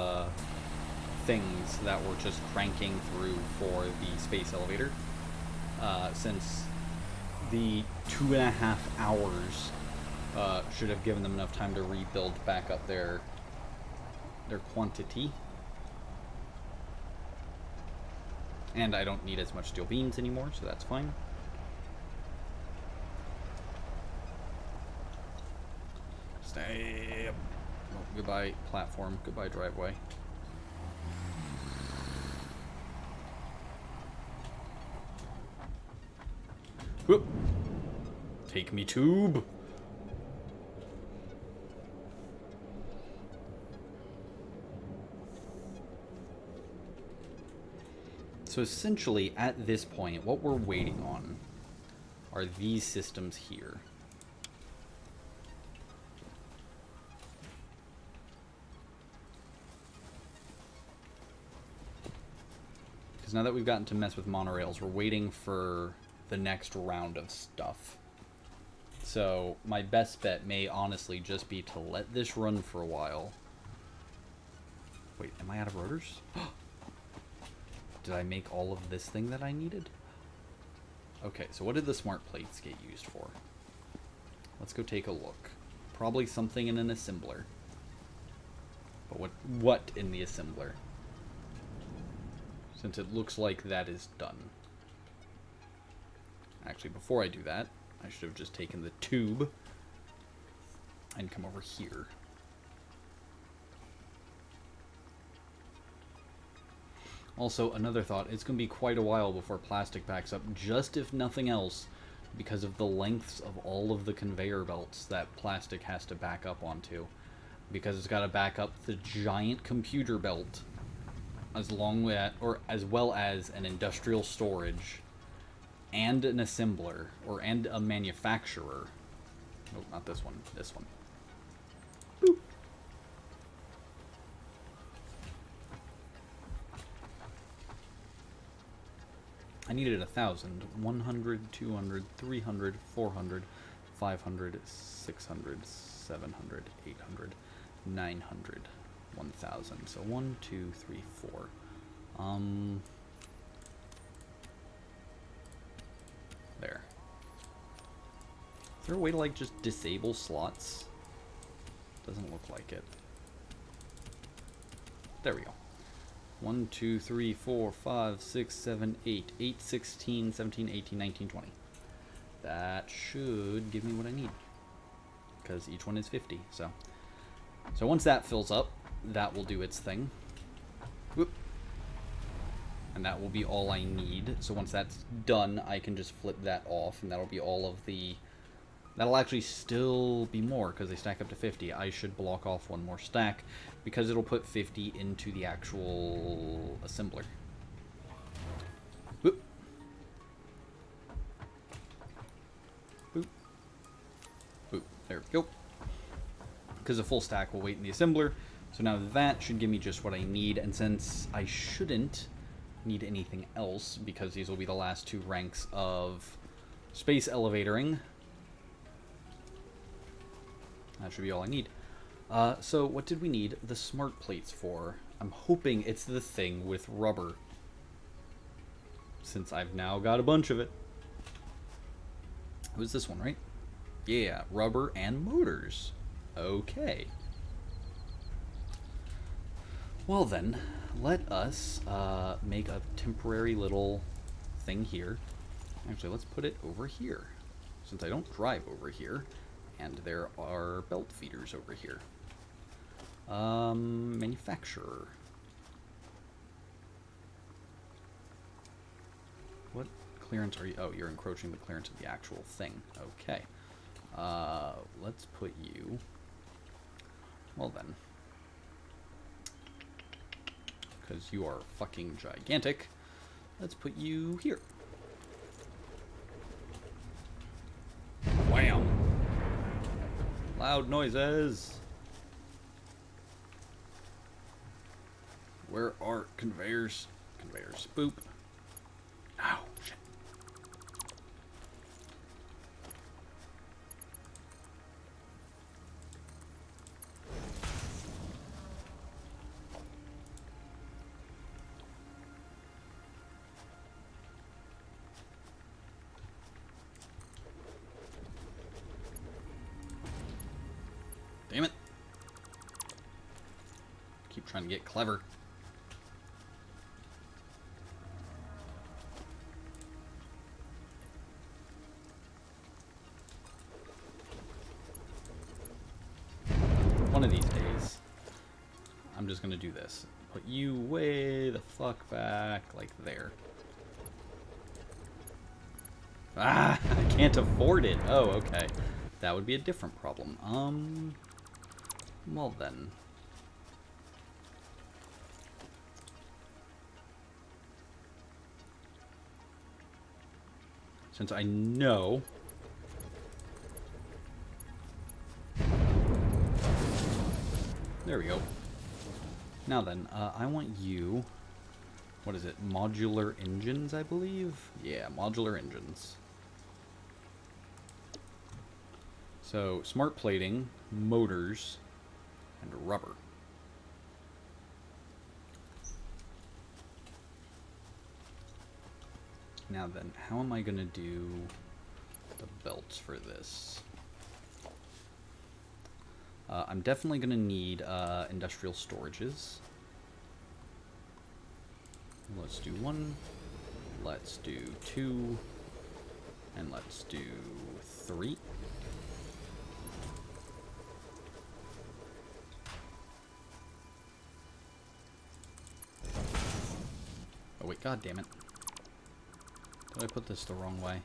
things that were just cranking through for the space elevator. Since the 2.5 hours should have given them enough time to rebuild back up their quantity. And I don't need as much steel beams anymore, so that's fine. Stay up. Oh, goodbye platform, goodbye driveway. Whoop. Take me, tube. So essentially, at this point, what we're waiting on are these systems here. Because now that we've gotten to mess with monorails, we're waiting for the next round of stuff. So my best bet may honestly just be to let this run for a while. Wait, am I out of rotors? Did I make all of this thing that I needed? Okay, so what did the smart plates get used for? Let's go take a look. Probably something in an assembler. But what in the assembler? Since it looks like that is done. Actually, before I do that, I should have just taken the tube and come over here. Also, another thought, it's going to be quite a while before plastic backs up, just if nothing else, because of the lengths of all of the conveyor belts that plastic has to back up onto. Because it's got to back up the giant computer belt, as well as an industrial storage, and an assembler, and a manufacturer. Nope, not this one, this one. Boop. I needed 1,000, 100, 200, 300, 400, 500, 600, 700, 800, 900, 1,000. So 1, 2, 3, 4. There. Is there a way to, like, just disable slots? Doesn't look like it. There we go. 1, 2, 3, 4, 5, 6, 7, 8. 8, 16, 17, 18, 19, 20. That should give me what I need. Because each one is 50, so. So once that fills up, that will do its thing. Whoop. And that will be all I need. So once that's done, I can just flip that off, and that'll be all of the... That'll actually still be more, because they stack up to 50. I should block off one more stack, because it'll put 50 into the actual assembler. Whoop. Boop. Boop. There we go. Because a full stack will wait in the assembler. So now that should give me just what I need. And since I shouldn't need anything else, because these will be the last 2 ranks of space elevatoring, that should be all I need. So what did we need the smart plates for? I'm hoping it's the thing with rubber, since I've now got a bunch of it. It was this one, right? Yeah, rubber and motors. Okay. Well then, let us make a temporary little thing here. Actually, let's put it over here, since I don't drive over here, and there are belt feeders over here. Manufacturer. What clearance are you? Oh, you're encroaching the clearance of the actual thing. Okay. Let's put you... Well then. Because you are fucking gigantic. Let's put you here. Wham! Loud noises! Where are conveyors? Conveyors. Boop. Ow, shit. Damn it. Keep trying to get clever. One of these days, I'm just gonna do this. Put you way the fuck back, like there. Ah, I can't afford it. Oh, okay. That would be a different problem. Well then. Since I know... There we go. Now then, I want you... What is it? Modular engines, I believe? Yeah, modular engines. So, smart plating, motors, and rubber. Now then, how am I going to do the belts for this? I'm definitely going to need industrial storages. Let's do 1, let's do 2, and let's do 3. Oh wait, god damn it. Did I put this the wrong way?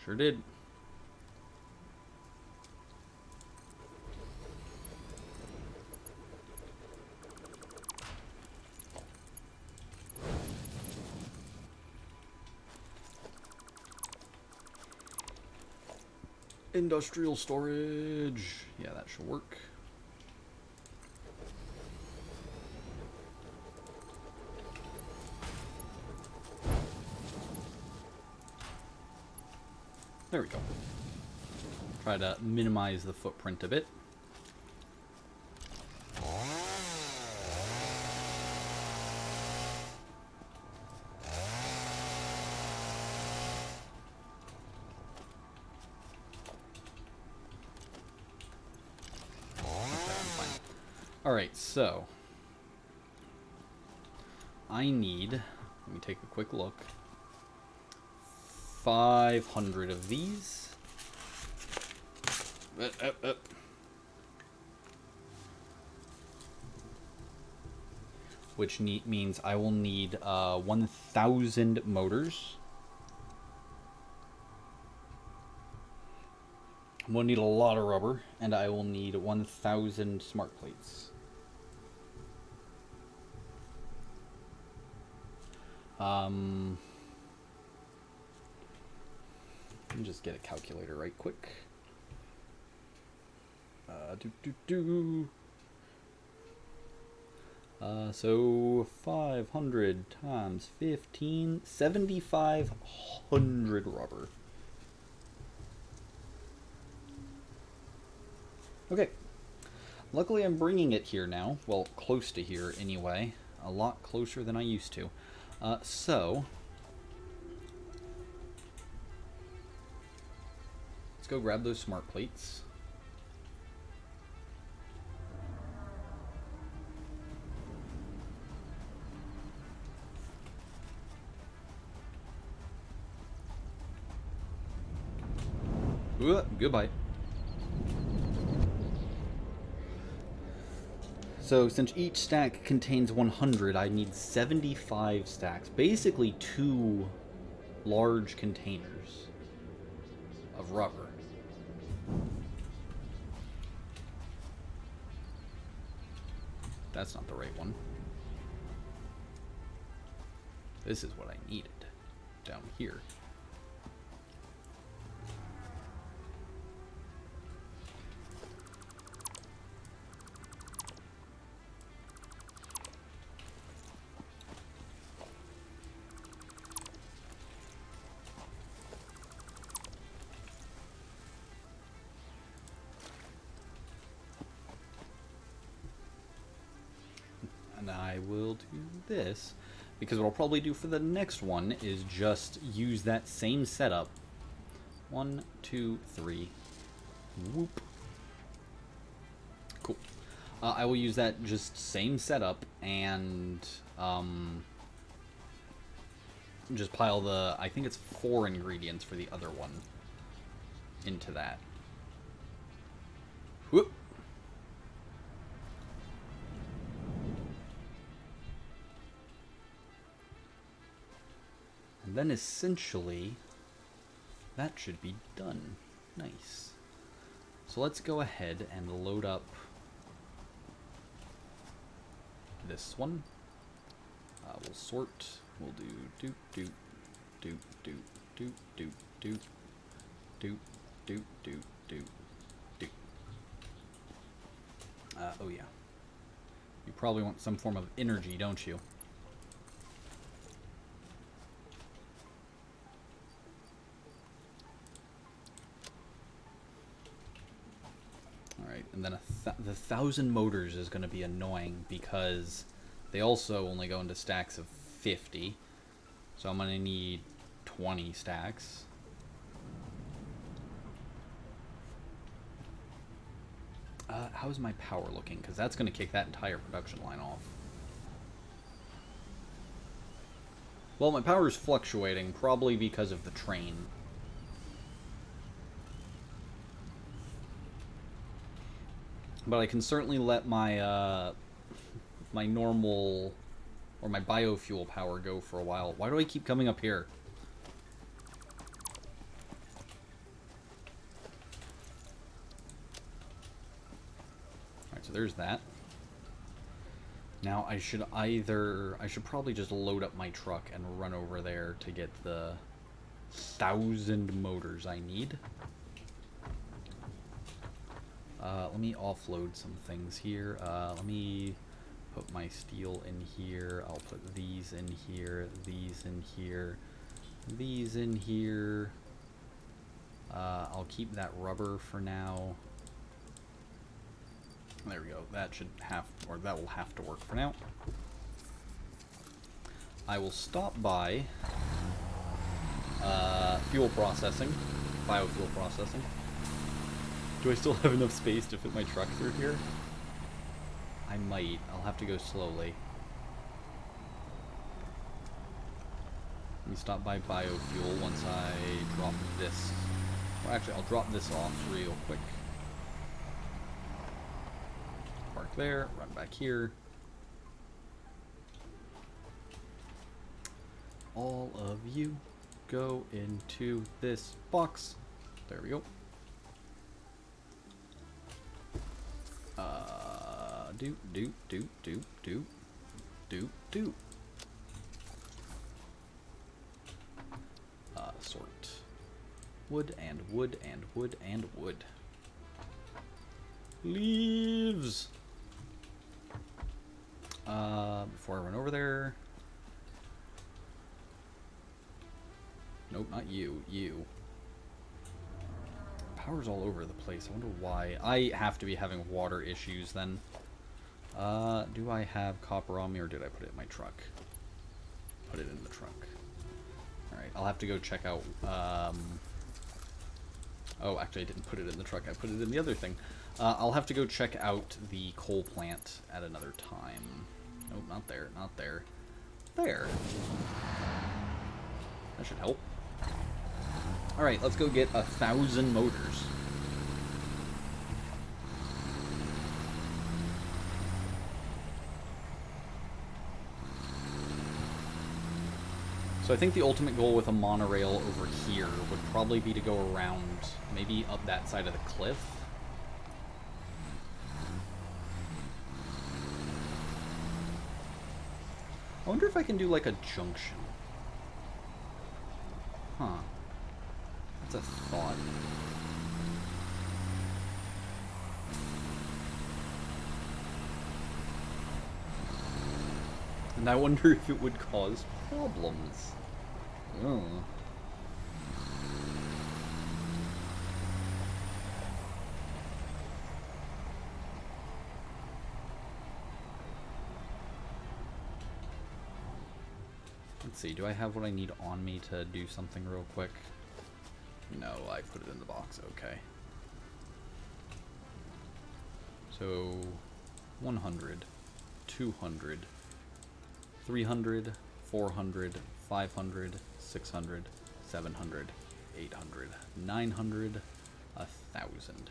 Sure did. Industrial storage. Yeah, that should work. There we go. Try to minimize the footprint a bit. Alright, so I need, let me take a quick look, 500 of these. Which means I will need 1,000 motors. I'm going to need a lot of rubber, and I will need 1,000 smart plates. Let me just get a calculator right quick. So 500 times 15, 7,500 rubber. Okay. Luckily I'm bringing it here now. Well, close to here anyway. A lot closer than I used to. So let's go grab those smart plates. Ooh, goodbye. So since each stack contains 100, I need 75 stacks. Basically 2 large containers of rubber. That's not the right one. This is what I needed down here. And I will do this, because what I'll probably do for the next one is just use that same setup. 1, 2, 3. Whoop. Cool. I will use that just same setup and just pile the, I think it's 4 ingredients for the other one into that. Whoop. And then essentially, that should be done. Nice. So let's go ahead and load up this one. We'll sort. We'll do doot doot doot doot doot doot doot doot doot doot doot doot. Oh yeah. You probably want some form of energy, don't you? Alright, and then the 1,000 motors is going to be annoying because they also only go into stacks of 50. So I'm going to need 20 stacks. How's my power looking? Because that's going to kick that entire production line off. Well, my power is fluctuating, probably because of the train. But I can certainly let my my normal or my biofuel power go for a while. Why do I keep coming up here? Alright, so there's that. Now I should probably just load up my truck and run over there to get the 1,000 motors I need. Let me offload some things here. Let me put my steel in here. I'll put these in here, these in here, these in here. I'll keep that rubber for now. There we go. That should have, or that will have to work for now. I will stop by fuel processing, biofuel processing. Do I still have enough space to fit my truck through here? I might. I'll have to go slowly. Let me stop by biofuel once I drop this. Well, actually, I'll drop this off real quick. Park there, run back here. All of you go into this box. There we go. Do. Sort. Wood and wood and wood and wood. Leaves! Before I run over there. Nope, not you. You. Power's all over the place. I wonder why. I have to be having water issues then. Do I have copper on me or did I put it in my truck? Put it in the truck. Alright, I'll have to go check out, oh, actually I didn't put it in the truck. I put it in the other thing. I'll have to go check out the coal plant at another time. Nope, not there, not there. There. That should help. Alright, let's go get 1,000 motors. So I think the ultimate goal with a monorail over here would probably be to go around, maybe up that side of the cliff. I wonder if I can do like a junction. Huh. That's a thought. And I wonder if it would cause problems. Oh. Let's see, do I have what I need on me to do something real quick? No, I put it in the box, okay. So, 100, 200, 300, 400, 500, 600, 700, 800, 900, 1,000.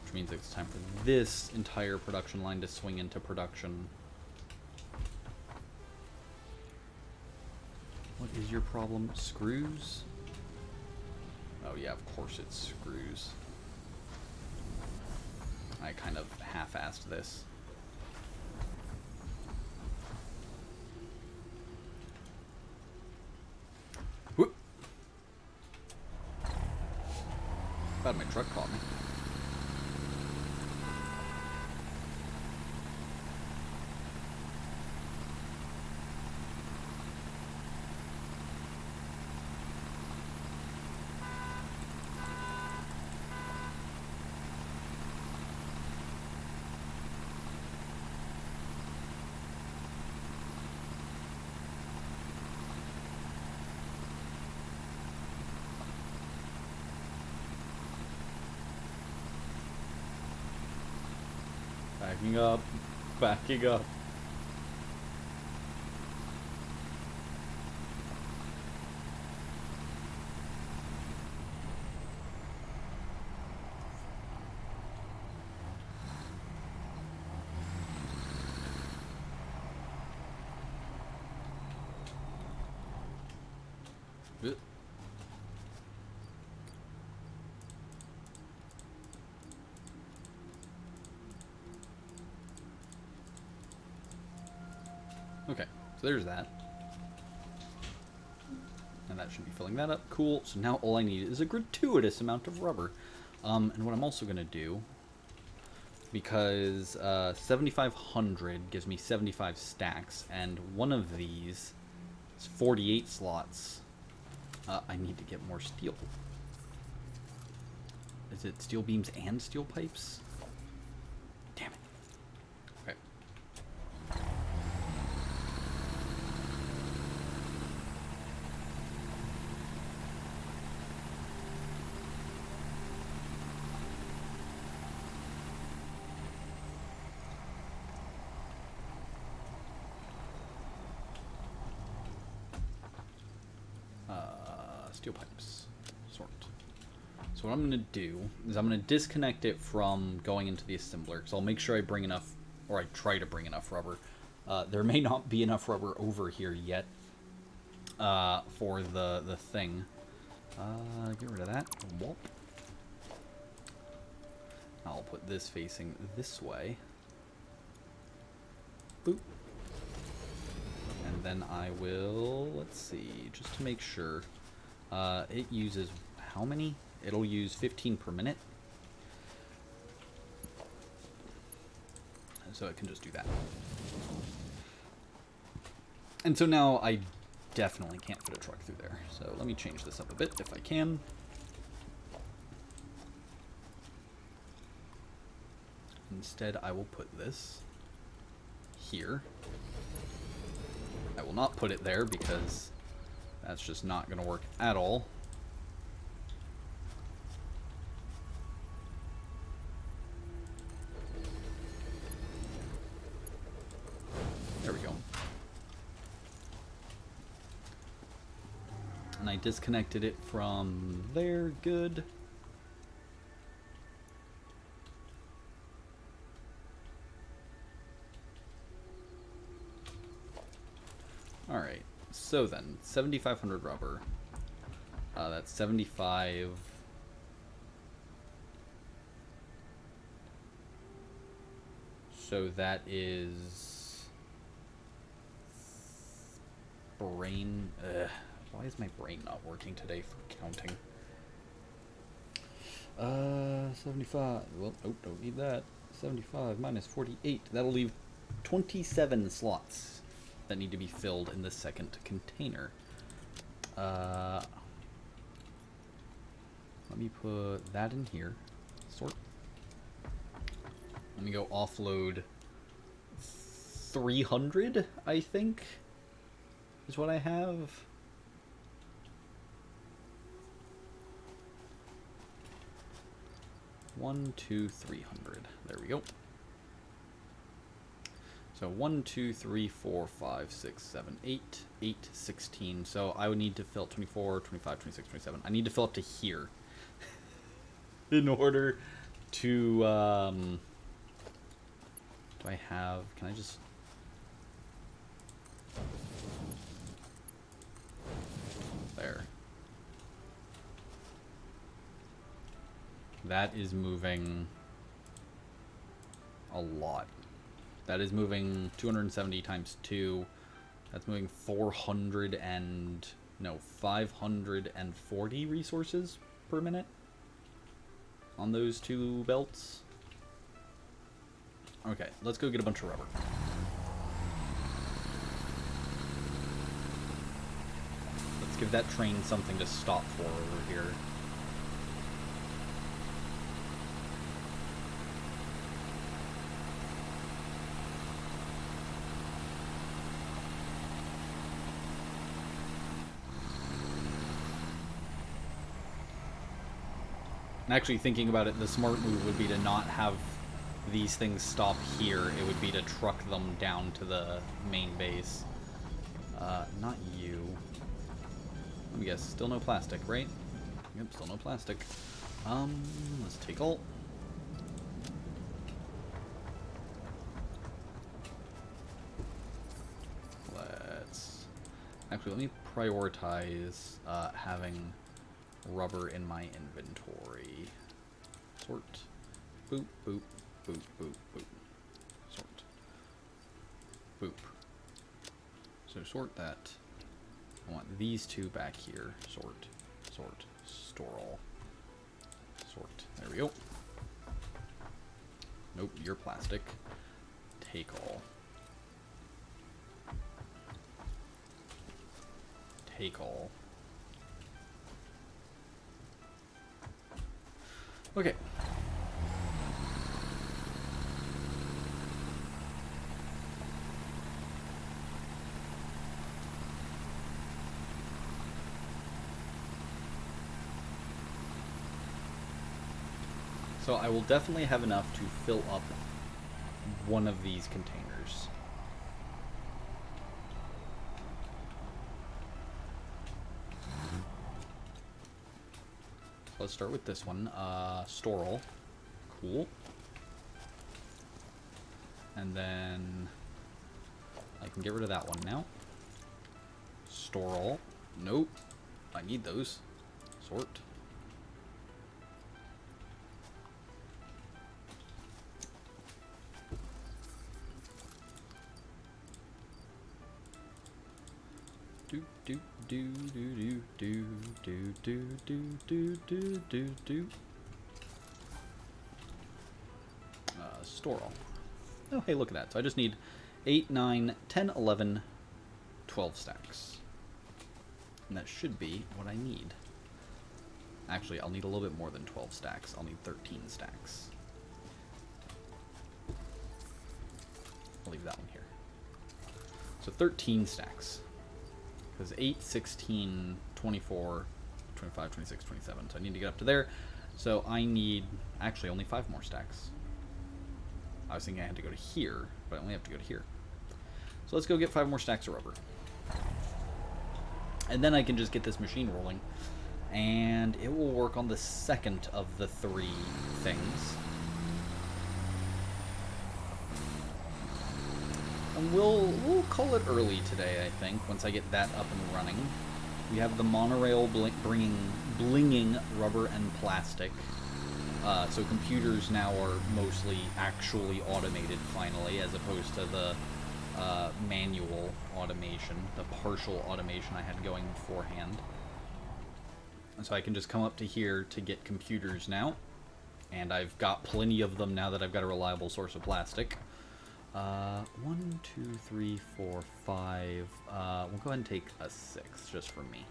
Which means it's time for this entire production line to swing into production. What is your problem? Screws? Oh yeah, of course it's screws. I kind of half-assed this. Whoop! Glad my truck caught me. Backing up. Backing up. Okay, so there's that. And that should be filling that up. Cool. So now all I need is a gratuitous amount of rubber. And what I'm also going to do, because 7,500 gives me 75 stacks, and one of these It's 48 slots. I need to get more steel. Is it steel beams and steel pipes? Damn it. Okay. Steel pipes. Sort. So what I'm going to do is I'm going to disconnect it from going into the assembler, because I'll make sure I bring enough, or I try to bring enough rubber. There may not be enough rubber over here yet for the thing. Get rid of that. Whoop. I'll put this facing this way. Boop. And then I will, let's see, just to make sure. It uses how many? It'll use 15 per minute. So it can just do that. And so now I definitely can't fit a truck through there. So let me change this up a bit if I can. Instead, I will put this here. I will not put it there because that's just not going to work at all. There we go. And I disconnected it from there. Good. Alright, so then, 7,500 rubber. That's 75. So that is... brain... why is my brain not working today for counting? 75. Well, oh, don't need that. 75 minus 48. That'll leave 27 slots that need to be filled in the second container. Let me put that in here. Sort. Let me go offload 300, I think, is what I have. One, two, 300. There we go. So 1, 2, 3, 4, 5, 6, 7, 8, 8, 16. So I would need to fill 24, 25, 26, 27. I need to fill up to here in order to, do I have, can I just, there. That is moving a lot. That is moving 270 times 2. That's moving 540 resources per minute on those two belts. Okay, let's go get a bunch of rubber. Let's give that train something to stop for over here. And actually thinking about it, the smart move would be to not have these things stop here. It would be to truck them down to the main base. Not you. Let me guess, still no plastic, right? Yep, still no plastic. Let's take alt. Actually, let me prioritize having rubber in my inventory. Sort. Boop, boop, boop, boop, boop. Sort. Boop. So sort that. I want these two back here. Sort, sort, store all. Sort. There we go. Nope, you're plastic. Take all. Take all. Okay. So I will definitely have enough to fill up one of these containers. Let's start with this one. Storl. Cool. And then I can get rid of that one now. Storl. Nope. I need those. Sort. Do do do do do do do do do do do do. Storl. Oh, hey, look at that. So I just need 8, 9, 10, 11, 12 stacks. And that should be what I need. Actually, I'll need a little bit more than 12 stacks. I'll need 13 stacks. I'll leave that one here. So 13 stacks. Because 8, 16, 24, 25, 26, 27. So I need to get up to there. So I need, actually, only 5 more stacks. I was thinking I had to go to here, but I only have to go to here. So let's go get 5 more stacks of rubber. And then I can just get this machine rolling. And it will work on the second of the 3 things. And we'll call it early today, I think, once I get that up and running. We have the monorail blinging rubber and plastic. So computers now are mostly actually automated, finally, as opposed to the manual automation, the partial automation I had going beforehand. And so I can just come up to here to get computers now. And I've got plenty of them now that I've got a reliable source of plastic. 1, 2, 3, 4, 5. We'll go ahead and take a 6 just for me.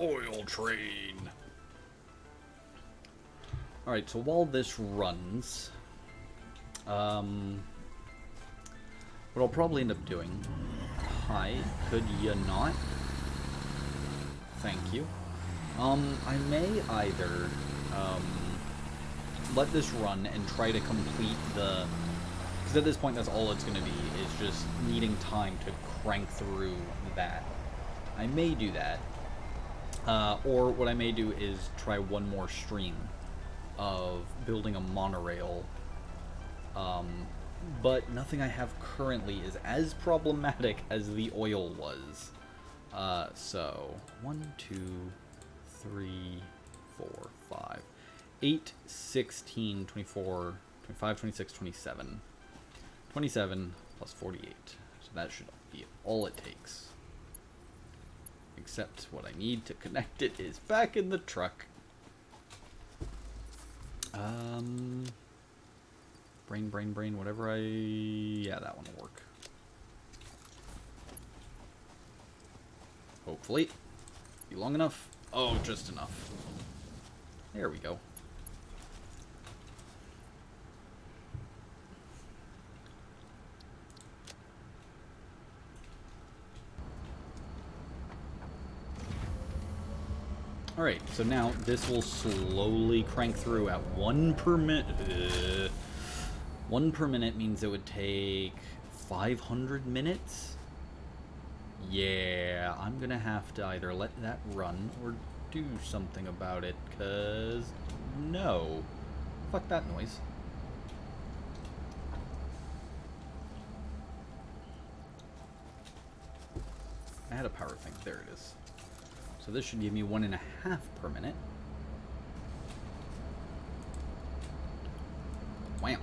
Oil train. Alright, so while this runs, what I'll probably end up doing... Hi, could you not? Thank you. I may either let this run and try to complete the... Because at this point that's all it's going to be, is just needing time to crank through that. I may do that. Or what I may do is try one more stream of building a monorail. But nothing I have currently is as problematic as the oil was. So 1, 2, 3, 4, 5, 8, 16, 24, 25, 26, 27. 27 plus 48. So that should be all it takes. Except what I need to connect it is back in the truck. Brain, whatever I... Yeah, that one will work. Hopefully. Be long enough. Oh, just enough. There we go. Alright, so now this will slowly crank through at 1 per minute. 1 per minute means it would take 500 minutes? Yeah, I'm gonna have to either let that run or do something about it, cause no. Fuck that noise. I had a power thing, there it is. So this should give me 1.5 per minute. Wham.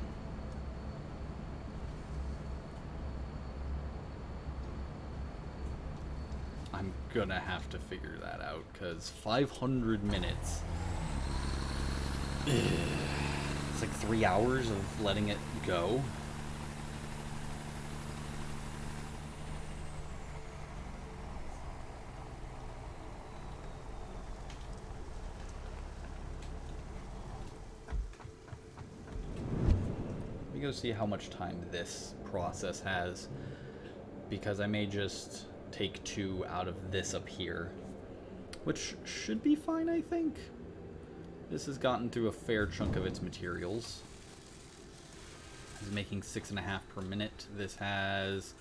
I'm gonna have to figure that out, because 500 minutes It's like 3 hours of letting it go. Let me go see how much time this process has, because I may just take 2 out of this up here, which should be fine, I think. This has gotten through a fair chunk of its materials. It's making 6.5 per minute. This has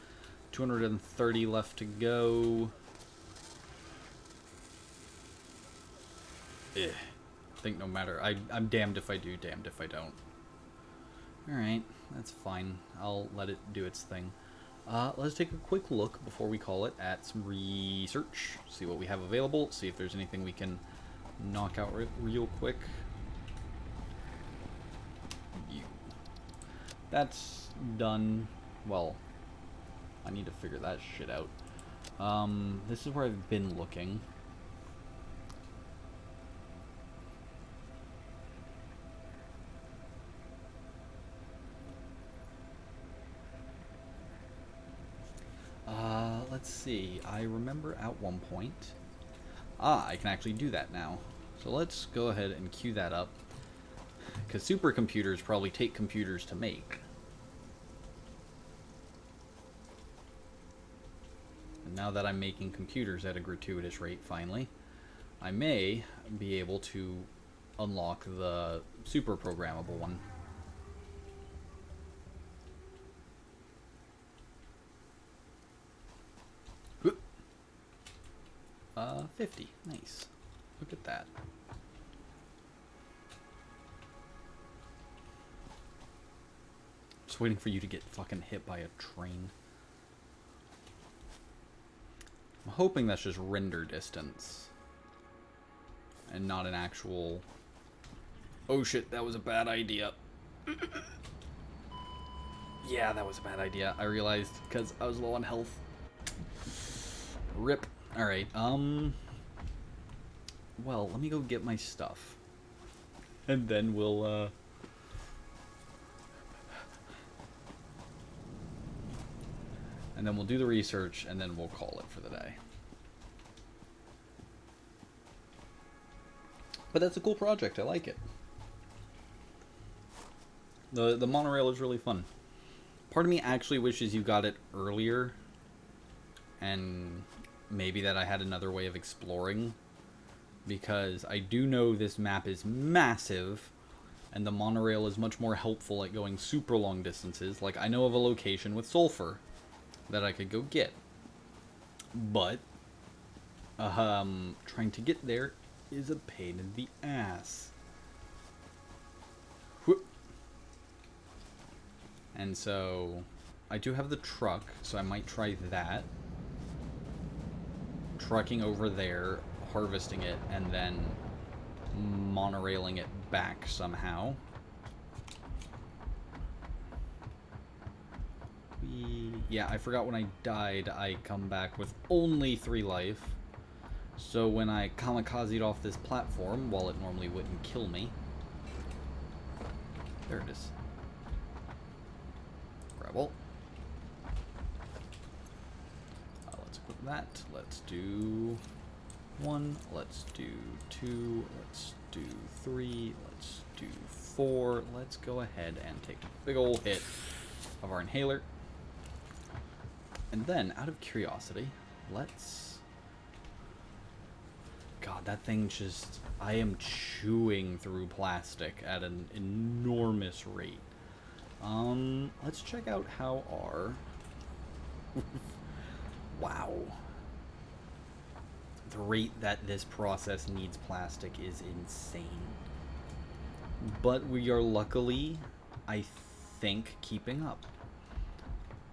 230 left to go. I think no matter. I'm damned if I do, damned if I don't. Alright, that's fine. I'll let it do its thing. Let's take a quick look before we call it at some research. See what we have available. See if there's anything we can knock out real quick. That's done. Well, I need to figure that shit out. This is where I've been looking. Let's see. I remember at one point. I can actually do that now. So let's go ahead and queue that up. Because supercomputers probably take computers to make. And now that I'm making computers at a gratuitous rate, finally, I may be able to unlock the super programmable one. 50. Nice. Look at that. Just waiting for you to get fucking hit by a train. I'm hoping that's just render distance. And not an actual... Oh shit, that was a bad idea. Yeah, that was a bad idea. I realized because I was low on health. Rip. Alright, well, let me go get my stuff. And then we'll, and then we'll do the research, and then we'll call it for the day. But that's a cool project. I like it. The monorail is really fun. Part of me actually wishes you got it earlier, and maybe that I had another way of exploring, because I do know this map is massive, and the monorail is much more helpful at going super long distances. Like, I know of a location with sulfur that I could go get, but trying to get there is a pain in the ass. Whoop. And so I do have the truck, so I might try that. Trucking over there, harvesting it, and then monorailing it back somehow. Yeah, I forgot when I died, I come back with only 3 life. So when I kamikazed off this platform, while it normally wouldn't kill me... There it is. Rebel. Let's equip that. Let's do 1. Let's do 2. Let's do 3. Let's do 4. Let's go ahead and take a big ol' hit of our inhaler. And then, out of curiosity, let's... God, that thing just... I am chewing through plastic at an enormous rate. Let's check out how our... Wow. The rate that this process needs plastic is insane. But we are luckily, I think, keeping up.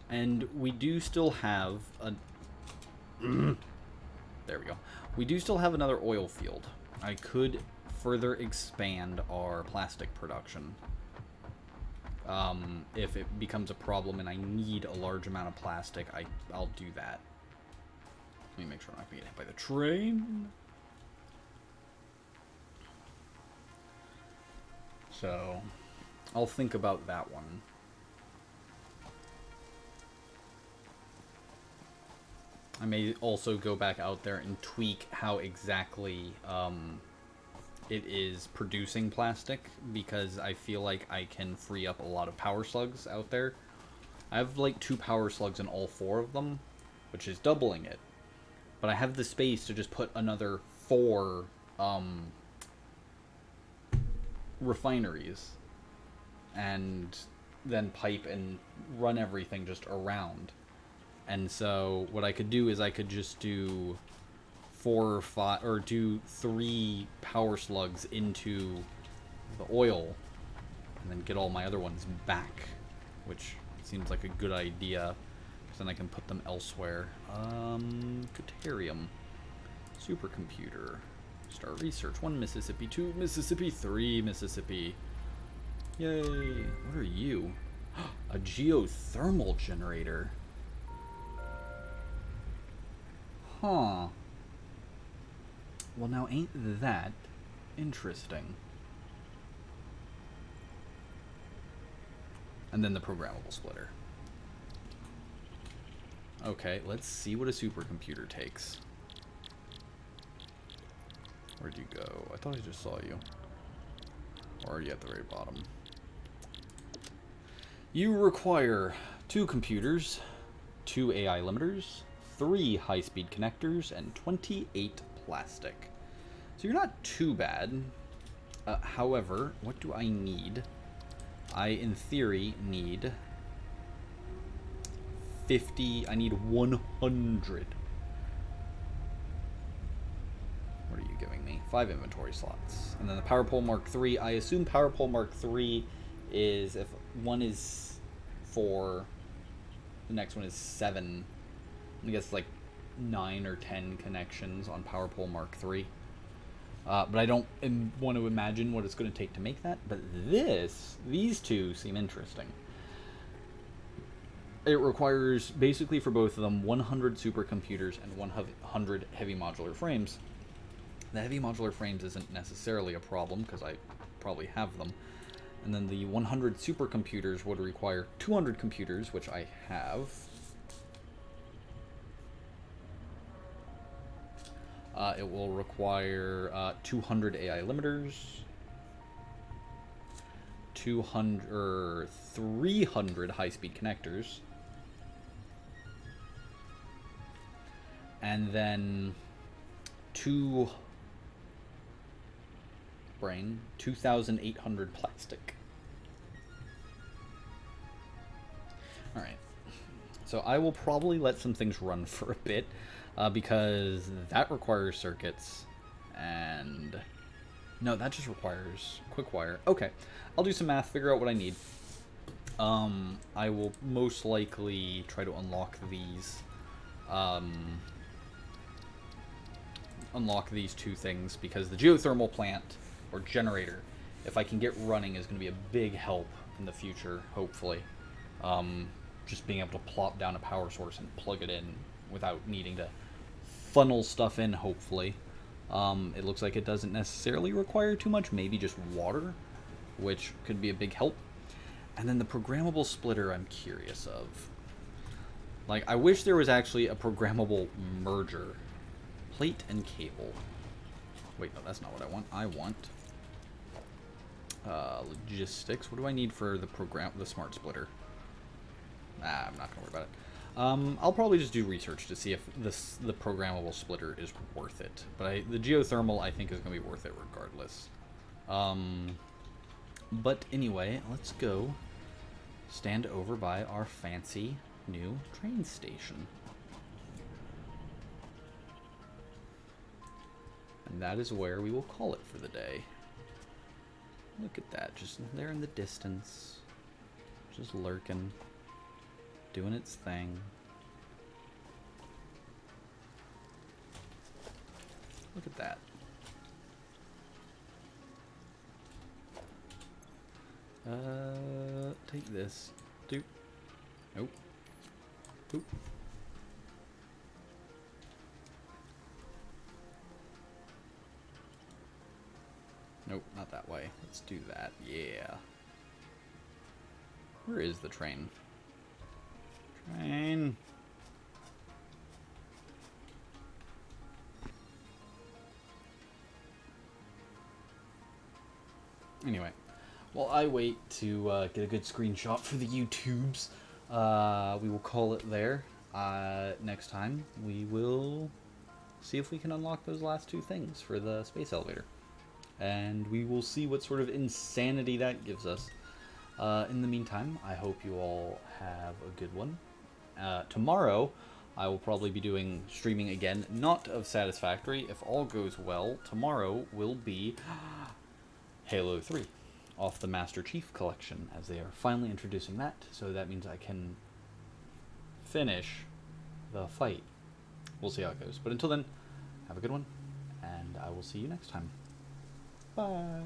And we do still have a... There we go. We do still have another oil field. I could further expand our plastic production. If it becomes a problem and I need a large amount of plastic, I'll do that. Let me make sure I'm not going to get hit by the train. So I'll think about that one. I may also go back out there and tweak how exactly it is producing plastic, because I feel like I can free up a lot of power slugs out there. I have like 2 power slugs in all 4 of them, which is doubling it. But I have the space to just put another 4 refineries and then pipe and run everything just around. And so what I could do is I could just do 4 or 5, or do 3 power slugs into the oil and then get all my other ones back, which seems like a good idea, because then I can put them elsewhere. Deuterium. Supercomputer. Start research. 1 Mississippi, 2 Mississippi, 3 Mississippi. Yay. What are you? A geothermal generator. Huh. Well, now ain't that interesting? And then the programmable splitter. Okay, let's see what a supercomputer takes. Where'd you go? I thought I just saw you. Or are you at the very bottom? You require 2 computers, 2 AI limiters, 3 high-speed connectors, and 28 plastic. So you're not too bad. However, what do I need? I, in theory, need 50. I need 100. What are you giving me? 5 inventory slots. And then the Power Pole Mark III. I assume Power Pole Mark III is, if one is 4, the next one is 7. I guess like 9 or 10 connections on Power Pole Mark III. But I don't want to imagine what it's going to take to make that. But these 2 seem interesting. It requires, basically for both of them, 100 supercomputers and 100 heavy modular frames. The heavy modular frames isn't necessarily a problem, because I probably have them. And then the 100 supercomputers would require 200 computers, which I have. It will require 200 AI limiters, 300 high-speed connectors, and then 2,800 plastic. All right. So I will probably let some things run for a bit, because that requires circuits, and no, that just requires quick wire. Okay, I'll do some math, figure out what I need. I will most likely try to unlock these, these 2 things, because the geothermal plant or generator, if I can get running, is going to be a big help in the future, hopefully. Just being able to plop down a power source and plug it in without needing to funnel stuff in, hopefully. It looks like it doesn't necessarily require too much, maybe just water, which could be a big help. And then the programmable splitter I'm curious of. Like, I wish there was actually a programmable merger. Plate and cable. Wait, no, that's not what I want. I want logistics. What do I need for the smart splitter? I'm not gonna worry about it. I'll probably just do research to see if the programmable splitter is worth it. But the geothermal, I think, is going to be worth it regardless. But anyway, let's go stand over by our fancy new train station. And that is where we will call it for the day. Look at that, just there in the distance. Just lurking. Doing its thing. Look at that. Take this. Doop. Nope. Boop. Nope, not that way. Let's do that. Yeah. Where is the train? Train. Anyway, while I wait to get a good screenshot for the YouTubes, we will call it there. Next time, we will see if we can unlock those last two things for the space elevator. And we will see what sort of insanity that gives us. In the meantime, I hope you all have a good one. Tomorrow, I will probably be doing streaming again, not of Satisfactory. If all goes well, tomorrow will be Halo 3 off the Master Chief Collection, as they are finally introducing that, so that means I can finish the fight. We'll see how it goes. But until then, have a good one, and I will see you next time. Bye.